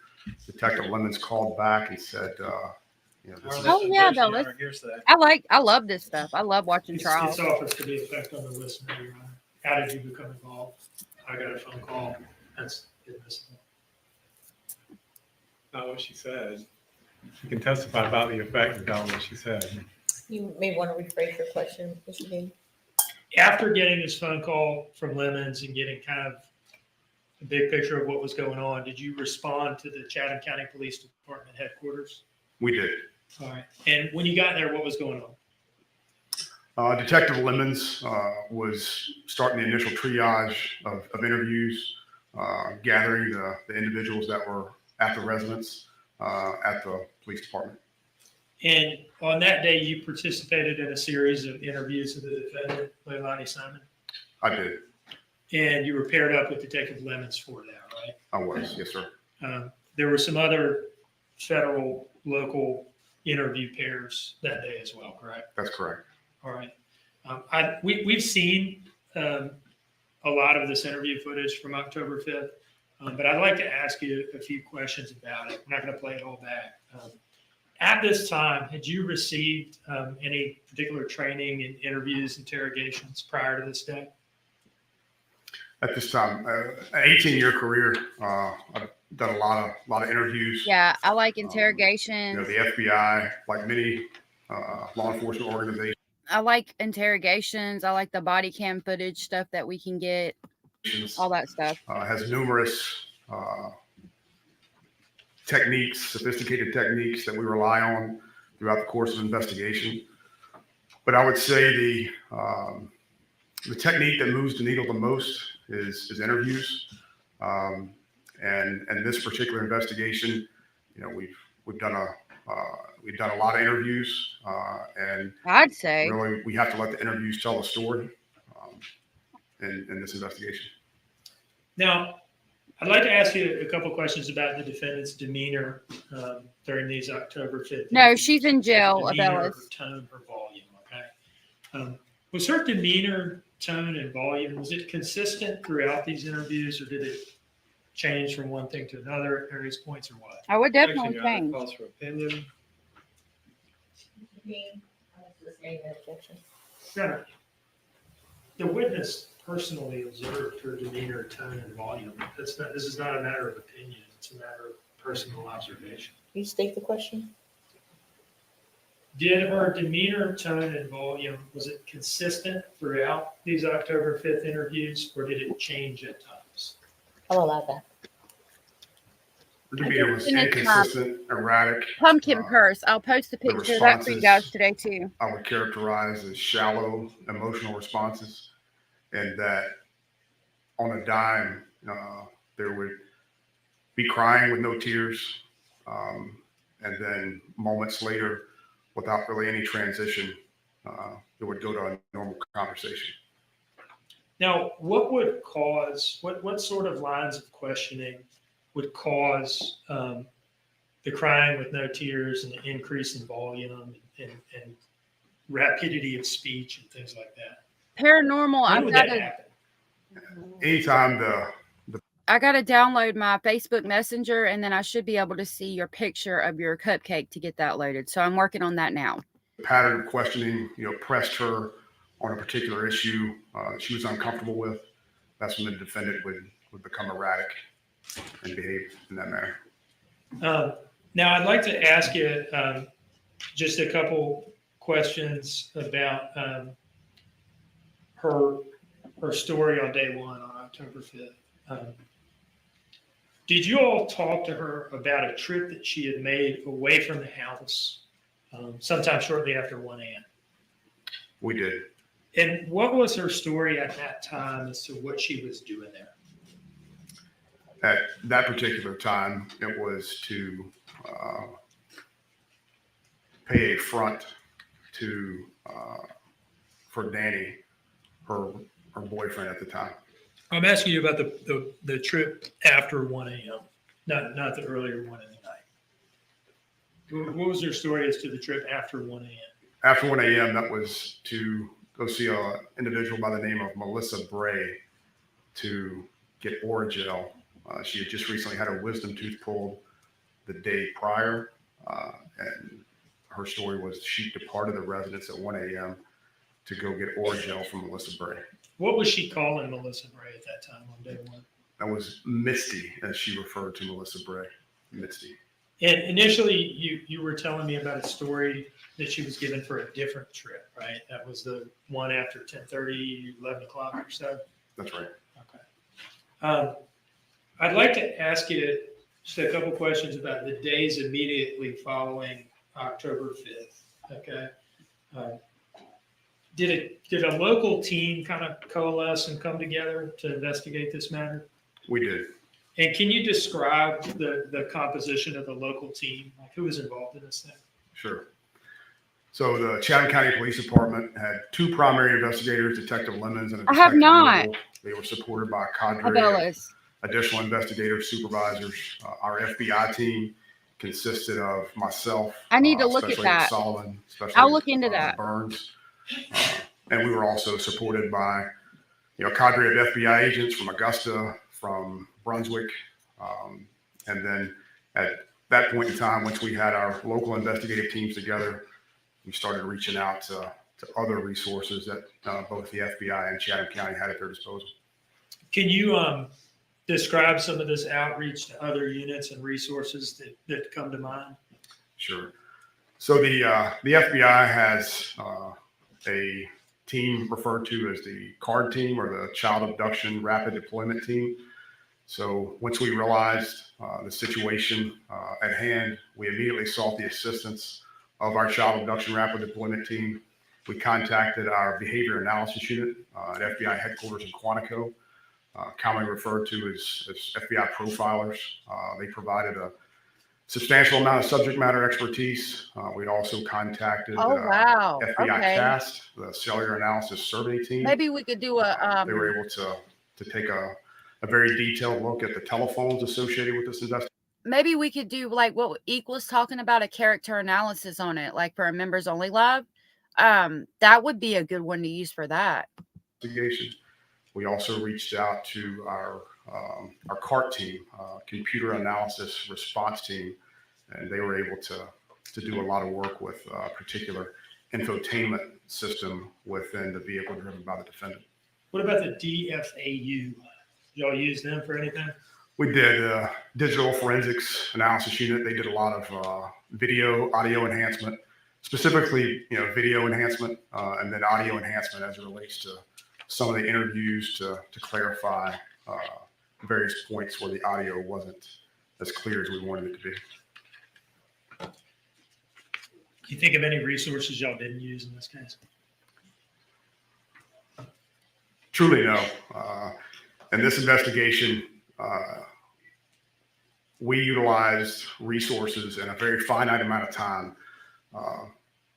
Detective Lemons called back and said, this is Oh yeah, though. I love this stuff. I love watching trials. It's offers to be effect on the listener, Your Honor. How did you become involved? I got a phone call. That's admissible. Not what she said. She can testify about the effect and tell what she said. You may want to rephrase your question, Mr. Dean. After getting this phone call from Lemons and getting kind of a big picture of what was going on, did you respond to the Chatham County Police Department headquarters? We did. All right. And when you got there, what was going on? Detective Lemons was starting the initial triage of interviews, gathering the individuals that were at the residence at the police department. And on that day, you participated in a series of interviews of the defendant, Leilani Simon? I did. And you were paired up with Detective Lemons for that, right? I was, yes, sir. There were some other federal, local interview pairs that day as well, correct? That's correct. All right. We've seen a lot of this interview footage from October 5th, but I'd like to ask you a few questions about it. I'm not going to play it all back. At this time, had you received any particular training in interviews, interrogations prior to this day? At this time, an 18-year career, I've done a lot of interviews. Yeah, I like interrogations. The FBI, like many law enforcement organizations. I like interrogations. I like the body cam footage stuff that we can get. All that stuff. Has numerous techniques, sophisticated techniques that we rely on throughout the course of investigation. But I would say the technique that moves the needle the most is interviews. And this particular investigation, we've done a lot of interviews, and I'd say really we have to let the interviews tell the story in this investigation. Now, I'd like to ask you a couple questions about the defendant's demeanor during these October 5th. No, she's in jail, Demeanor, her Abelis. tone, her volume, okay? Was her demeanor, tone, and volume, was it consistent throughout these interviews, or did it change from one thing to another at various points, or what? I would definitely change. Calls for opinion. Senator, the witness personally observed her demeanor, tone, and volume. This is not a matter of opinion. It's a matter of personal observation. Can you state the question? Did her demeanor, tone, and volume, was it consistent throughout these October 5th interviews, or did it change at times? I'll allow that. Her demeanor was In a inconsistent, erratic. Pumpkin purse. I'll post a the picture of that for you guys responses- today too. I would characterize as shallow emotional responses, and that on a dime, there would be crying with no tears, and then moments later, without really any transition, it would go to a normal conversation. Now, what would cause, what sort of lines of questioning would cause the crying with no tears and the increase in volume and rapidity of speech and things like that? Paranormal. When I've would got that to. happen? Anytime I got to download my Facebook Messenger, and then I should be able to see your picture of your cupcake to get that loaded. So I'm working on that now. pattern of questioning, pressed her on a particular issue she was uncomfortable with, that's when the defendant would become erratic and behave in that manner. Now, I'd like to ask you just a couple questions about her story on day one on October 5th. Did you all talk to her about a trip that she had made away from the house sometime shortly after 1 a.m.? We did. And what was her story at that time as to what she was doing there? At that particular time, it was to pay a front to for Danny, her boyfriend at the time. I'm asking you about the trip after 1 a.m., not the earlier one in the night. What was your story as to the trip after 1 a.m.? After 1 a.m., that was to go see an individual by the name of Melissa Bray to get Orajel. She had just recently had her wisdom tooth pulled the day prior, and her story was she departed the residence at 1 a.m. to go get Orajel from Melissa Bray. What was she calling Melissa Bray at that time on day one? That was Misty, as she referred to Melissa Bray. Misty. And initially, you were telling me about a story that she was given for a different trip, right? That was the one after 10:30, 11 o'clock or so? That's right. Okay. I'd like to ask you just a couple questions about the days immediately following October 5th, okay? Did a local team kind of coalesce and come together to investigate this matter? We did. And can you describe the composition of the local team? Like who was involved in this thing? Sure. So the Chatham County Police Department had two primary investigators, Detective Lemons and I have Detective not. Noble. They were supported by a cadre of Abellas. additional investigators, supervisors. Our FBI team consisted of myself. I need to look at Special Agent that. Sullivan, Special I'll Agent, look into that. Burns. And we were also supported by, cadre of FBI agents from Augusta, from Brunswick. And then at that point in time, once we had our local investigative teams together, we started reaching out to other resources that both the FBI and Chatham County had at their disposal. Can you describe some of this outreach to other units and resources that come to mind? Sure. So the FBI has a team referred to as the CARD team, or the Child Abduction Rapid Deployment Team. So once we realized the situation at hand, we immediately sought the assistance of our Child Abduction Rapid Deployment Team. We contacted our Behavior Analysis Unit at FBI headquarters in Quantico, commonly referred to as FBI profilers. They provided a substantial amount of subject matter expertise. We'd also contacted wow. FBI Okay. CAST, the Cellular Analysis Survey Team. Maybe we could do a They were able to take a very detailed look at the telephones associated with this investigation. maybe we could do like what Eek was talking about, a character analysis on it, like for a members only live. That would be a good one to use for that. We also reached out to our CART team, Computer Analysis Response Team, and they were able to do a lot of work with a particular infotainment system within the vehicle driven by the defendant. What about the DFAU? Y'all use them for anything? We did Digital Forensics Analysis Unit. They did a lot of video, audio enhancement, specifically, video enhancement, and then audio enhancement as it relates to some of the interviews to clarify various points where the audio wasn't as clear as we wanted it to be. Can you think of any resources y'all didn't use in this case? Truly, no. In this investigation, we utilized resources in a very finite amount of time.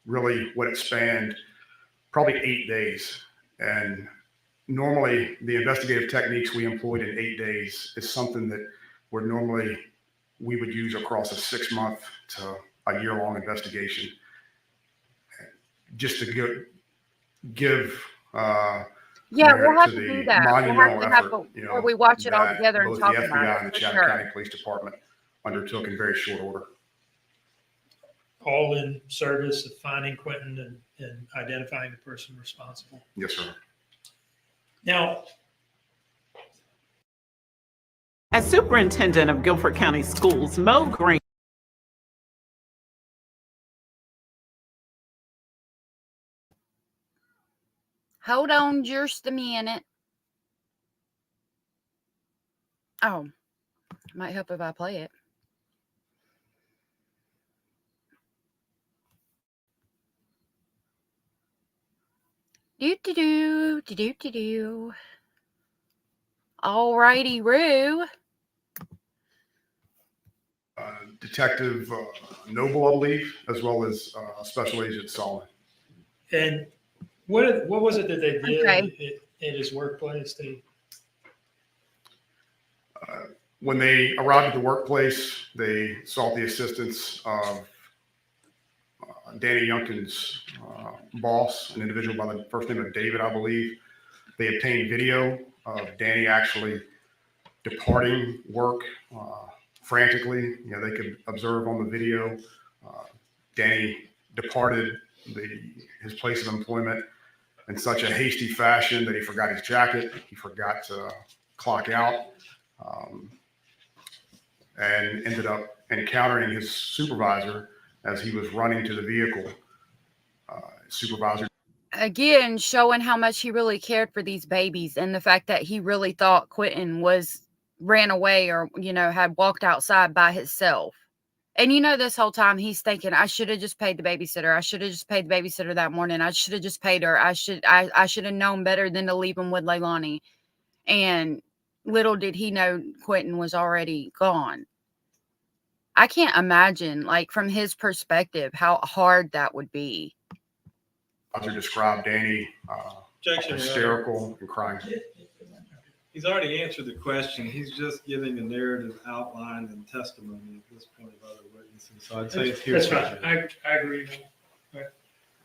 Really, what it spanned, probably 8 days. And normally, the investigative techniques we employed in 8 days is something that we would use across a 6-month to a year-long investigation. Just to give Yeah, we'll have to to the do that. We'll monumental have to have effort, where we watch it all that together and both talk the about FBI it. and the For Chatham sure. County Police Department undertook in very short order. All in service of finding Quentin and identifying the person responsible. Yes, sir. Now, As superintendent of Guilford County Schools, Mo Green Hold on just a minute. Oh, might help if I play it. Do. All righty, Roo. Detective Noble, I believe, as well as Special Agent Solomon. and what was it that they did Okay. at his workplace? When they arrived at the workplace, they sought the assistance of Danny Youngkin's boss, an individual by the first name of David, I believe. They obtained video of Danny actually departing work frantically. You know, they could observe on the video Danny departed his place of employment in such a hasty fashion that he forgot his jacket, he forgot to clock out, and ended up encountering his supervisor as he was running to the vehicle. Supervisor. Again, showing how much he really cared for these babies and the fact that he really thought Quentin ran away or, had walked outside by himself. And this whole time he's thinking, I should have just paid the babysitter. I should have just paid the babysitter that morning. I should have just paid her. I should have known better than to leave him with Leilani. And little did he know Quentin was already gone. I can't imagine, from his perspective, how hard that would be. Described Danny Objection, hysterical and crying. He's already answered the question. He's just giving a narrative outline and testimony at this point of other witnesses. So I'd say it's here. That's fine. I agree. Right.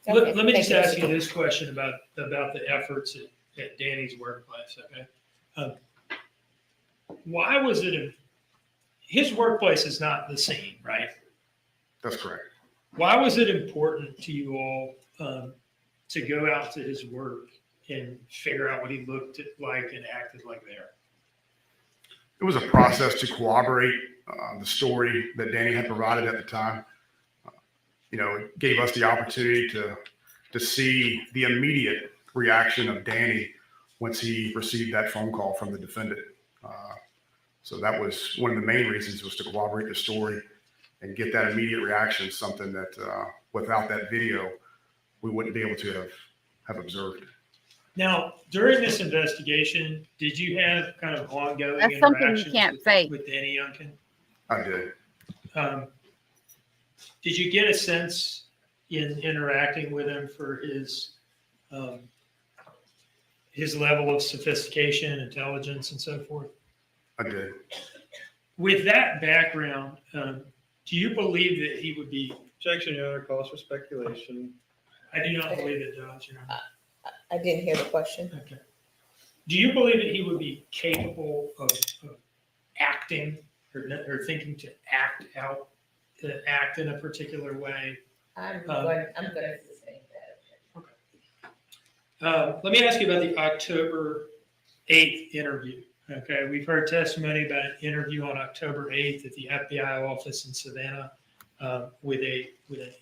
Let me just ask you this question about the efforts at Danny's workplace. Okay. Why was it his workplace is not the scene, right? That's correct. Why was it important to you all to go out to his work and figure out what he looked like and acted like there? It was a process to corroborate the story that Danny had provided at the time. It gave us the opportunity to see the immediate reaction of Danny once he received that phone call from the defendant. So that was one of the main reasons, was to corroborate the story and get that immediate reaction, something that without that video, we wouldn't be able to have observed. Now, during this investigation, did you have kind of ongoing That's something you interactions can't fake. with Danny Youngkin? I did. Did you get a sense in interacting with him for his level of sophistication, intelligence, and so forth? I did. With that background, do you believe that he would be? Objection, Your Honor, calls for speculation. I do not believe it does, Your Honor. I didn't hear the question. Okay. Do you believe that he would be capable of acting or thinking to act in a particular way? I'm going to sustain that. Let me ask you about the October 8th interview. Okay, we've heard testimony about an interview on October 8th at the FBI office in Savannah with an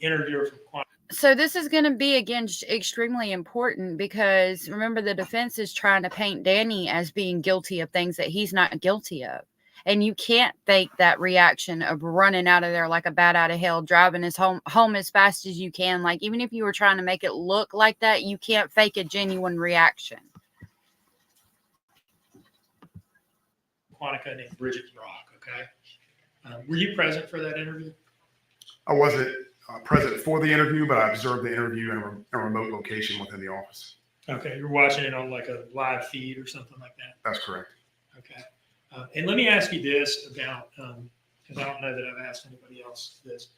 interviewer from Quantico. So this is going to be, again, extremely important because remember, the defense is trying to paint Danny as being guilty of things that he's not guilty of. And you can't fake that reaction of running out of there like a bat out of hell, driving his home as fast as you can. Like, even if you were trying to make it look like that, you can't fake a genuine reaction. Quantico named Bridget Brock, okay? Were you present for that interview? I wasn't present for the interview, but I observed the interview in a remote location within the office. Okay, you're watching it on like a live feed or something like that? That's correct. Okay. And let me ask you this about, because I don't know that I've asked anybody else this.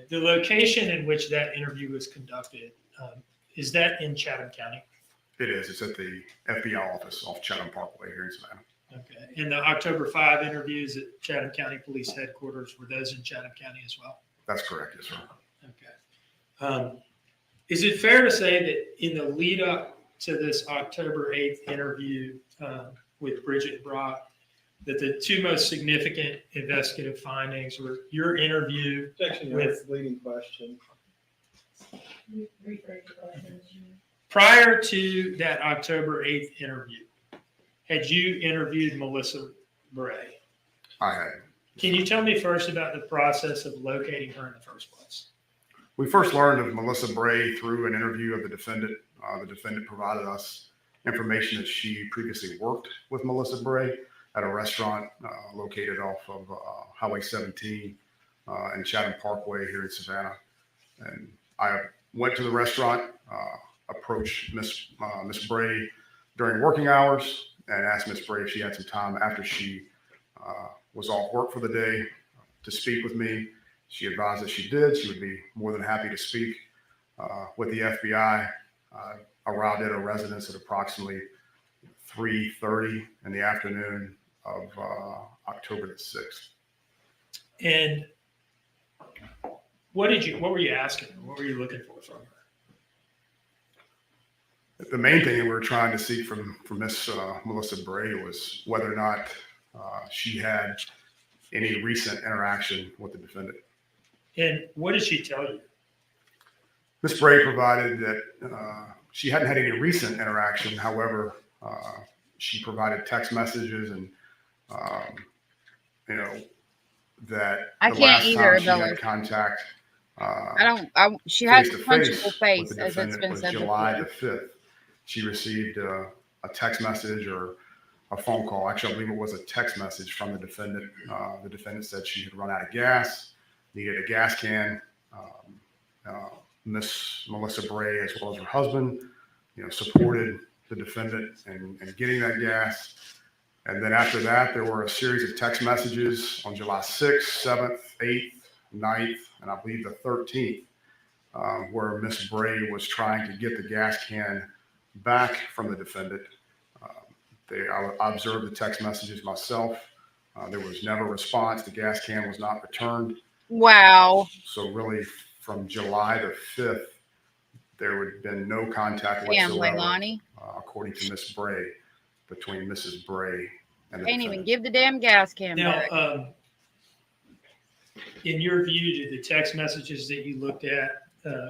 The location in which that interview was conducted, is that in Chatham County? It is. It's at the FBI office off Chatham Parkway here in Savannah. Okay. And the October 5 interviews at Chatham County Police Headquarters, were those in Chatham County as well? That's correct, yes, sir. Okay. Is it fair to say that in the lead up to this October 8th interview with Bridget Brock, that the two most significant investigative findings were your interview with leading question. prior to that October 8th interview? Had you interviewed Melissa Bray? I had. Can you tell me first about the process of locating her in the first place? We first learned of Melissa Bray through an interview of the defendant. The defendant provided us information that she previously worked with Melissa Bray at a restaurant located off of Highway 17 and Chatham Parkway here in Savannah. And I went to the restaurant, approached Miss Bray during working hours and asked Miss Bray if she had some time after she was off work for the day to speak with me. She advised that she did. She would be more than happy to speak. with the FBI. Arrived at a residence at approximately 3:30 in the afternoon of October the 6th. And what were you asking? What were you looking for from her? The main thing that we were trying to seek from Miss Melissa Bray was whether or not she had any recent interaction with the defendant. And what did she tell you? Miss Bray provided that she hadn't had any recent interaction. However, she provided text messages and, that I the can't last either, time she Billy. had contact. She has a face-to-face punchable face, with the as it's defendant been was said July before. the 5th. She received a text message or a phone call. Actually, I believe it was a text message from the defendant. The defendant said she had run out of gas, needed a gas can. Miss Melissa Bray, as well as her husband, supported the defendant in getting that gas. And then after that, there were a series of text messages on July 6th, 7th, 8th, 9th, and I believe the 13th, where Miss Bray was trying to get the gas can back from the defendant. I observed the text messages myself. There was never a response. The gas can was not returned. Wow. So really, from July the 5th, there would have been no contact Damn, whatsoever, Leilani. according to Miss Bray, between Mrs. Bray and the Can't defendant. even give the damn gas can Now, back. in your view, did the text messages that you looked at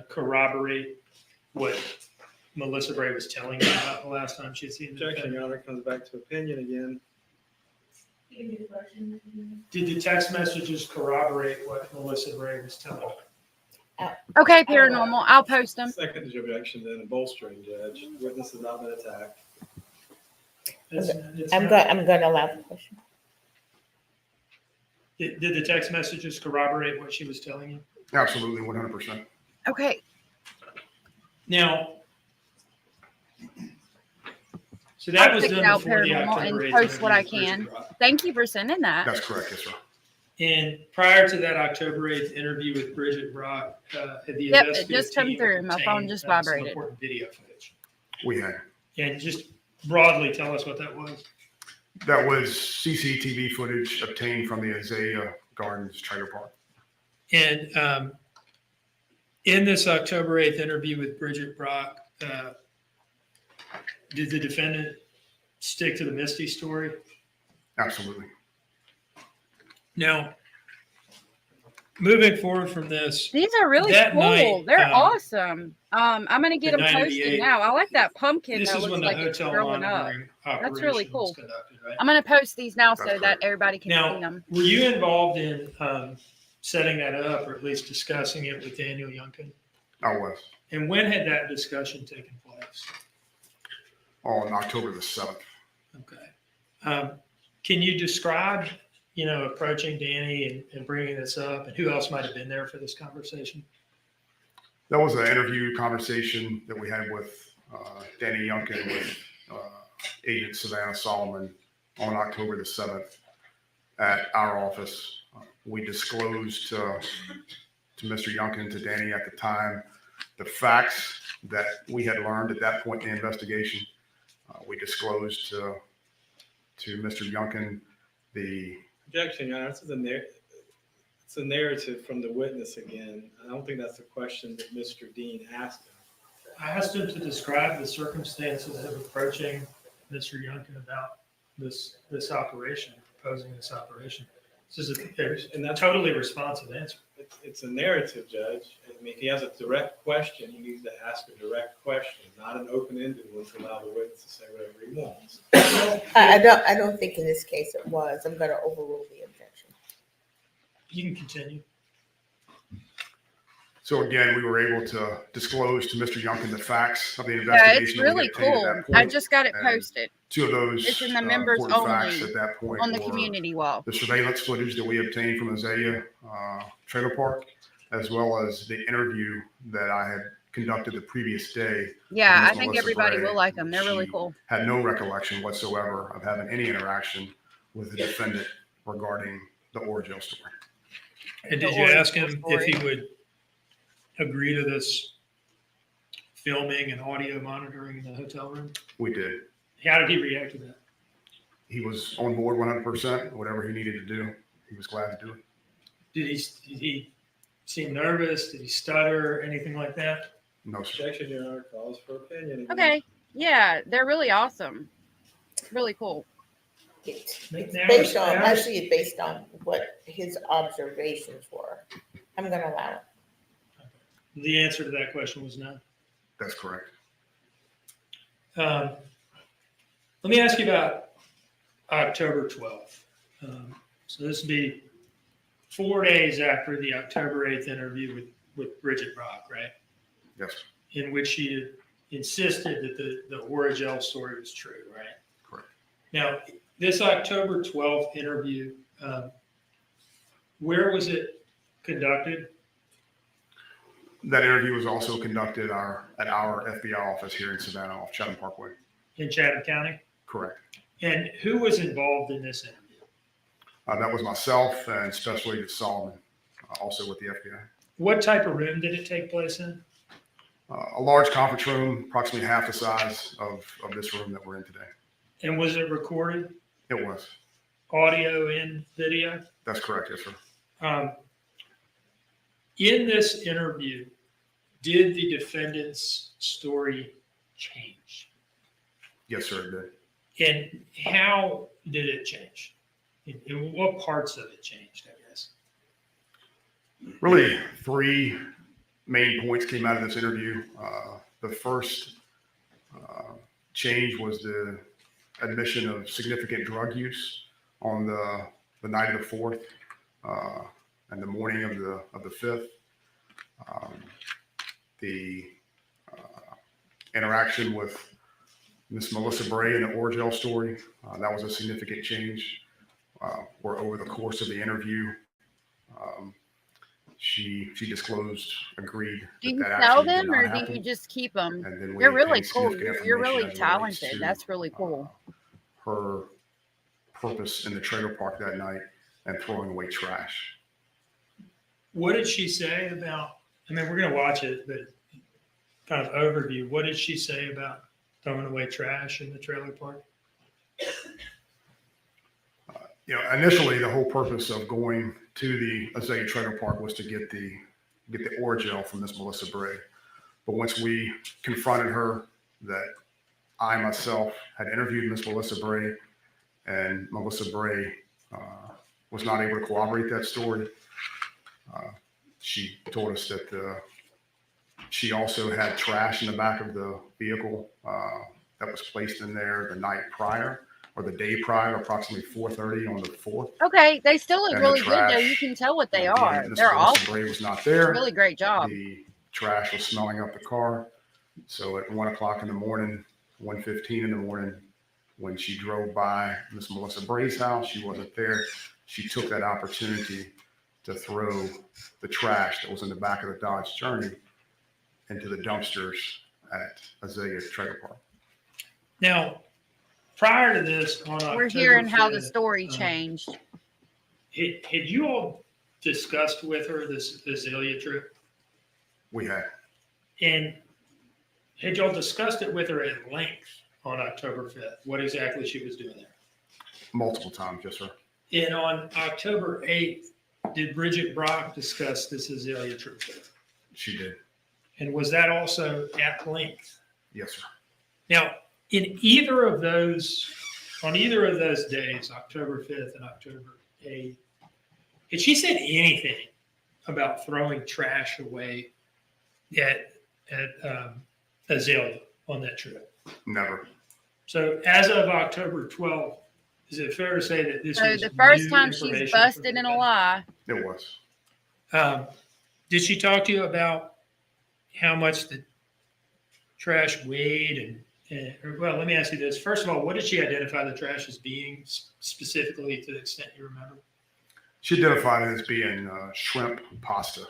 corroborate what Melissa Bray was telling you about the last time she had seen the Objection, defendant? Your Honor, comes back to opinion again. Did the text messages corroborate what Melissa Bray was telling you? Okay, paranormal. I'll post them. Second is your objection, then a bolstering, Judge. Witness has not been attacked. It's I'm not- going to allow the question. Did the text messages corroborate what she was telling you? Absolutely, 100%. Okay. Now, so that I'll was check it done out, before the paranormal, October and 8th post what I interview with can. Bridget Rock. Thank you for sending that. That's correct, yes, sir. And prior to that October 8th interview with Bridget Brock, had the Yep, it investigative just come team through. My phone obtained, just some vibrated. important video footage. We had. And just broadly tell us what that was. That was CCTV footage obtained from the Azalea Gardens trailer park. And in this October 8th interview with Bridget Brock, did the defendant stick to the Misty story? Absolutely. Now, moving forward from this, These are really that cool. night, They're awesome. I'm gonna get the them night of the posted 8th. now. I like that pumpkin this that is looks when the like it's hotel growing up. monitoring That's really operation cool. was conducted, right? I'm gonna post these now so That's that correct. everybody can see Now, them. were you involved in setting that up, or at least discussing it with Daniel Youngkin? I was And when had that discussion taken place? on October the 7th. Okay. Can you describe, approaching Danny and bringing this up, and who else might have been there for this conversation? That was an interview conversation that we had with Danny Youngkin with Agent Savannah Solomon on October the 7th at our office. We disclosed to Mr. Youngkin, to Danny at the time, the facts that we had learned at that point in the investigation. We disclosed to Mr. Youngkin the Objection, Your Honor. This is it's a narrative from the witness again. I don't think that's the question that Mr. Dean asked him. I asked him to describe the circumstances of approaching Mr. Youngkin about this operation, proposing this operation. This is a totally responsive answer. It's a narrative, Judge. I mean, if he has a direct question, he needs to ask a direct question, not an open-ended one to allow the witness to say whatever he wants. I don't think in this case it was. I'm going to overrule the objection. You can continue. So again, we were able to disclose to Mr. Youngkin the facts of the Yeah, investigation. it's that we really obtained at cool. that I point. just got it And posted. Two of those It's in the members important facts only at that point on the were community wall. the surveillance footage that we obtained from Azalea Trailer Park, as well as the interview that I had conducted the previous day. Yeah, with I think Melissa everybody Bray. will like them. They're really She cool. Had no recollection whatsoever of having any interaction with the defendant regarding the Orangeville story. And did you ask him if he would agree to this filming and audio monitoring in the hotel room? We did. How did he react to that? He was on board 100%. Whatever he needed to do, he was glad to do it. Did he seem nervous? Did he stutter? Anything like that? No, sir. Objection, Your Honor, calls for opinion. Okay. Yeah, they're really awesome. Really cool. Based on, actually, it's based on what his observations were. I'm gonna allow it. The answer to that question was no. That's correct. Let me ask you about October 12th. So this would be 4 days after the October 8th interview with Bridget Brock, right? Yes. In which she insisted that the Origel story was true, right? Correct. Now, this October 12th interview, where was it conducted? That interview was also conducted at our FBI office here in Savannah off Chatham Parkway. In Chatham County? Correct. And who was involved in this interview? That was myself and Special Agent Solomon, also with the FBI. What type of room did it take place in? A large conference room, approximately half the size of this room that we're in today. And was it recorded? It was. Audio and video? That's correct, yes, sir. In this interview, did the defendant's story change? Yes, sir, it did. And how did it change? In what parts of it changed, I guess? Really, three main points came out of this interview. The first change was the admission of significant drug use on the night of the 4th and the morning of the 5th. The interaction with Miss Melissa Bray in the Origel story, that was a significant change. Where over the course of the interview, she disclosed, agreed. Do you that sell actually did them not or happen. do you just keep them? And then we They're really obtained cool. significant You're information really as it relates talented. to, That's really cool. Her purpose in the trailer park that night and throwing away trash. What did she say about, I mean, we're going to watch it, but kind of overview, what did she say about throwing away trash in the trailer park? Initially, the whole purpose of going to the Azalea Trailer Park was to get the Origel from Miss Melissa Bray. But once we confronted her that I myself had interviewed Miss Melissa Bray, and Melissa Bray was not able to corroborate that story, she told us that she also had trash in the back of the vehicle that was placed in there the night prior. Or the day prior, approximately 4:30 on the 4th. Okay, they still look And the really good though. trash, You can tell what they again, are. Miss They're Melissa awesome. Bray was not there. Really great job. The trash was smelling up the car. So at 1 o'clock in the morning, 1:15 in the morning, when she drove by Miss Melissa Bray's house, she wasn't there. She took that opportunity to throw the trash that was in the back of the Dodge Journey into the dumpsters at Azalea Trailer Park. Now, prior to this, on October We're hearing how the 5th, story changed. had you all discussed with her this Azalea trip? We had. And had y'all discussed it with her at length on October 5th, what exactly she was doing there? Multiple times, yes, sir. And on October 8th, did Bridget Brock discuss this Azalea trip with her? She did. And was that also at length? Yes, sir. Now, on either of those days, October 5th and October 8th, had she said anything about throwing trash away at Azalea on that trip? Never. So as of October 12th, is it fair to say that this So was the first new time she's information busted from in a lie. It was. Did she talk to you about how much the trash weighed? Well, let me ask you this. First of all, what did she identify the trash as being specifically, to the extent you remember? She identified it as being shrimp pasta.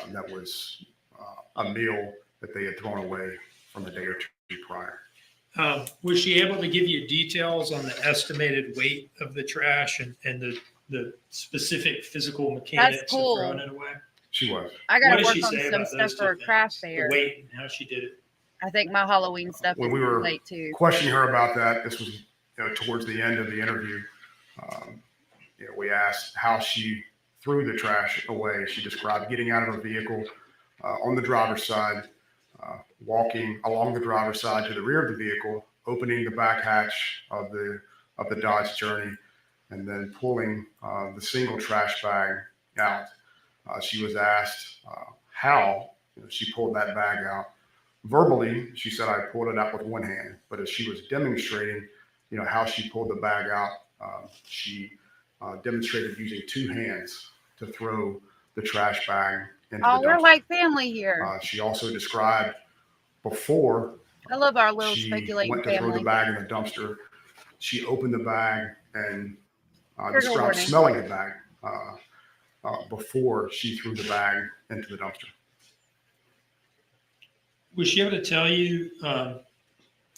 That was a meal that they had thrown away from a day or two prior. Was she able to give you details on the estimated weight of the trash and the specific physical mechanics cool. of throwing it away? She was. I What got to did work she on say some about stuff those for a two craft things? fair. The weight and how she did it. I think my Halloween stuff When is we were late too. questioning her about that, this was towards the end of the interview. We asked how she threw the trash away. She described getting out of her vehicle on the driver's side, walking along the driver's side to the rear of the vehicle, opening the back hatch of the Dodge Journey, and then pulling the single trash bag out. She was asked how she pulled that bag out. Verbally, she said, "I pulled it out with one hand," but as she was demonstrating, how she pulled the bag out, she demonstrated using two hands to throw the trash bag into Oh, the we're dumpster. like family here. She also described before I love our little she speculating went to throw the family. bag in the dumpster, she opened the bag and Trigger described warning. smelling the bag before she threw the bag into the dumpster. Was she able to tell you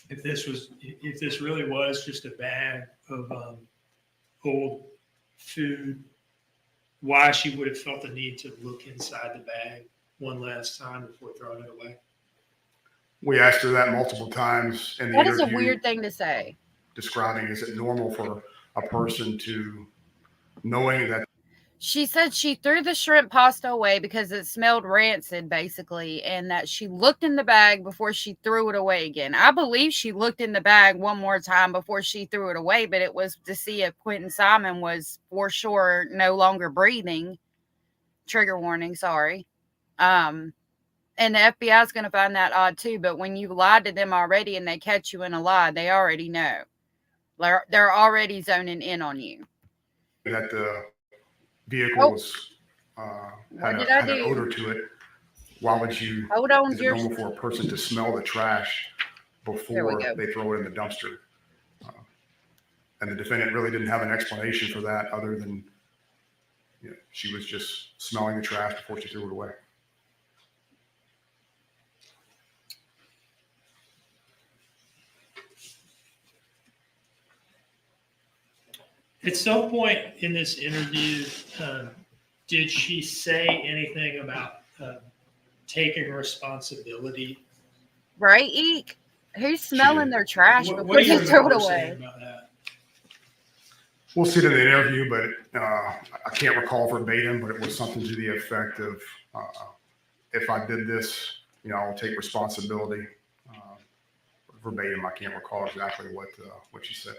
if this really was just a bag of old food, why she would have felt the need to look inside the bag one last time before throwing it away? We asked her that multiple times in the That is a interview, weird thing to say. describing, is it normal for a person to, knowing that She said she threw the shrimp pasta away because it smelled rancid, basically, and that she looked in the bag before she threw it away again. I believe she looked in the bag one more time before she threw it away, but it was to see if Quentin Simon was for sure no longer breathing. Trigger warning, sorry. And the FBI is going to find that odd too, but when you lied to them already and they catch you in a lie, they already know. They're already zoning in on you. that the vehicle was had, What did a, I had an do? odor to it, why would you? Hold on, is it dear. normal for a person to smell the trash before go. they throw it in the dumpster? And the defendant really didn't have an explanation for that other than she was just smelling the trash before she threw it away. At some point in this interview, did she say anything about taking responsibility? Right, Eek? Who's smelling their trash What before do you they throw it remember saying away? about that? We'll see it in the interview, but I can't recall verbatim, but it was something to the effect of, if I did this, I'll take responsibility. Verbatim, I can't recall exactly what she said.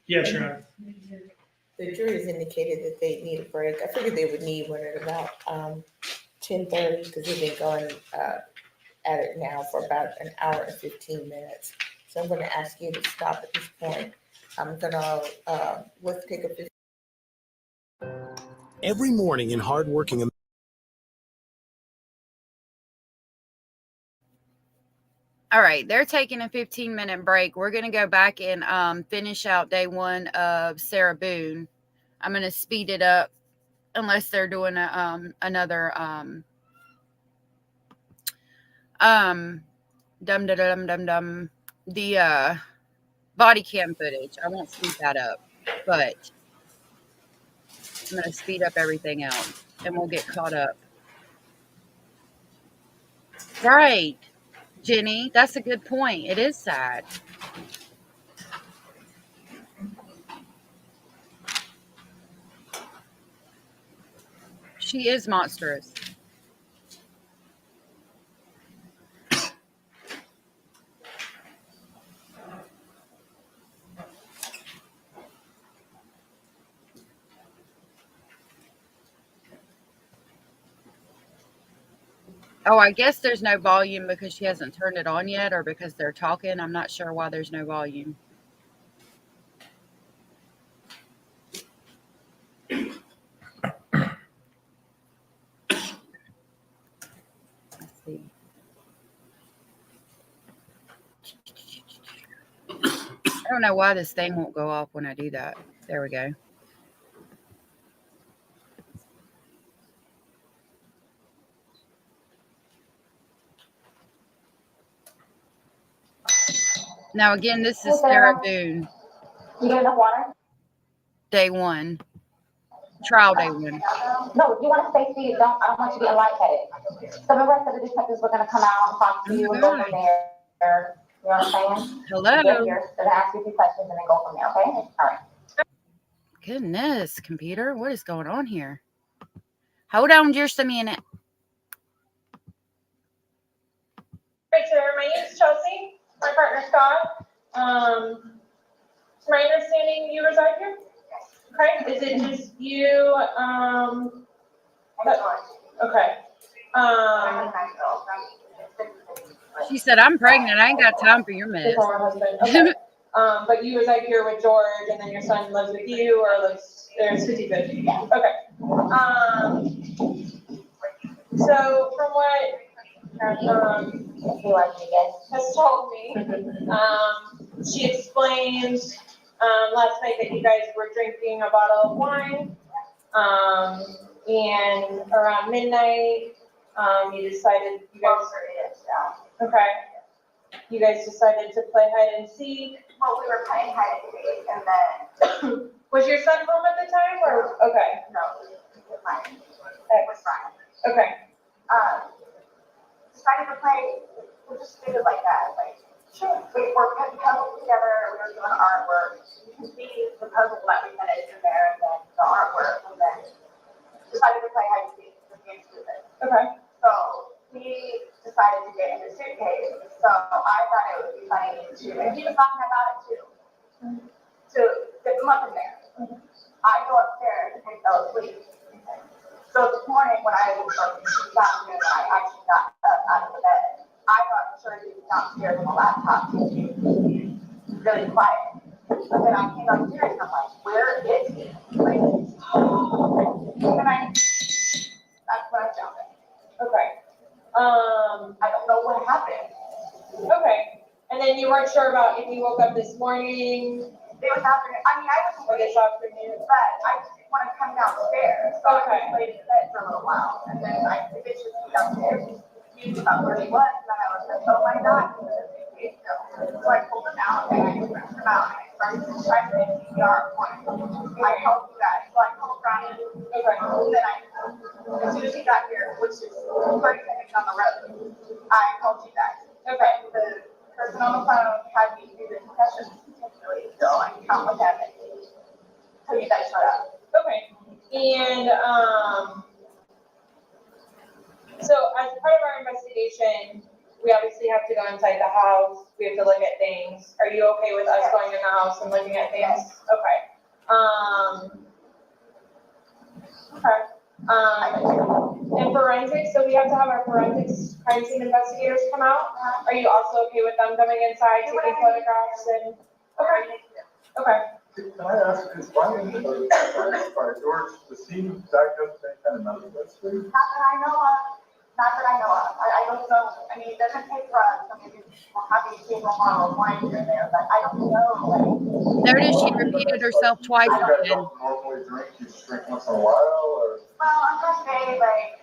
Yeah, sure. The jurors indicated that they need a break. I figured they would need one at about 10:30 because they've been going at it now for about an hour and 15 minutes. So I'm going to ask you to stop at this point. I'm going to let's take a. Every morning in hardworking. All right, they're taking a 15-minute break. We're going to go back and finish out day one of Sarah Boone. I'm going to speed it up unless they're doing another the body cam footage. I won't speed that up, but I'm going to speed up everything else and we'll get caught up. Right. Jenny, that's a good point. It is sad. She is monstrous. Oh, I guess there's no volume because she hasn't turned it on yet or because they're talking. I'm not sure why there's no volume. Let's see. I don't know why this thing won't go off when I do that. There we go. Now, again, this is Sarah Boone. You get enough water? Day one. trial day one. No, if you want to stay seated, I don't want you to get lightheaded. So the rest of the detectives were gonna come out and talk to you and go from there. You know what I'm saying? Hello. Get here, they're gonna ask you a few questions and then go from there, okay? All right. Goodness, computer, what is going on here? Hold on just a minute. Right, sir. My name is Chelsea. My partner Scott. It's my understanding you reside here. Okay. Is it just you? Okay. She said, I'm pregnant. I ain't got time for your mess. Okay. But you reside here with George, and then your son lives with you, or lives there's 50/50. Yeah. Okay. So from what has told me, she explained last night that you guys were drinking a bottle of wine, and around midnight, you decided you guys. Okay. You guys decided to play hide and seek. Well, we were playing hide and seek, and then Was your son home at the time, or okay? no, it was fine. It was fine. Okay. Decided to play. We just did it like that, like. Sure. We were putting puzzles together. We were doing artwork. You can see the puzzle that we finished in there, and then the artwork, and then decided to play hide and seek. Just being stupid. Okay. So he decided to get in the suitcase. So I thought it would be funny to, and he was talking about it too, to get them up in there. I go upstairs and he fell asleep. So this morning when I woke up, he got me and I actually got up out of the bed. I thought sure he was downstairs on the laptop, really quiet. But then I came upstairs and I'm like, where is he? Like, and that's what I found it. Okay. I don't know what happened. Okay. And then you weren't sure about if you woke up this morning. It was afternoon. I mean, I was or this afternoon. but I just didn't want to come downstairs. So Okay. I played in bed for a little while, and then I eventually went downstairs. He knew about where he was, and then I was like, oh my God. So I pulled him out, and I ripped him out, and I started to try to make CPR for him. I called you guys, so I called Brian. Okay. And then as soon as he got here, which is 30 seconds on the road, I called you guys. Okay. The person on the phone had me do the concussion continually, so I can count with him until you guys showed up. Okay. And so as part of our investigation, we obviously have to go inside the house. We have to look at things. Are you okay with us going in the house and looking at things? Yes. Okay. Okay. And forensics, so we have to have our forensics crime scene investigators come out. Are you also okay with them coming inside, taking photographs and? Okay. Okay. Can I ask, is Brian, George, was he diagnosed with any kind of mental illness? Not that I know of. Not that I know of. I don't know. I mean, it doesn't take drugs. I mean, we'll have you take a bottle of wine here and there, but I don't know. Like, Notice she repeated herself twice You guys again. don't normally drink, you just drink once in a while, or? well, I'm gonna say like,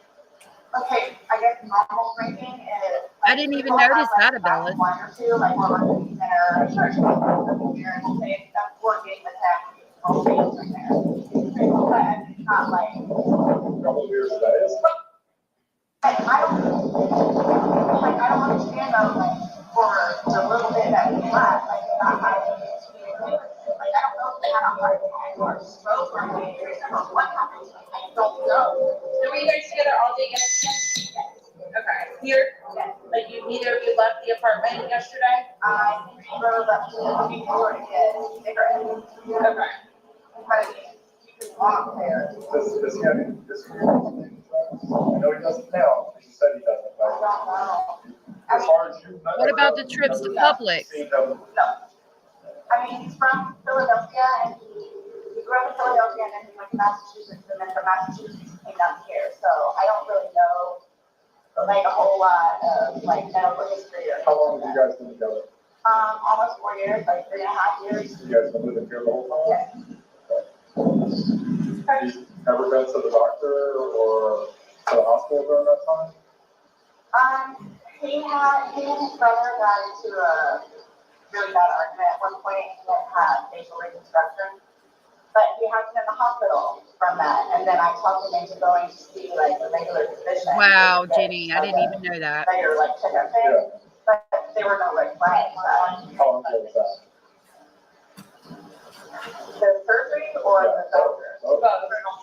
okay, I guess normal drinking is. I didn't even notice that, Abella. One or two, like we're working dinner, church, here, and we'll say that's working with them. We'll say it's right there. But it's not like. Couple beers a day? I don't understand though, like, for the little bit that we had, like, not having, like, I don't know if they had a heart attack or a stroke or anything, or what happened, I don't know. So were you guys together all day yesterday? Okay. Here? Like you, neither of you left the apartment yesterday? I drove up to the before to get cigarettes. Okay. But you can walk there. Does he have any history? I know he doesn't now, but he said he doesn't. I don't know. As far as you. What about the trips to Publix? No. I mean, he's from Philadelphia, and he grew up in Philadelphia, and then he went to Massachusetts, and then from Massachusetts he came down here. So I don't really know, like, a whole lot of, like, medical history or. How long have you guys been together? Almost 4 years, like 3.5 years. You guys been living here the whole time? Yes. He's never been to the doctor or to the hospital during that time? He and his brother got into a really bad argument at one point, and had facial reconstruction. but he has been in the hospital from that, and then I talked him into going to see like the regular physician. Wow, Jenny, I didn't even know that. Regular like checkup thing, but there were no red flags. How long ago was that? The surgery or the doctor? Both.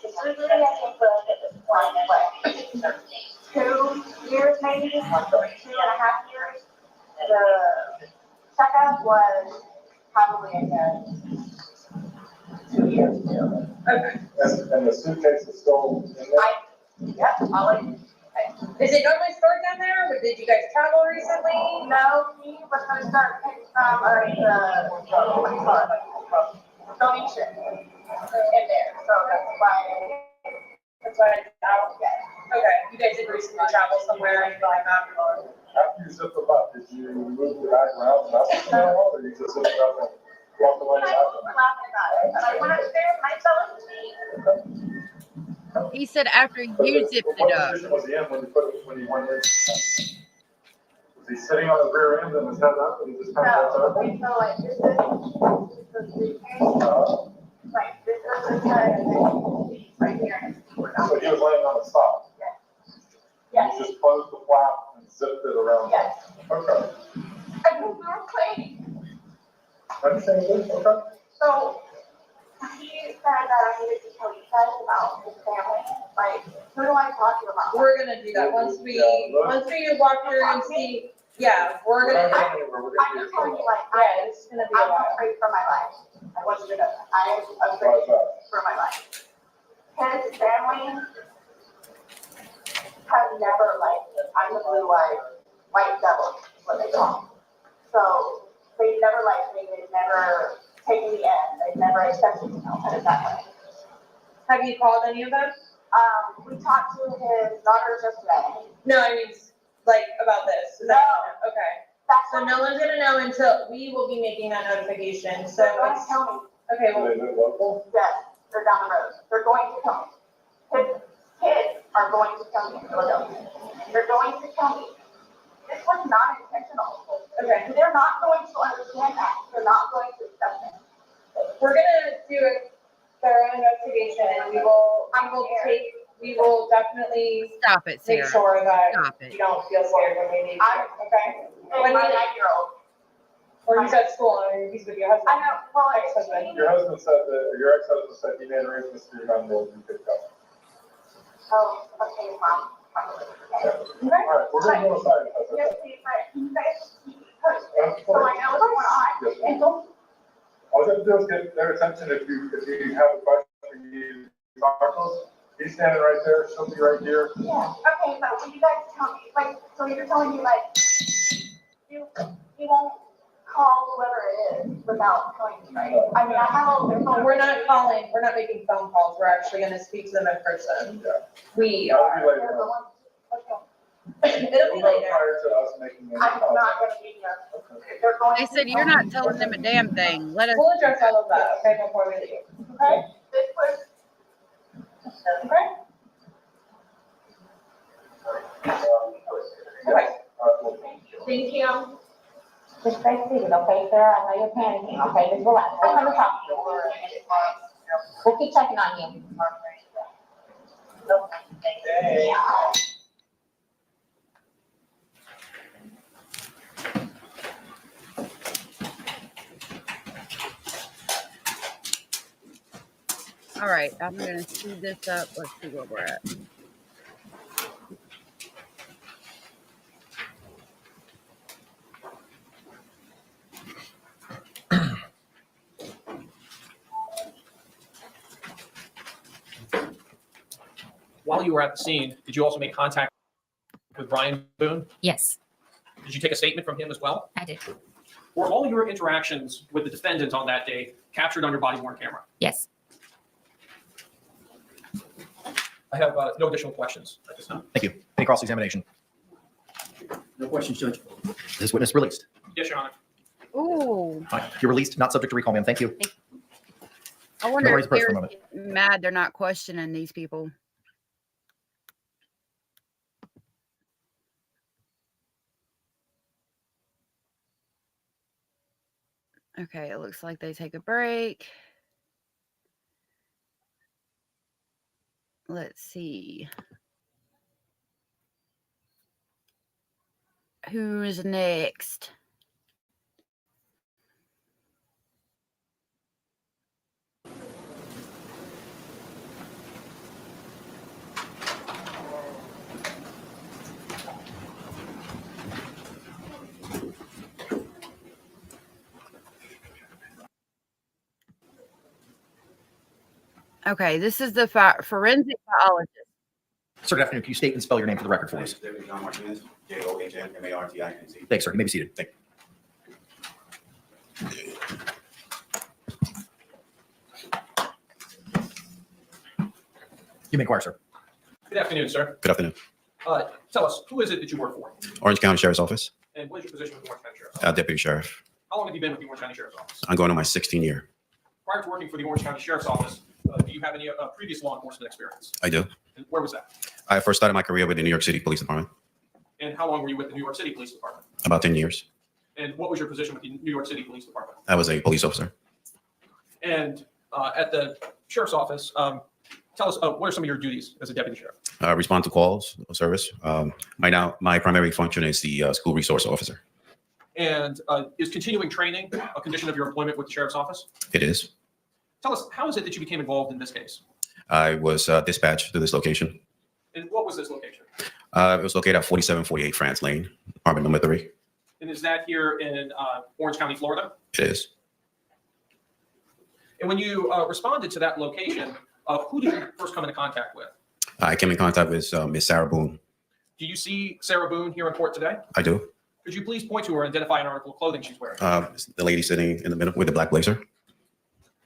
The surgery, I think, was at this point, what, 2 years maybe, 2.5 years. The checkup was probably a good 2 years too. Okay. And the suitcase is still in there? Yep, Is it normally stored down there, or did you guys travel recently? No, he was gonna start picking from, what do you call it? Donation in there, so that's why it's out. Okay, you guys did recently travel somewhere and like that? After you zipped them up, did you move the bag around and up with them all, or you just zipped it up and walked away? I was laughing about it, but I went upstairs and I fell asleep. He said after you zipped it What up. position was he in when he went in? Was he sitting on his rear end and his head up and he just kind of No, up? we feel like this is the suitcase. Like this is the head and then he's right here and his feet were down. So he was laying on his side? Yes. You just closed the flap and zipped it around? Yes. Okay. I moved our cleaning. Understand this? Okay. So he said that I needed to tell you guys about his family. Like, who do I talk to about? We're gonna do that once we walk through and see. Yeah, we're gonna. I'm just telling you, like, It's gonna be a I'm while. afraid for my life. I want you to know that. I am afraid for my life. His family has never liked me. I'm the blue-eyed white devil, is what they call me. So they've never liked me. They've never taken me in. They've never accepted me. I'll put it that way. Have you called any of them? We talked to his daughters yesterday. No, I mean, like, about this. Is that- Okay. So no one's gonna know until, we will be making that notification, so They're going to it's, tell me. okay, Do well, they live local? Yes, they're down the road. They're going to tell me. His kids are going to tell me in Philadelphia. They're going to tell me. This was not intentional. okay. They're not going to understand that. They're not going to accept it. We're gonna do a thorough investigation and we will definitely Stop it, make Sarah. sure that Stop it. you don't feel scared when we need to, okay? And my 9-year-old. Or he's at school and he's with your husband. I know, well, Ex-husband. Your husband said that, or your ex-husband said he made arrangements for your 9-year-old to pick up. Oh, okay, Mom. All right, we're going to go inside. if that's okay. Yes, please, but you guys keep me posted, so I know what's going on. Yes, And don't, all you have to do is get their attention if you have a question, you talk to us. He's standing right there, she'll be right here. yeah, okay, but will you guys tell me, like, so you're telling me, like, you won't call whoever it is without telling me, right? I mean, I have all their phone. We're not calling, we're not making phone calls, we're actually gonna speak to them in person. Yeah. We That'll are. be later on. It'll be We'll go later. prior to us making any I'm calls. not gonna be here. They're going They to said you're tell me. not telling them a damn thing. Let us. We'll address all of that, okay, before we leave, okay? This was, Okay? Okay. thank you. Just stay seated, okay, Sarah? I know you're panicking, okay? Just relax. I'm gonna talk to you. We'll keep checking on you. All right, I'm gonna speed this up. Let's see where we're at. While you were at the scene, did you also make contact with Brian Boone? Yes, Did you take a statement from him as well? I did. Were all your interactions with the defendant on that day captured on your body worn camera? Yes. I have no additional questions at this time. Thank you. Any cross-examination? No questions, Judge. This witness released. Yes, Your Honor. Ooh, All right, you're released, not subject to recall, ma'am. Thank you. I wonder No, if raise the press for a they're moment. mad they're not questioning these people. Okay, it looks like they take a break. let's see. Who is next? Okay, this is the forensic biologist. Sir, good afternoon. Can you state and spell your name for the record for us? David John Martinez, Johnmartinez. Thanks, sir. You may be seated. Thank you. You may inquire, sir. Good afternoon, sir. Good afternoon. Tell us, who is it that you work for? Orange County Sheriff's Office, And what is your position with the Orange County Sheriff's Office? Deputy Sheriff. How long have you been with the Orange County Sheriff's Office? I'm going on my 16th year. Prior to working for the Orange County Sheriff's Office, do you have any previous law enforcement experience? I do. And where was that? I first started my career with the New York City Police Department, And how long were you with the New York City Police Department? about 10 years. And what was your position with the New York City Police Department? I was a police officer. And at the Sheriff's Office, tell us, what are some of your duties as a deputy sheriff? Respond to calls of service. My primary function is the school resource officer. And is continuing training a condition of your employment with the Sheriff's Office? It is. Tell us, how is it that you became involved in this case? I was dispatched to this location. And what was this location? It was located at 4748 France Lane, apartment number 3. And is that here in Orange County, Florida? It is. And when you responded to that location, who did you first come into contact with? I came in contact with Miss Sarah Boone. Do you see Sarah Boone here in court today? I do. Could you please point to her and identify an article of clothing she's wearing? The lady sitting in the middle with the black blazer.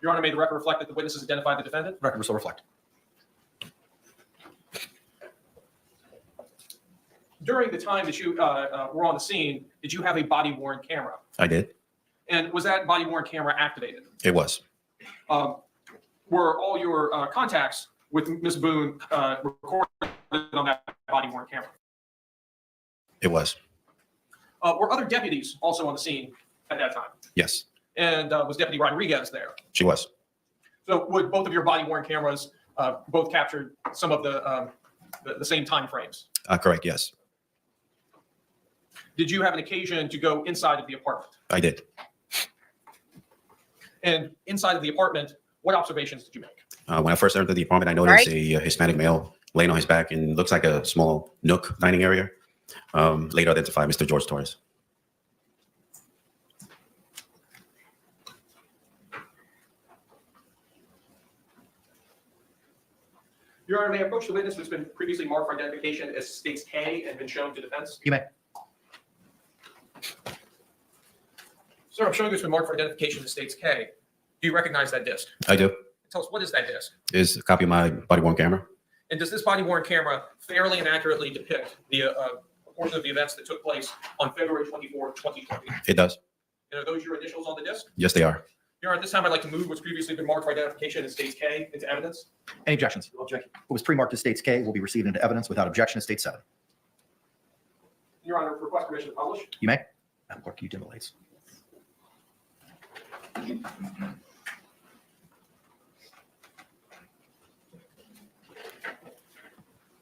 Your Honor, may the record reflect that the witnesses identified the defendant? Record will still reflect. During the time that you were on the scene, did you have a body-worn camera? I did. And was that body-worn camera activated? It was. Were all your contacts with Ms. Boone recorded on that body-worn camera? It was. Were other deputies also on the scene at that time? Yes, And was Deputy Rodriguez there? she was. So would both of your body-worn cameras both capture some of the same time frames? Correct. Yes, Did you have an occasion to go inside of the apartment? I did. And inside of the apartment, what observations did you make? When I first entered the apartment, I noticed a Hispanic male laying on his back in looks like a small nook dining area. Later identified Mr. George Torres. Your Honor, may I approach the witness who's been previously marked for identification as states K and been shown to defense? You may. Sir, I'm showing you has been marked for identification as states K. Do you recognize that disc? I do. Tell us, what is that disc? Is a copy of my body-worn camera. And does this body-worn camera fairly and accurately depict the portion of the events that took place on February 24, 2020? It does. And are those your initials on the disc? Yes, they are. Your Honor, at this time, I'd like to move what's previously been marked for identification as states K into evidence. Any objections? Objection. What was pre-marked as states K will be received into evidence without objection as state 7. Your Honor, request permission to publish. You may. Madam Clerk, can you dim the lights?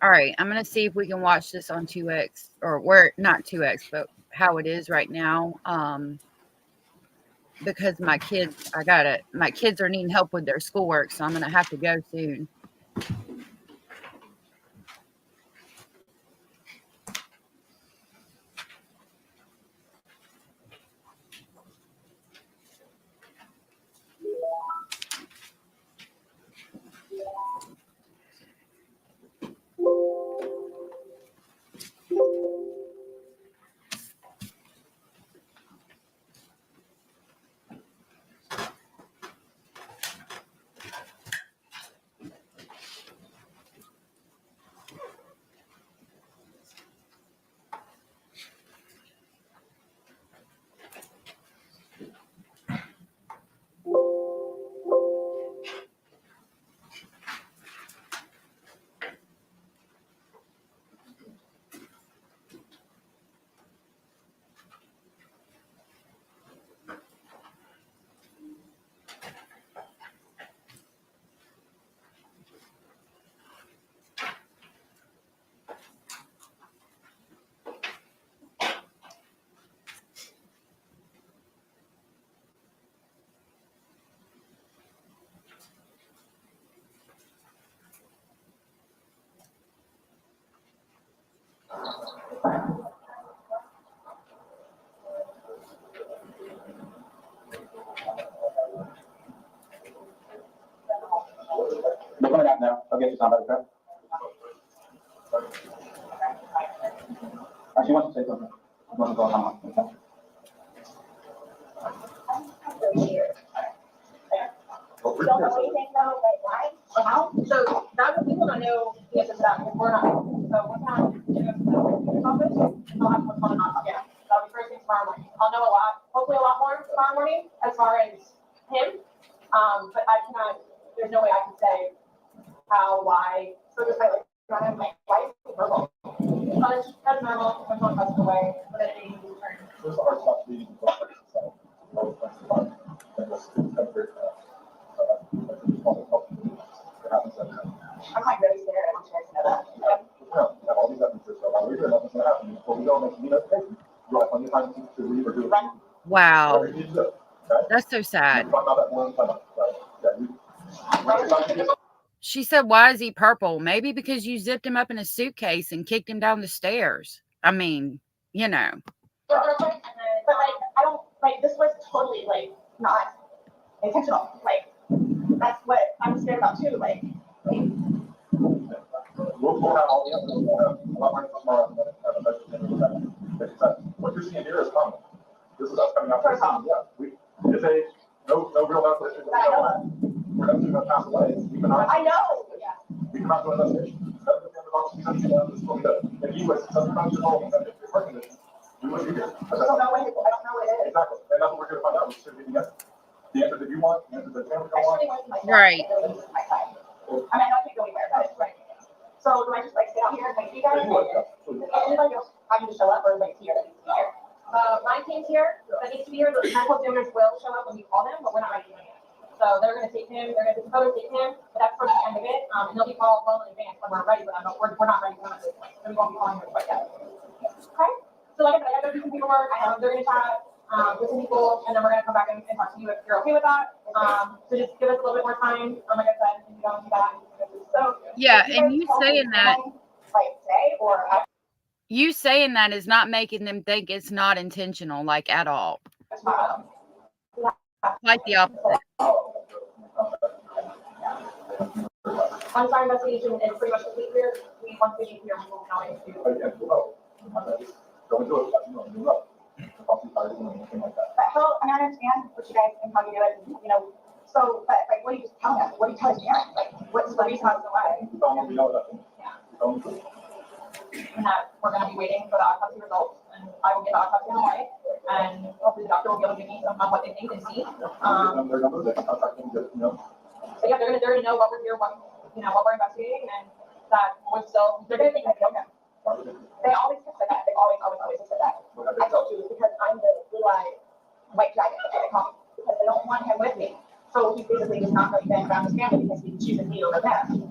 All right, I'm gonna see if we can watch this on 2X or where not 2X, but how it is right now. Because my kids are needing help with their schoolwork, so I'm gonna have to go soon. They're coming out now. I'll get you somebody, okay? She wants to say something. She wants to go on. Okay? Don't know anything though, like why or how? So that's what people don't know the answer to that because we're not. So we're not in the office. I'll have what's going on. Yeah, that'll be first thing tomorrow morning. I'll know a lot, hopefully a lot more tomorrow morning as far as him. But I cannot. There's no way I can say how, why. So just like why is it purple? Because that's normal. When someone passes away, but then it needs to turn. There's a hard stop to be. I'm like really scared. I want you guys to know that. Yeah, all these evidences, so while we're here, nothing's gonna happen. But we don't make any notification. You'll have plenty of time to leave or do it. Wow. Whatever you need to do, okay? That's so sad. Talk about that one time, right? Yeah, She said, why is he purple? Maybe because you zipped him up in a suitcase and kicked him down the stairs. I mean, you know. But like, I don't, like, this was totally, like, not intentional. Like, that's what I'm scared about too. Like, we'll have all the evidence. We'll have a lot more info tomorrow. And have a message in that. What you're seeing here is common. This is us coming out. Yeah, it's no real medical issue. We're going to pass away. I know. Yeah. We come out to an investigation. If you was 75 years old and if you're working this, you wouldn't be here. I don't know what it is. Exactly. And that's what we're here to find out. We should be together. The answer that you want, the answer that family I don't actually want. went to my Right. I mean, I know I can't go anywhere, but it's right. So do I just like stay out here and wait for you guys? Anybody else? I can just show up or everybody's here that needs to be here. My team's here, that needs to be here. The medical examiners will show up when we call them, but we're not ready to do it yet. So they're gonna take him, they're gonna propose take him, but that's for the end of it. And they'll be called well in advance when we're ready, but we're not ready for them at this point. So we won't be calling them quite yet. Okay? So like I said, I gotta do some paperwork. They're gonna chat with some people, and then we're gonna come back and talk to you if you're okay with that. So just give us a little bit more time. Like I said, if you don't do that. So Yeah, and you saying that, like today or you saying that is not making them think it's not intentional, like at all. Like the opposite. Once our investigation is pretty much complete here, once we leave here, we will know if you. Go into it, you know, move up. Anything like that. But how, I understand what you guys and how you do it, you know, so, but like, what do you just tell them? What do you tell Darren? Like, what's the reason why? We know that. And that we're gonna be waiting for the autopsy results, and I will get the autopsy in the morning, and hopefully the doctor will be able to give me some of what they think and see. Their numbers, they can contact them, you know. So yeah, they're gonna know what we're here, what, you know, what we're investigating, and that we're still, they're gonna think that, okay. They always have said that, they always have said that. I told you, because I'm the blue-eyed white dragon, that's what they call me, because they don't want him with me. So he's basically just not really been around his family because he chooses me over them.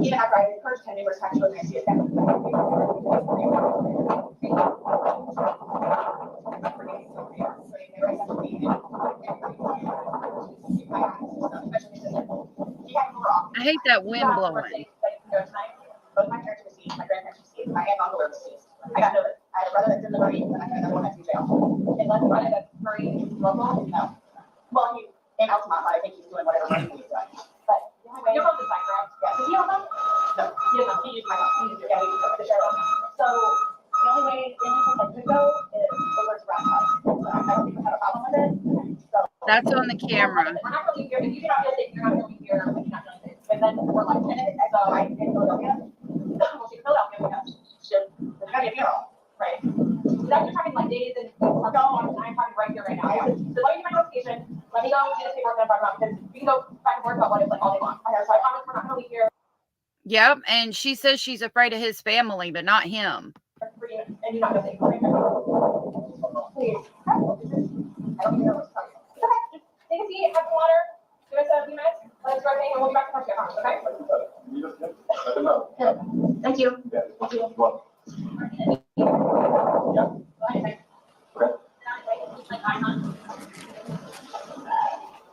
Even after I encouraged him numerous times, children, I see his family. I hate that wind blowing. Both my parents are deceased, my grandparents are deceased, my aunt and uncle are deceased. I got noticed. I had a brother that's in the Marines, and I had another one that's in jail. Unless the brother that's Marine local, no. Well, he in Altamont, but I think he's doing whatever Marine he's doing. But you know the site, correct? Yeah. Does he own them? No, he doesn't. He used my house. He used the sheriff. So the only place I could go is over to Brown's house. So I don't think we have a problem with it. So That's on the camera. we're not really here. If you do not feel safe, you're not really here. You're not feeling safe. But then we're like, so I in Philadelphia. Well, she's in Philadelphia because there's gonna be a funeral, right? So that's just having like days and I'm talking right here right now. So let me do my notification. Let me go do the paperwork that I'm talking about because we can go back and forth about what it's like all day long. So I promise we're not gonna leave here. Yep, and she says she's afraid of his family, but not him. And you're not gonna say, please. I don't even know what to tell you. It's okay. Just take a seat, have some water, give us a few minutes, let us start thing, and we'll be back to the next okay? Thank you. Thank you.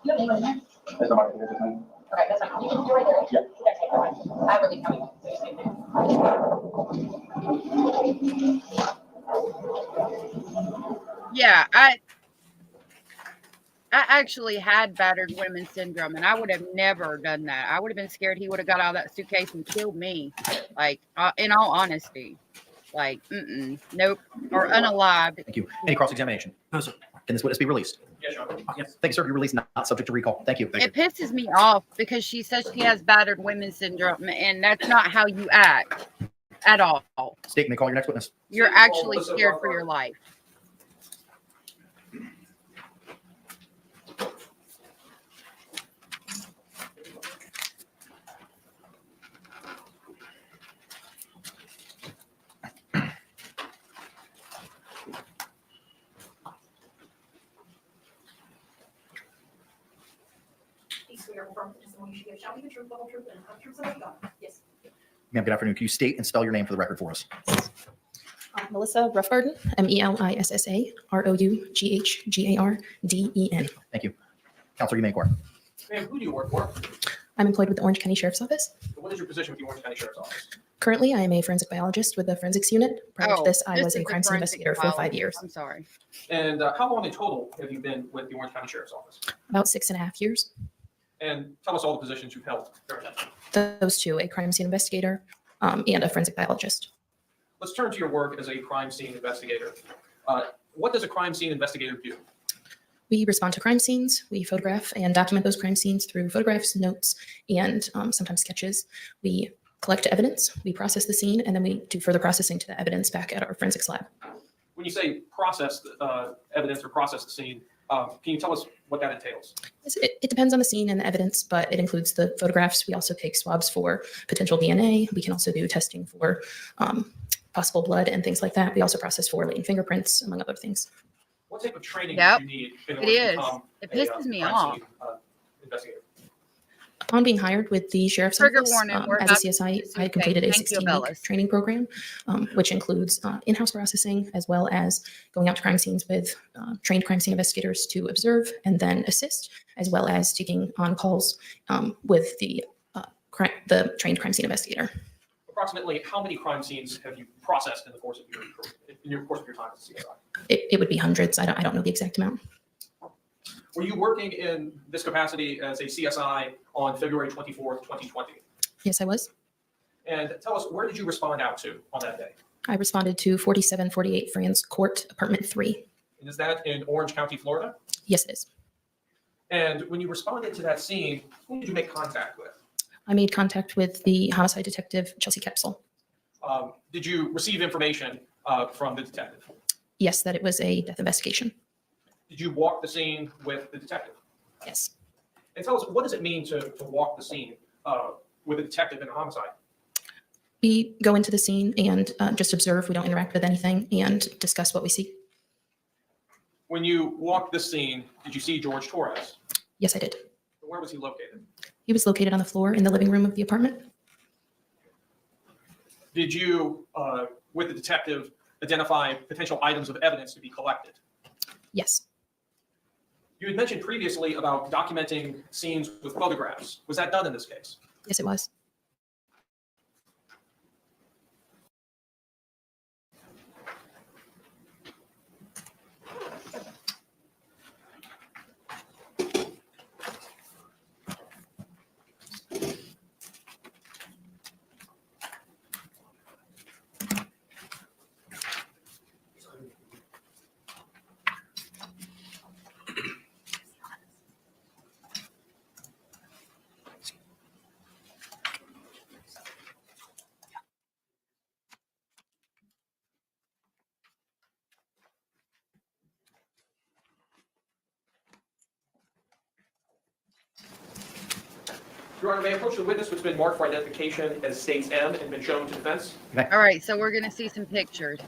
You have anyone in there? Okay, that's fine. You can do right there. Yeah. I really coming. Yeah, I actually had battered women syndrome, and I would have never done that. I would have been scared he would have got out of that suitcase and killed me. Like, in all honesty, like, nope, or unalived. Thank you. Any cross-examination? No, sir. Can this witness be released? Yes, Your Honor. Yes. Thank you, sir. You're released, not subject to recall. Thank you. It pisses me off because she says she has battered women syndrome, and that's not how you act at all. State, may call your next witness. You're actually scared for your life. Ma'am, good afternoon. Can you state and spell your name for the record for us? Melissa Roughgarden, MELISSA Thank you. Counselor, you may inquire. Ma'am, who do you work for? I'm employed with the Orange County Sheriff's Office. What is your position with the Orange County Sheriff's Office? Currently, I am a forensic biologist with the forensics unit. Prior to this, I was a is crime scene forensic investigator for 5 biologist. years. I'm sorry. And how long in total have you been with the Orange County Sheriff's Office? About 6.5 years. And tell us all the positions you've held during that time. Those two, a crime scene investigator and a forensic biologist. Let's turn to your work as a crime scene investigator. What does a crime scene investigator do? We respond to crime scenes. We photograph and document those crime scenes through photographs, notes, and sometimes sketches. We collect evidence, we process the scene, and then we do further processing to the evidence back at our forensics lab. When you say process evidence or process the scene, can you tell us what that entails? It depends on the scene and the evidence, but it includes the photographs. We also take swabs for potential DNA. We can also do testing for possible blood and things like that. We also process for latent fingerprints, among other things. What type of training Yep, do you need in it order to is. become It a, pisses me crime off. scene, investigator? Upon being hired with the Sheriff's Trigger Office, warning, we're as a about to CSI, use I completed a Thank you, 16-week Bellis. training program, which includes in-house processing, as well as going out to crime scenes with trained crime scene investigators to observe and then assist, as well as taking on calls with the trained crime scene investigator. Approximately how many crime scenes have you processed in the course of your time as a CSI? It would be hundreds. I don't know the exact amount. Were you working in this capacity as a CSI on February 24th, 2020? Yes, I was. And tell us, where did you respond out to on that day? I responded to 4748 Franz Court, apartment 3. And is that in Orange County, Florida? Yes, it is. And when you responded to that scene, who did you make contact with? I made contact with the homicide detective, Chelsea Kepsel. Did you receive information from the detective? Yes, that it was a death investigation. Did you walk the scene with the detective? Yes. And tell us, what does it mean to walk the scene with a detective in a homicide? We go into the scene and just observe. We don't interact with anything and discuss what we see. When you walked the scene, did you see George Torres? Yes, I did. Where was he located? He was located on the floor in the living room of the apartment. Did you, with the detective, identify potential items of evidence to be collected? Yes. You had mentioned previously about documenting scenes with photographs. Was that done in this case? Yes, it was. Your Honor, may I approach the witness who's been marked for identification as States M and been shown to defense? All right, so we're gonna see some pictures.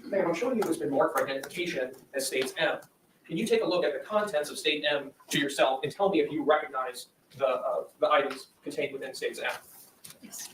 Ma'am, I'm showing you who's been marked for identification as States M. Can you take a look at the contents of State M to yourself and tell me if you recognize the items contained within States M? Yes.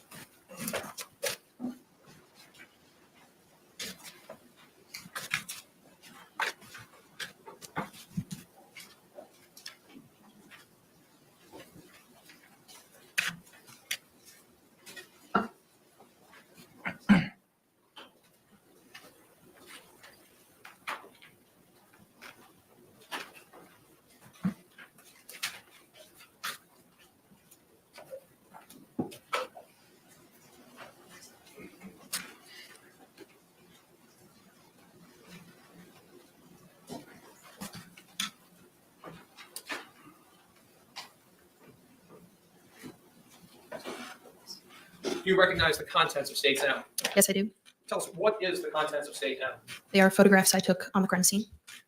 Do you recognize the contents of States M? Yes, I do. Tell us, what is the contents of State M? They are photographs I took on the crime scene.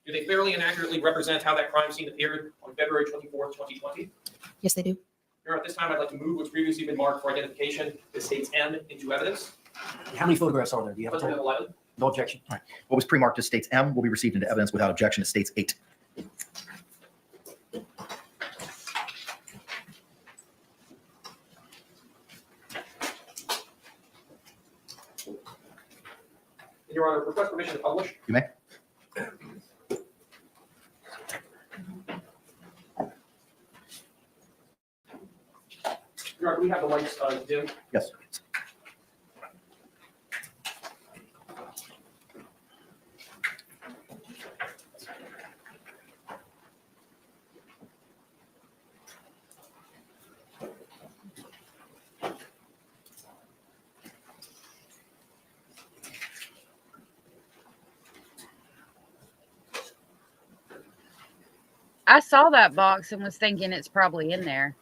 Do they fairly and accurately represent how that crime scene appeared on February 24th, 2020? Yes, they do. Your Honor, at this time, I'd like to move what's previously been marked for identification as States M into evidence. How many photographs are there? Do you have a President total? 11. No objection. All right. What was pre-marked as States M will be received into evidence without objection as States 8. Your Honor, request permission to publish. You may. Your Honor, we have the lights dim. Yes. I saw that box and was thinking it's probably in there.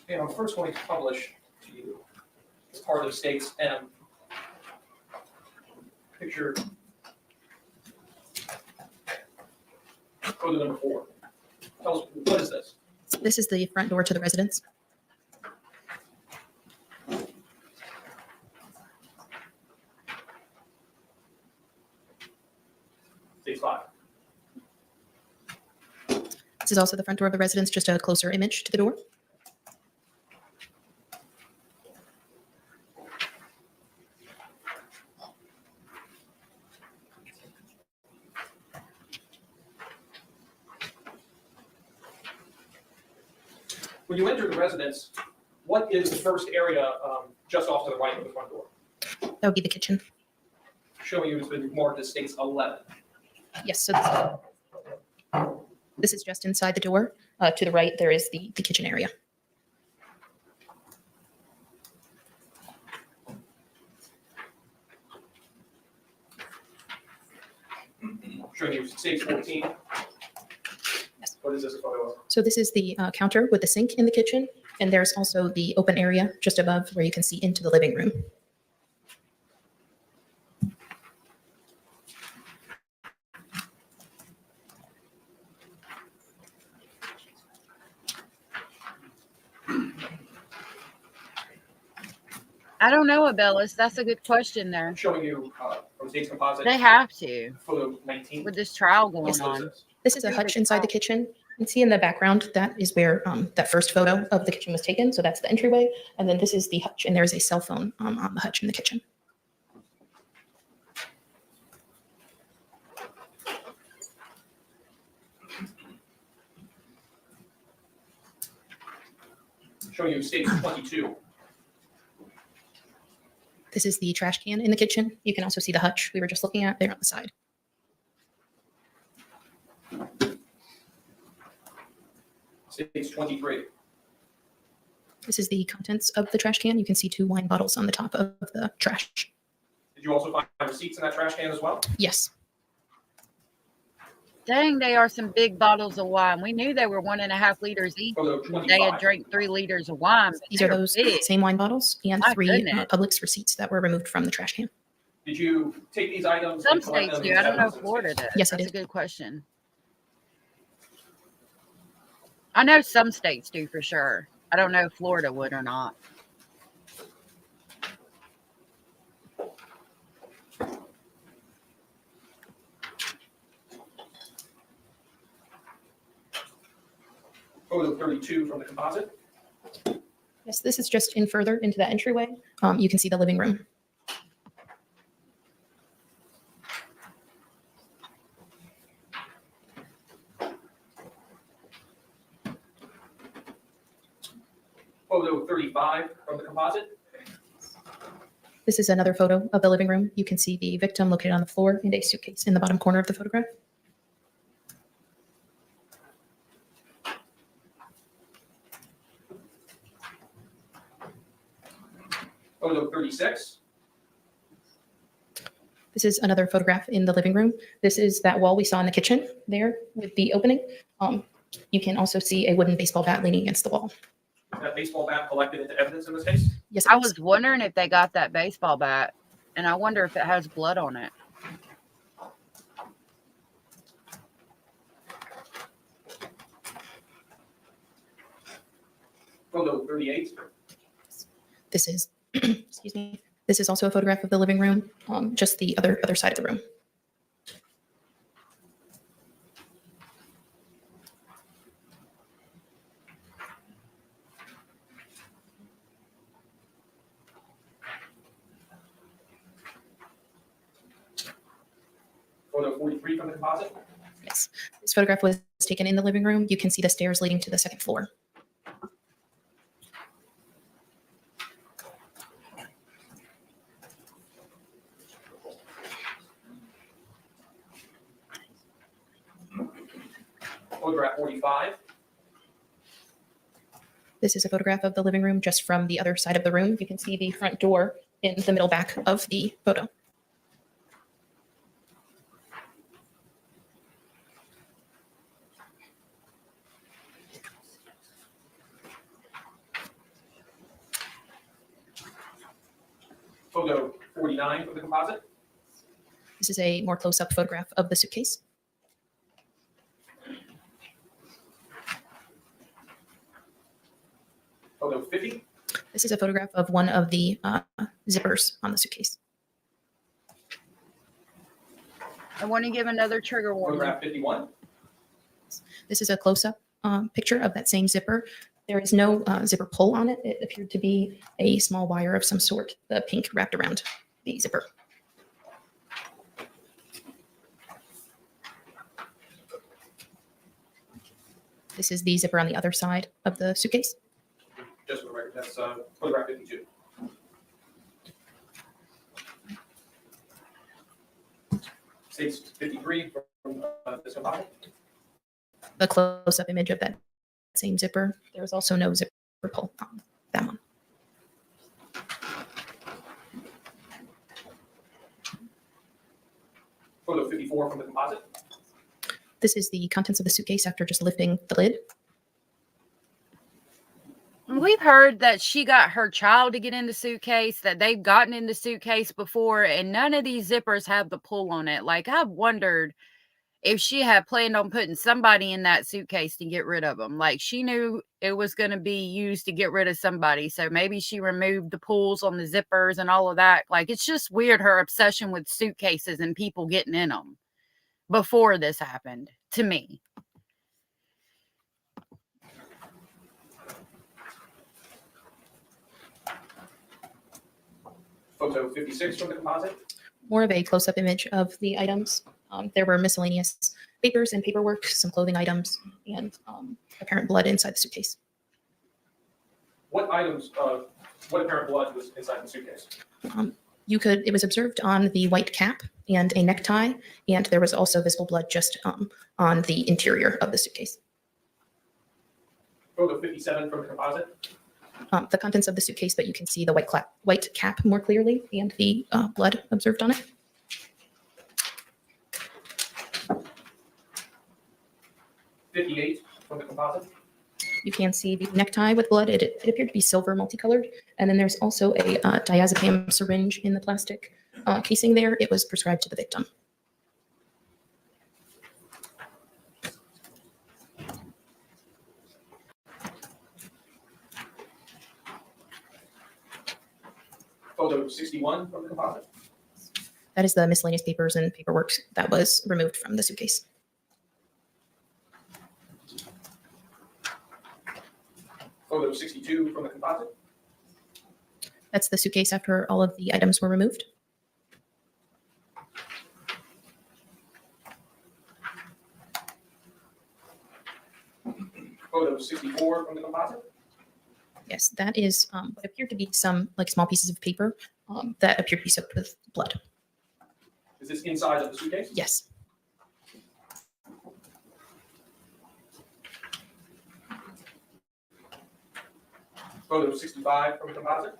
And I'm first going to publish to you as part of States M. Picture photo number 4. Tell us, what is this? This is the front door to the residence. States 5. This is also the front door of the residence, just a closer image to the door. When you enter the residence, what is the first area just off to the right of the front door? That would be the kitchen. Showing you it's been marked as States 11. Yes, so this is just inside the door. To the right, there is the kitchen area. Showing you States 14. Yes. What is this photo of? So this is the counter with the sink in the kitchen, and there's also the open area just above where you can see into the living room. I don't know, Abellis. That's a good question there. Showing you from States Composite. They have to Photo 19. with this trial going Yes, on. This is a hutch inside the kitchen. You can see in the background, that is where that first photo of the kitchen was taken. So that's the entryway. And then this is the hutch, and there's a cell phone on the hutch in the kitchen. Showing you States 22. This is the trash can in the kitchen. You can also see the hutch we were just looking at there on the side. States 23. This is the contents of the trash can. You can see 2 wine bottles on the top of the trash. Did you also find receipts in that trash can as well? Yes. Dang, they are some big bottles of wine. We knew they were 1.5 liters each. Photo They had 25. drank 3 liters of wine. But These they are those big. same wine bottles and My 3 goodness. Publix receipts that were removed from the trash can. Did you take these items? Some and collect states them do. as I don't know if evidence in Florida States? does. Yes, I That's did. a good question. I know some states do for sure. I don't know if Florida would or not. Photo 32 from the composite. Yes, this is just in further into the entryway. You can see the living room. Photo 35 from the composite. This is another photo of the living room. You can see the victim located on the floor and a suitcase in the bottom corner of the photograph. Photo 36. This is another photograph in the living room. This is that wall we saw in the kitchen there with the opening. You can also see a wooden baseball bat leaning against the wall. That baseball bat collected into evidence in this case? Yes, I was wondering if they got that baseball bat, and I wonder if it has blood on it. Photo 38. This is, excuse me, this is also a photograph of the living room, just the other side of the room. Photo 43 from the composite. Yes, this photograph was taken in the living room. You can see the stairs leading to the second floor. Photograph 45. This is a photograph of the living room just from the other side of the room. You can see the front door in the middle back of the photo. Photo 49 from the composite. This is a more close-up photograph of the suitcase. Photo 50. This is a photograph of one of the zippers on the suitcase. I want to give another trigger warning. Photograph 51. This is a close-up picture of that same zipper. There is no zipper pull on it. It appeared to be a small wire of some sort, the pink wrapped around the zipper. This is the zipper on the other side of the suitcase. Just for the record, that's photograph 52. States 53 from this composite. The close-up image of that same zipper. There is also no zipper pull on that one. Photo 54 from the composite. This is the contents of the suitcase after just lifting the lid. We've heard that she got her child to get in the suitcase, that they've gotten in the suitcase before, and none of these zippers have the pull on it. Like, I've wondered if she had planned on putting somebody in that suitcase to get rid of them. Like, she knew it was going to be used to get rid of somebody. So maybe she removed the pulls on the zippers and all of that. Like, it's just weird, her obsession with suitcases and people getting in them before this happened to me. Photo 56 from the composite. More of a close-up image of the items. There were miscellaneous papers and paperwork, some clothing items, and apparent blood inside the suitcase. What items, what apparent blood was inside the suitcase? It was observed on the white cap and a necktie, and there was also visible blood just on the interior of the suitcase. Photo 57 from the composite. The contents of the suitcase, but you can see the white cap more clearly and the blood observed on it. '58 from the composite. You can see the necktie with blood. It appeared to be silver multicolored. And then there's also a diazepam syringe in the plastic casing there. It was prescribed to the victim. Photo 61 from the composite. That is the miscellaneous papers and paperwork that was removed from the suitcase. Photo 62 from the composite. That's the suitcase after all of the items were removed. Photo 64 from the composite. Yes, that is what appeared to be some like small pieces of paper that appeared to be soaked with blood. Is this inside of the suitcase? Yes. Photo 65 from the composite.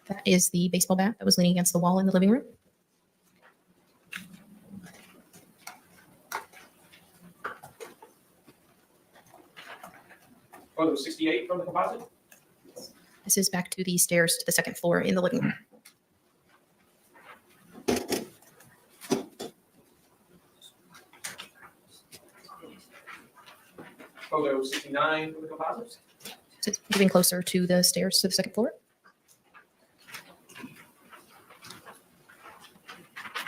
That is the baseball bat that was leaning against the wall in the living room. Photo 68 from the composite. This is back to the stairs to the second floor in the living room. Photo 69 from the composite. So it's moving closer to the stairs to the second floor.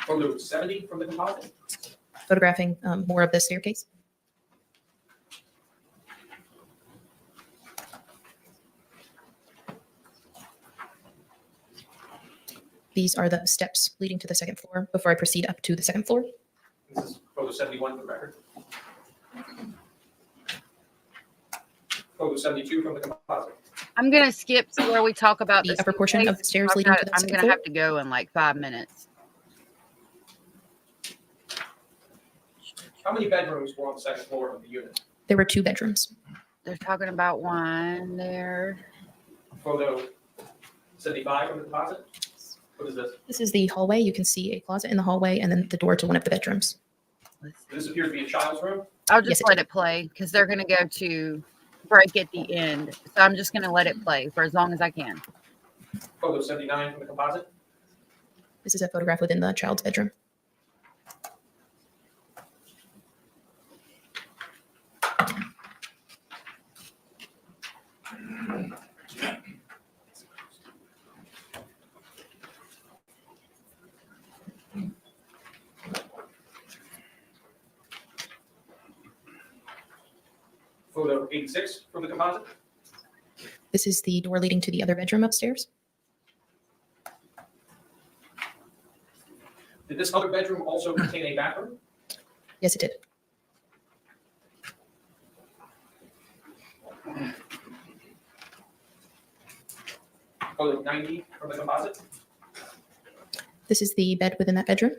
Photo 70 from the composite. Photographing more of the staircase. These are the steps leading to the second floor before I proceed up to the second floor. This is photo 71 for the record. Photo 72 from the composite. I'm going to skip to where we talk about The upper portion of the stairs leading to the I'm second going to floor. have to go in like 5 minutes. How many bedrooms were on the second floor of the unit? There were 2 bedrooms. They're talking about one there. Photo 75 from the composite. What is this? This is the hallway. You can see a closet in the hallway and then the door to one of the bedrooms. This appears to be a child's room. I'll Yes, just it let did. it play because they're going to go to break at the end. So I'm just going to let it play for as long as I can. Photo 79 from the composite. This is a photograph within the child's bedroom. Photo 86 from the composite. This is the door leading to the other bedroom upstairs. Did this other bedroom also contain a bathroom? Yes, it did. Photo 90 from the composite. This is the bed within that bedroom.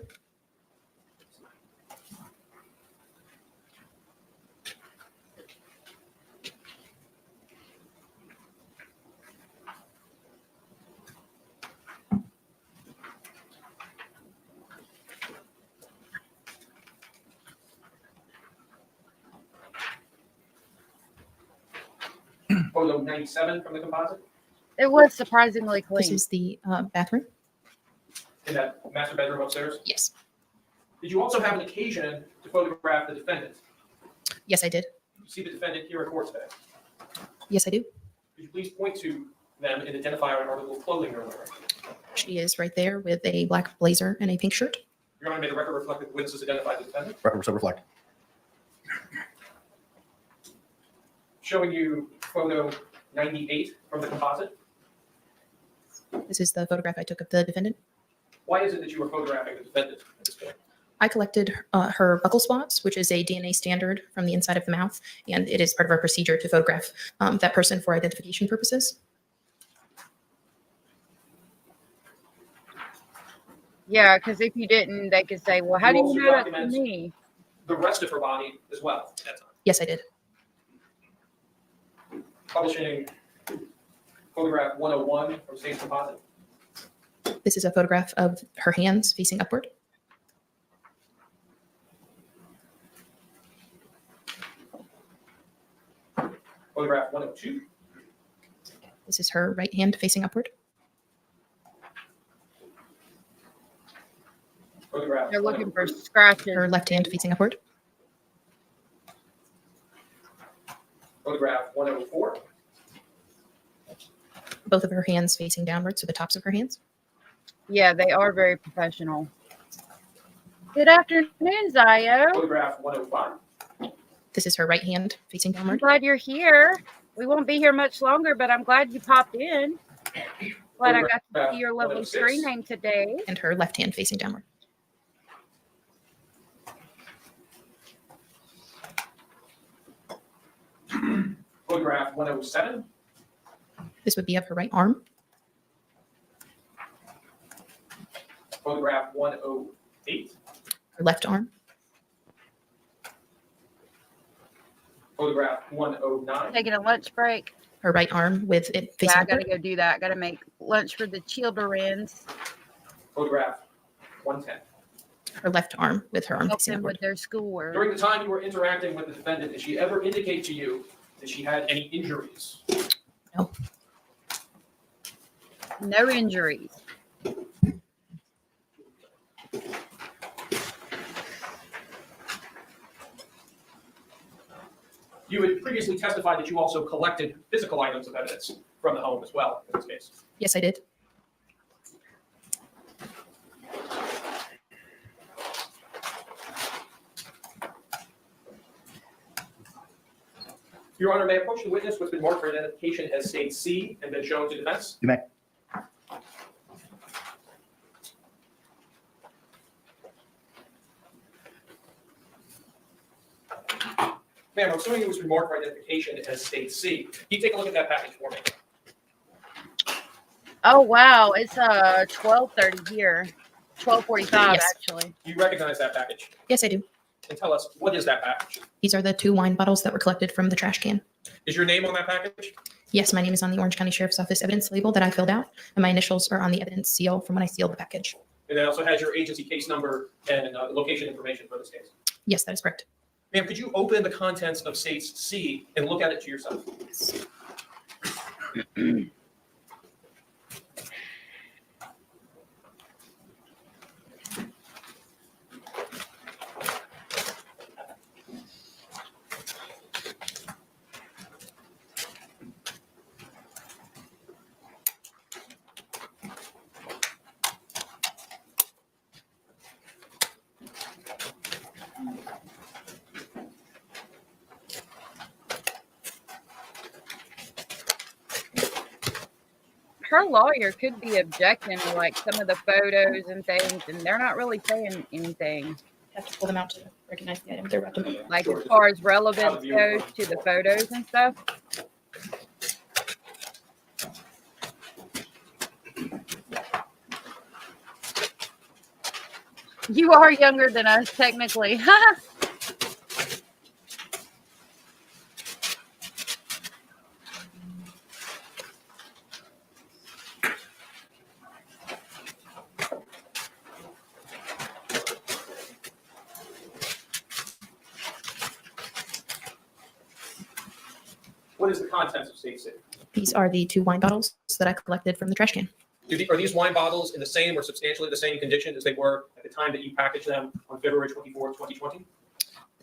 Photo 97 from the composite. It was surprisingly clean. This is the bathroom. In that master bedroom upstairs. Yes. Did you also have an occasion to photograph the defendant? Yes, I did. You see the defendant here in court today. Yes, I do. Could you please point to them and identify an article of clothing they're wearing? She is right there with a black blazer and a pink shirt. Your Honor, may the record reflect that the witnesses identified the defendant? Record so reflect. Showing you photo 98 from the composite. This is the photograph I took of the defendant. Why is it that you were photographing the defendant at this point? I collected her buccal spots, which is a DNA standard from the inside of the mouth, and it is part of our procedure to photograph that person for identification purposes. Yeah, because if you didn't, they could say, well, how do you also know that's document me? The rest of her body as well at that time. Yes, I did. Publishing photograph 101 from State's Composite. This is a photograph of her hands facing upward. Photograph 102. This is her right hand facing upward. Photograph. They're looking for scratches. Her left hand facing upward. Photograph 104. Both of her hands facing downward, so the tops of her hands. Yeah, they are very professional. Good afternoon, Zio. Photograph 105. This is her right hand facing I'm downward. glad you're here. We won't be here much longer, but I'm glad you popped in. Glad I got to see your lovely screen name today. And her left hand facing downward. Photograph 107. This would be of her right arm. Photograph 108. Her left arm. Photograph 109. Taking a lunch break. Her right arm with it Yeah, facing I gotta upward. go do that. Gotta make lunch for the children's. Photograph 110. Her left arm with her arm Help facing them upward. with their schoolwork. During the time you were interacting with the defendant, did she ever indicate to you Has she had any injuries? No injuries. You had previously testified that you also collected physical items of evidence from the home as well in this case. Yes, I did. Your Honor, may I approach the witness who has been marked for identification as state C and been shown to defense? You may. Ma'am, I'm assuming it was remarked for identification as state C. Can you take a look at that package for me? Oh wow, it's 12:30 here. 12:45 Yes. actually. Do you recognize that package? Yes, I do. And tell us, what is that package? These are the 2 wine bottles that were collected from the trash can. Is your name on that package? Yes, my name is on the Orange County Sheriff's Office evidence label that I filled out, and my initials are on the evidence seal from when I sealed the package. And it also has your agency case number and location information for this case. Yes, that is correct. Ma'am, could you open the contents of states C and look at it to yourself? Her lawyer could be objecting to like some of the photos and things, and they're not really saying anything. Have to pull them out to recognize the item they're about to move. Like as far as relevance goes to the photos and stuff. You are younger than us, technically. What is the contents of state C? These are the 2 wine bottles that I collected from the trash can. Are these wine bottles in the same or substantially the same condition as they were at the time that you packaged them on February 24th, 2020?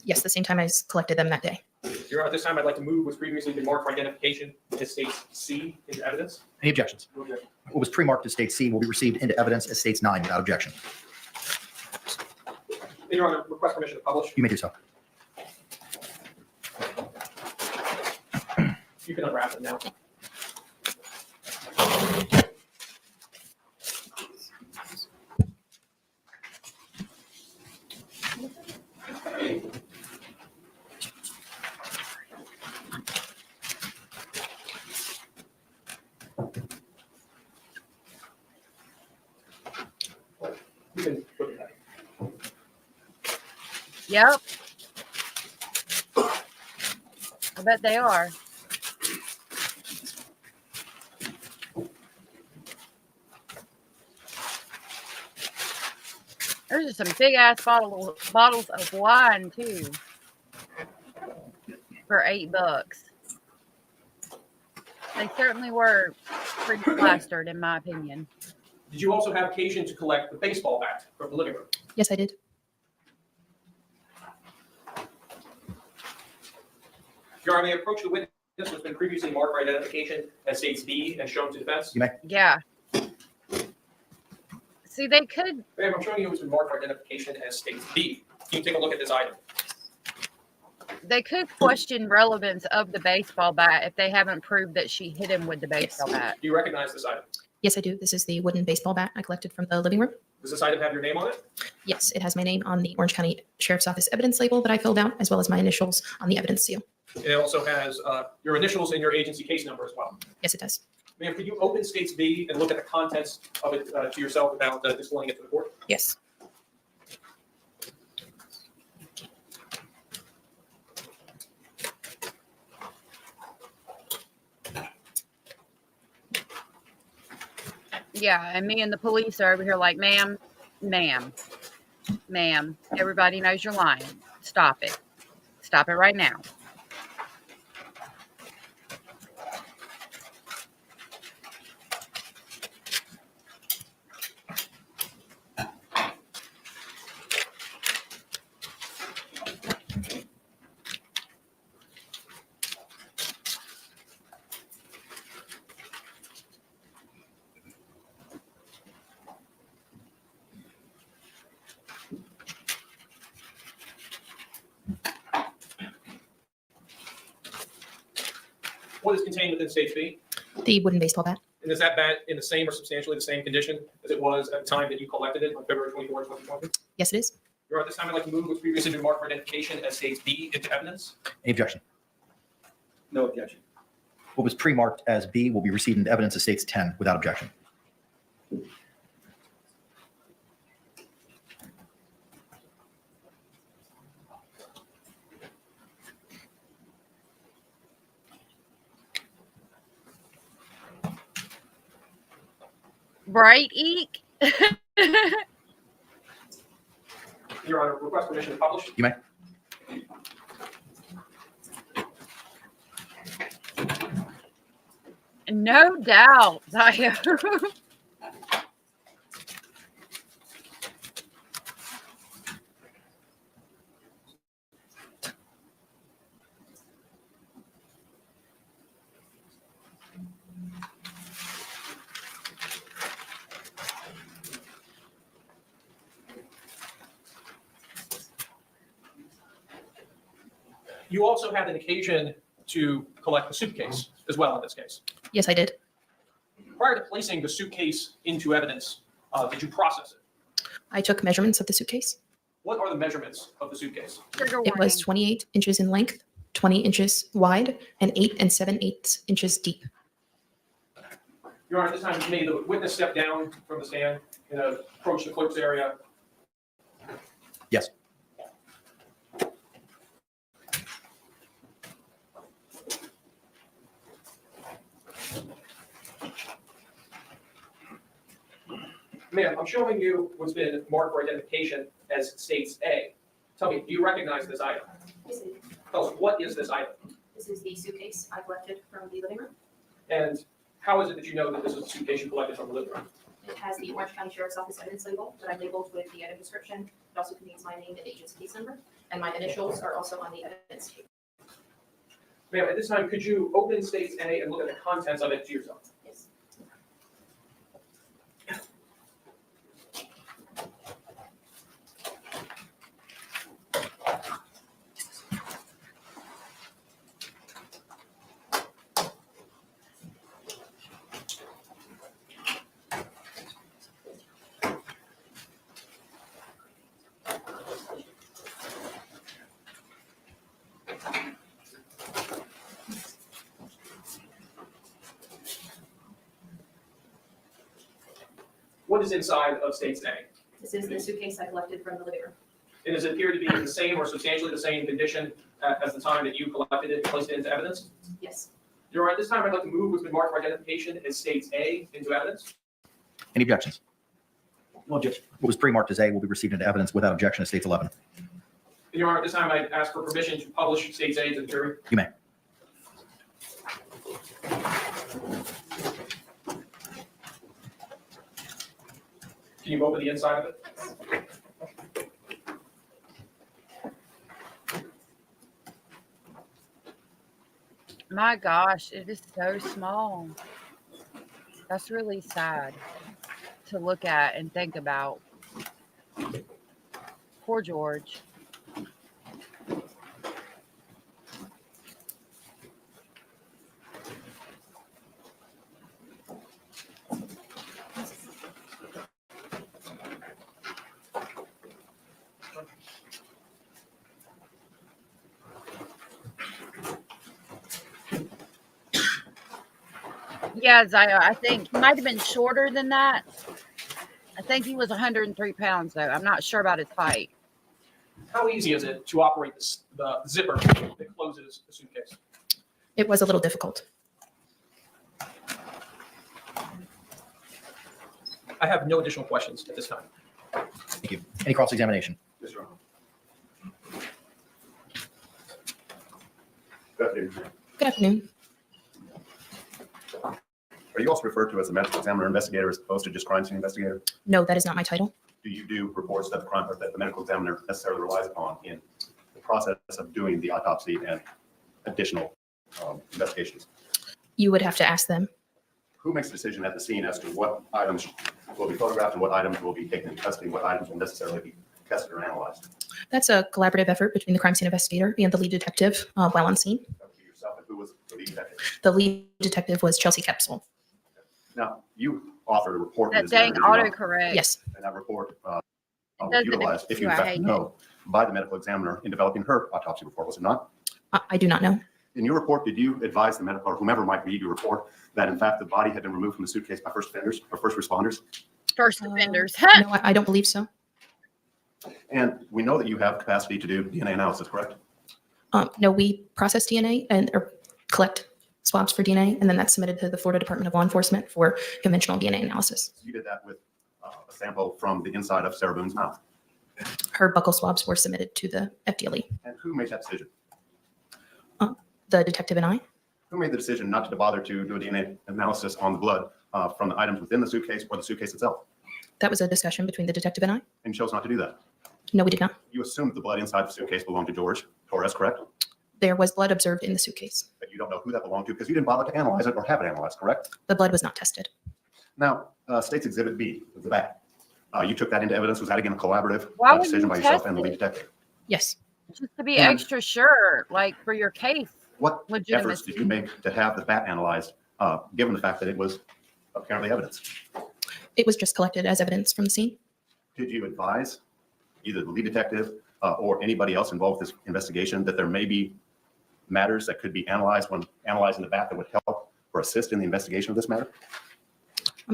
Yes, the same time I collected them that day. Your Honor, at this time, I'd like to move what's previously been marked for identification as states C into evidence. Any objections? What was pre-marked as state C will be received into evidence as states 9 without objection. Your Honor, request permission to publish. You may do so. You can unwrap it now. You can put it back. Yep. I bet they are. There's just some big ass bottles of wine too. For $8. They certainly were pretty plastered, in my opinion. Did you also have occasion to collect the baseball bat from the living room? Yes, I did. Your Honor, may I approach the witness who has been previously marked for identification as states B and shown to defense? You may. Yeah. See, they could. Ma'am, I'm showing you who's been marked for identification as states B. Can you take a look at this item? They could question relevance of the baseball bat if they haven't proved that she hit him with the baseball bat. Do you recognize this item? Yes, I do. This is the wooden baseball bat I collected from the living room. Does this item have your name on it? Yes, it has my name on the Orange County Sheriff's Office evidence label that I filled out, as well as my initials on the evidence seal. It also has your initials and your agency case number as well. Yes, it does. Ma'am, could you open states B and look at the contents of it to yourself without displaying it to the court? Yes. Yeah, and me and the police are over here like, ma'am, everybody knows you're lying. Stop it. Stop it right now. What is contained within stage B? The wooden baseball bat. And is that bat in the same or substantially the same condition as it was at the time that you collected it on February 24, 2020? Yes, it is. Your Honor, at this time, I'd like to move what's previously been marked for identification as stage B into evidence. Any objection? No objection. What was pre-marked as B will be received into evidence as states 10 without objection. Bright Eek. Your Honor, request permission to publish. You may. No doubt, Zaya. You also had an occasion to collect the suitcase as well in this case. Yes, I did. Prior to placing the suitcase into evidence, did you process it? I took measurements of the suitcase. What are the measurements of the suitcase? It was 28 inches in length, 20 inches wide, and 8 7/8 inches deep. Your Honor, at this time, you made the witness step down from the stand and approach the clerk's area. Yes. Ma'am, I'm showing you what's been marked for identification as states A. Tell me, do you recognize this item? Yes, I do. Tell us, what is this item? This is the suitcase I collected from the living room. And how is it that you know that this is a suitcase you collected from the living room? It has the Orange County Sheriff's Office evidence label that I labeled with the item description. It also contains my name and agent's case number, and my initials are also on the evidence tape. Ma'am, at this time, could you open states A and look at the contents of it to yourself? Yes. What is inside of states A? This is the suitcase I collected from the living room. And does it appear to be in the same or substantially the same condition as the time that you collected it and placed it into evidence? Yes. Your Honor, at this time, I'd like to move what's been marked for identification as states A into evidence. Any objections? No objection. What was pre-marked as A will be received into evidence without objection as states 11. And Your Honor, at this time, I'd ask for permission to publish states A to the jury. You may. Can you open the inside of it? My gosh, it is so small. That's really sad to look at and think about. Poor George. Yeah, Zaya, I think he might have been shorter than that. I think he was 103 pounds, though. I'm not sure about his height. How easy is it to operate the zipper that closes the suitcase? It was a little difficult. I have no additional questions at this time. Thank you. Any cross-examination? Yes, Your Honor. Good afternoon. Good afternoon. Are you also referred to as a medical examiner investigator as opposed to just crime scene investigator? No, that is not my title. Do you do reports that the medical examiner necessarily relies upon in the process of doing the autopsy and additional investigations? You would have to ask them. Who makes the decision at the scene as to what items will be photographed and what items will be taken into custody, what items will necessarily be tested or analyzed? That's a collaborative effort between the crime scene investigator and the lead detective while on scene. That would be yourself and who was the lead detective? The lead detective was Chelsea Kepsel. Now, you authored a report. in That this matter, dang did you not? autocorrect. Yes, And that report was doesn't utilized, if you in I fact hate know, by the medical examiner in developing her autopsy report, was it not? I do not know. In your report, did you advise the medical or whomever might read your report that in fact the body had been removed from the suitcase by first offenders or first responders? First offenders. No, I don't believe so. And we know that you have capacity to do DNA analysis, correct? No, we process DNA and or collect swabs for DNA, and then that's submitted to the Florida Department of Law Enforcement for conventional DNA analysis. You did that with a sample from the inside of Sarah Boone's mouth. Her buccal swabs were submitted to the FDLE. And who made that decision? The detective and I. Who made the decision not to bother to do a DNA analysis on the blood from the items within the suitcase or the suitcase itself? That was a discussion between the detective and I. And you chose not to do that? No, we did not. You assumed the blood inside the suitcase belonged to George Torres, correct? There was blood observed in the suitcase. But you don't know who that belonged to because you didn't bother to analyze it or have it analyzed, correct? The blood was not tested. Now, State's Exhibit B, the bat. You took that into evidence. Was that again a collaborative Why would decision you by yourself test and the lead it? detective? Yes. Just to be And- extra sure, like for your case. What efforts Legitimacy. did you make to have the bat analyzed, given the fact that it was apparently evidence? It was just collected as evidence from the scene. Did you advise either the lead detective or anybody else involved with this investigation that there may be matters that could be analyzed when analyzing the bat that would help or assist in the investigation of this matter?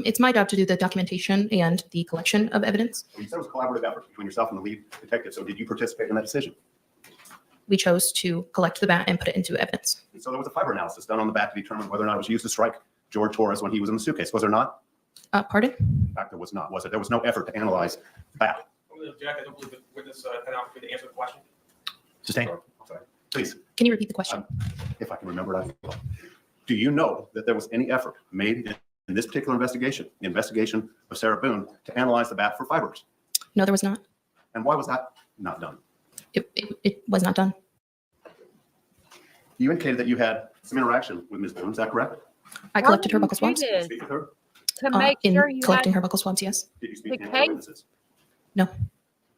It's my job to do the documentation and the collection of evidence. You said it was a collaborative effort between yourself and the lead detective. So did you participate in that decision? We chose to collect the bat and put it into evidence. And so there was a fiber analysis done on the bat to determine whether or not it was used to strike George Torres when he was in the suitcase. Was there not? Pardon? In fact, there was not, was it? There was no effort to analyze the bat. Jack, I don't believe the witness had an opportunity to answer the question. Sustained. Sorry. Please, Can you repeat the question? if I can remember it, I will. Do you know that there was any effort made in this particular investigation, the investigation of Sarah Boone, to analyze the bat for fibers? No, there was not. And why was that not done? It was not done. You indicated that you had some interaction with Ms. Boone. Is that correct? I collected her buccal swabs. Did you speak with her? To make in sure you collecting had her buccal swabs, yes. Did you speak the to any case. other witnesses? No.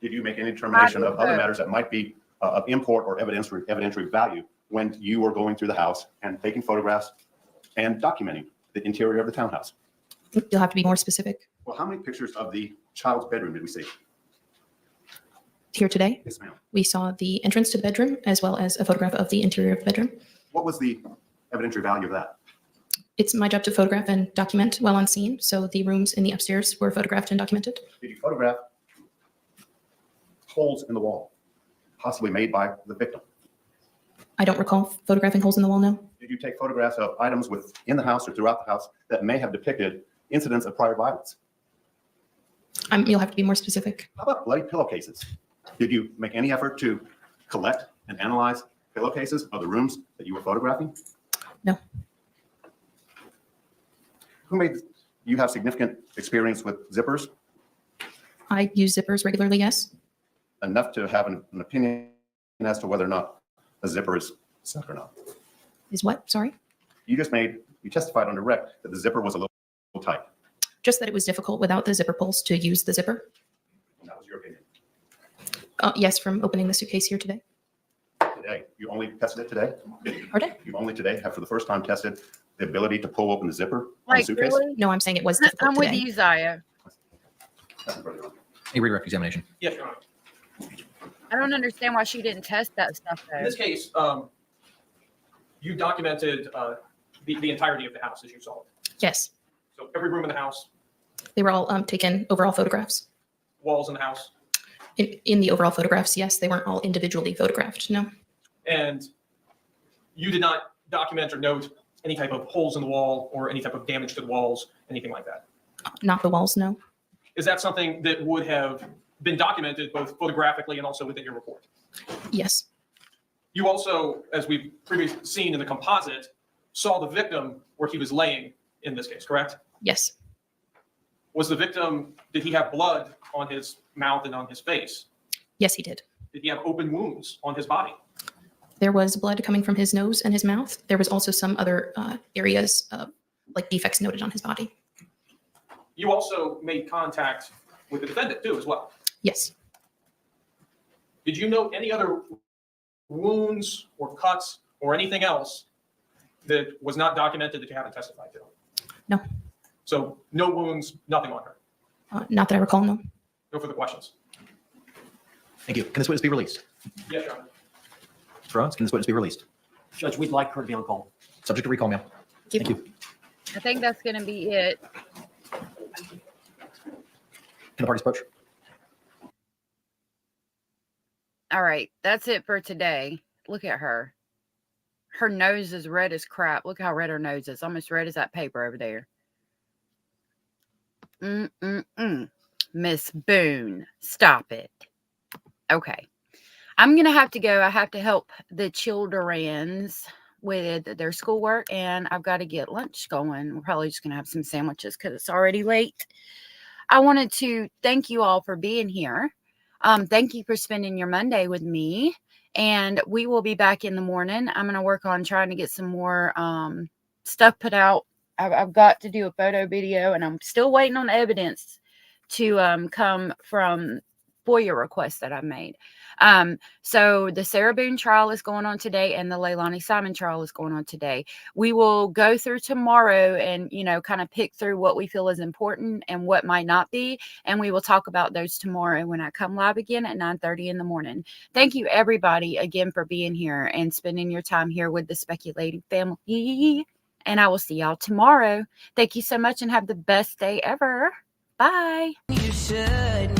Did you make any determination of other so. matters that might be of import or evidentiary value when you were going through the house and taking photographs and documenting the interior of the townhouse? You'll have to be more specific. Well, how many pictures of the child's bedroom did we see? Here today, Yes, ma'am. we saw the entrance to the bedroom as well as a photograph of the interior of the bedroom. What was the evidentiary value of that? It's my job to photograph and document while on scene, so the rooms in the upstairs were photographed and documented. Did you photograph holes in the wall, possibly made by the victim? I don't recall photographing holes in the wall, no. Did you take photographs of items within the house or throughout the house that may have depicted incidents of prior violence? You'll have to be more specific. How about bloody pillowcases? Did you make any effort to collect and analyze pillowcases of the rooms that you were photographing? No. You have significant experience with zippers, I use zippers regularly, yes. enough to have an opinion as to whether or not a zipper is stuck or not. Is what? Sorry? You testified on direct that the zipper was a little tight. Just that it was difficult without the zipper pulls to use the zipper. And that was your opinion. Yes, from opening the suitcase here today. Today, you only tested it today? Pardon? You only today have for the first time tested the ability to pull open the zipper on the Like, suitcase? really? No, I'm saying it was difficult I'm with today. you, Zaya. A redirect examination. Yes, Your Honor. I don't understand why she didn't test that stuff In though. this case, you documented the entirety of the house as you saw it. Yes, So every room in the house, they were all taken overall photographs. walls in the house, In the overall photographs, yes, they weren't all individually photographed, no. and you did not document or note any type of holes in the wall or any type of damage to the walls, anything like that. Not the walls, no. Is that something that would have been documented both photographically and also within your report? Yes, You also, as we've previously seen in the composite, saw the victim where he was laying in this case, correct? yes, Was the victim, did he have blood on his mouth and on his face? yes, he did. Did he have open wounds on his body? There was blood coming from his nose and his mouth. There was also some other areas like defects noted on his body. You also made contact with the defendant too, as well. Yes, Did you note any other wounds or cuts or anything else that was not documented that you haven't testified to? No. So no wounds, nothing on her? Not that I recall, no. No further questions? Thank you. Can this witness be released? Yes, Your Honor. Mr. Owens, can this witness be released? Judge, we'd like her to be on call. Subject to recall, ma'am. Thank you. I think that's going to be it. Can the parties approach? All right, that's it for today. Look at her. Her nose is red as crap. Look how red her nose is. Almost red as that paper over there. Miss Boone, stop it. Okay. I'm going to have to go. I have to help the childrens with their schoolwork, and I've got to get lunch going. We're probably just going to have some sandwiches because it's already late. I wanted to thank you all for being here. Thank you for spending your Monday with me, and we will be back in the morning. I'm going to work on trying to get some more stuff put out. I've got to do a photo video, and I'm still waiting on evidence to come from FOIA requests that I've made. So the Sarah Boone trial is going on today, and the Leilani Simon trial is going on today. We will go through tomorrow and, kind of pick through what we feel is important and what might not be. And we will talk about those tomorrow when I come live again at 9:30 in the morning. Thank you, everybody, again, for being here and spending your time here with the Speculating family. And I will see y'all tomorrow. Thank you so much and have the best day ever. Bye. You should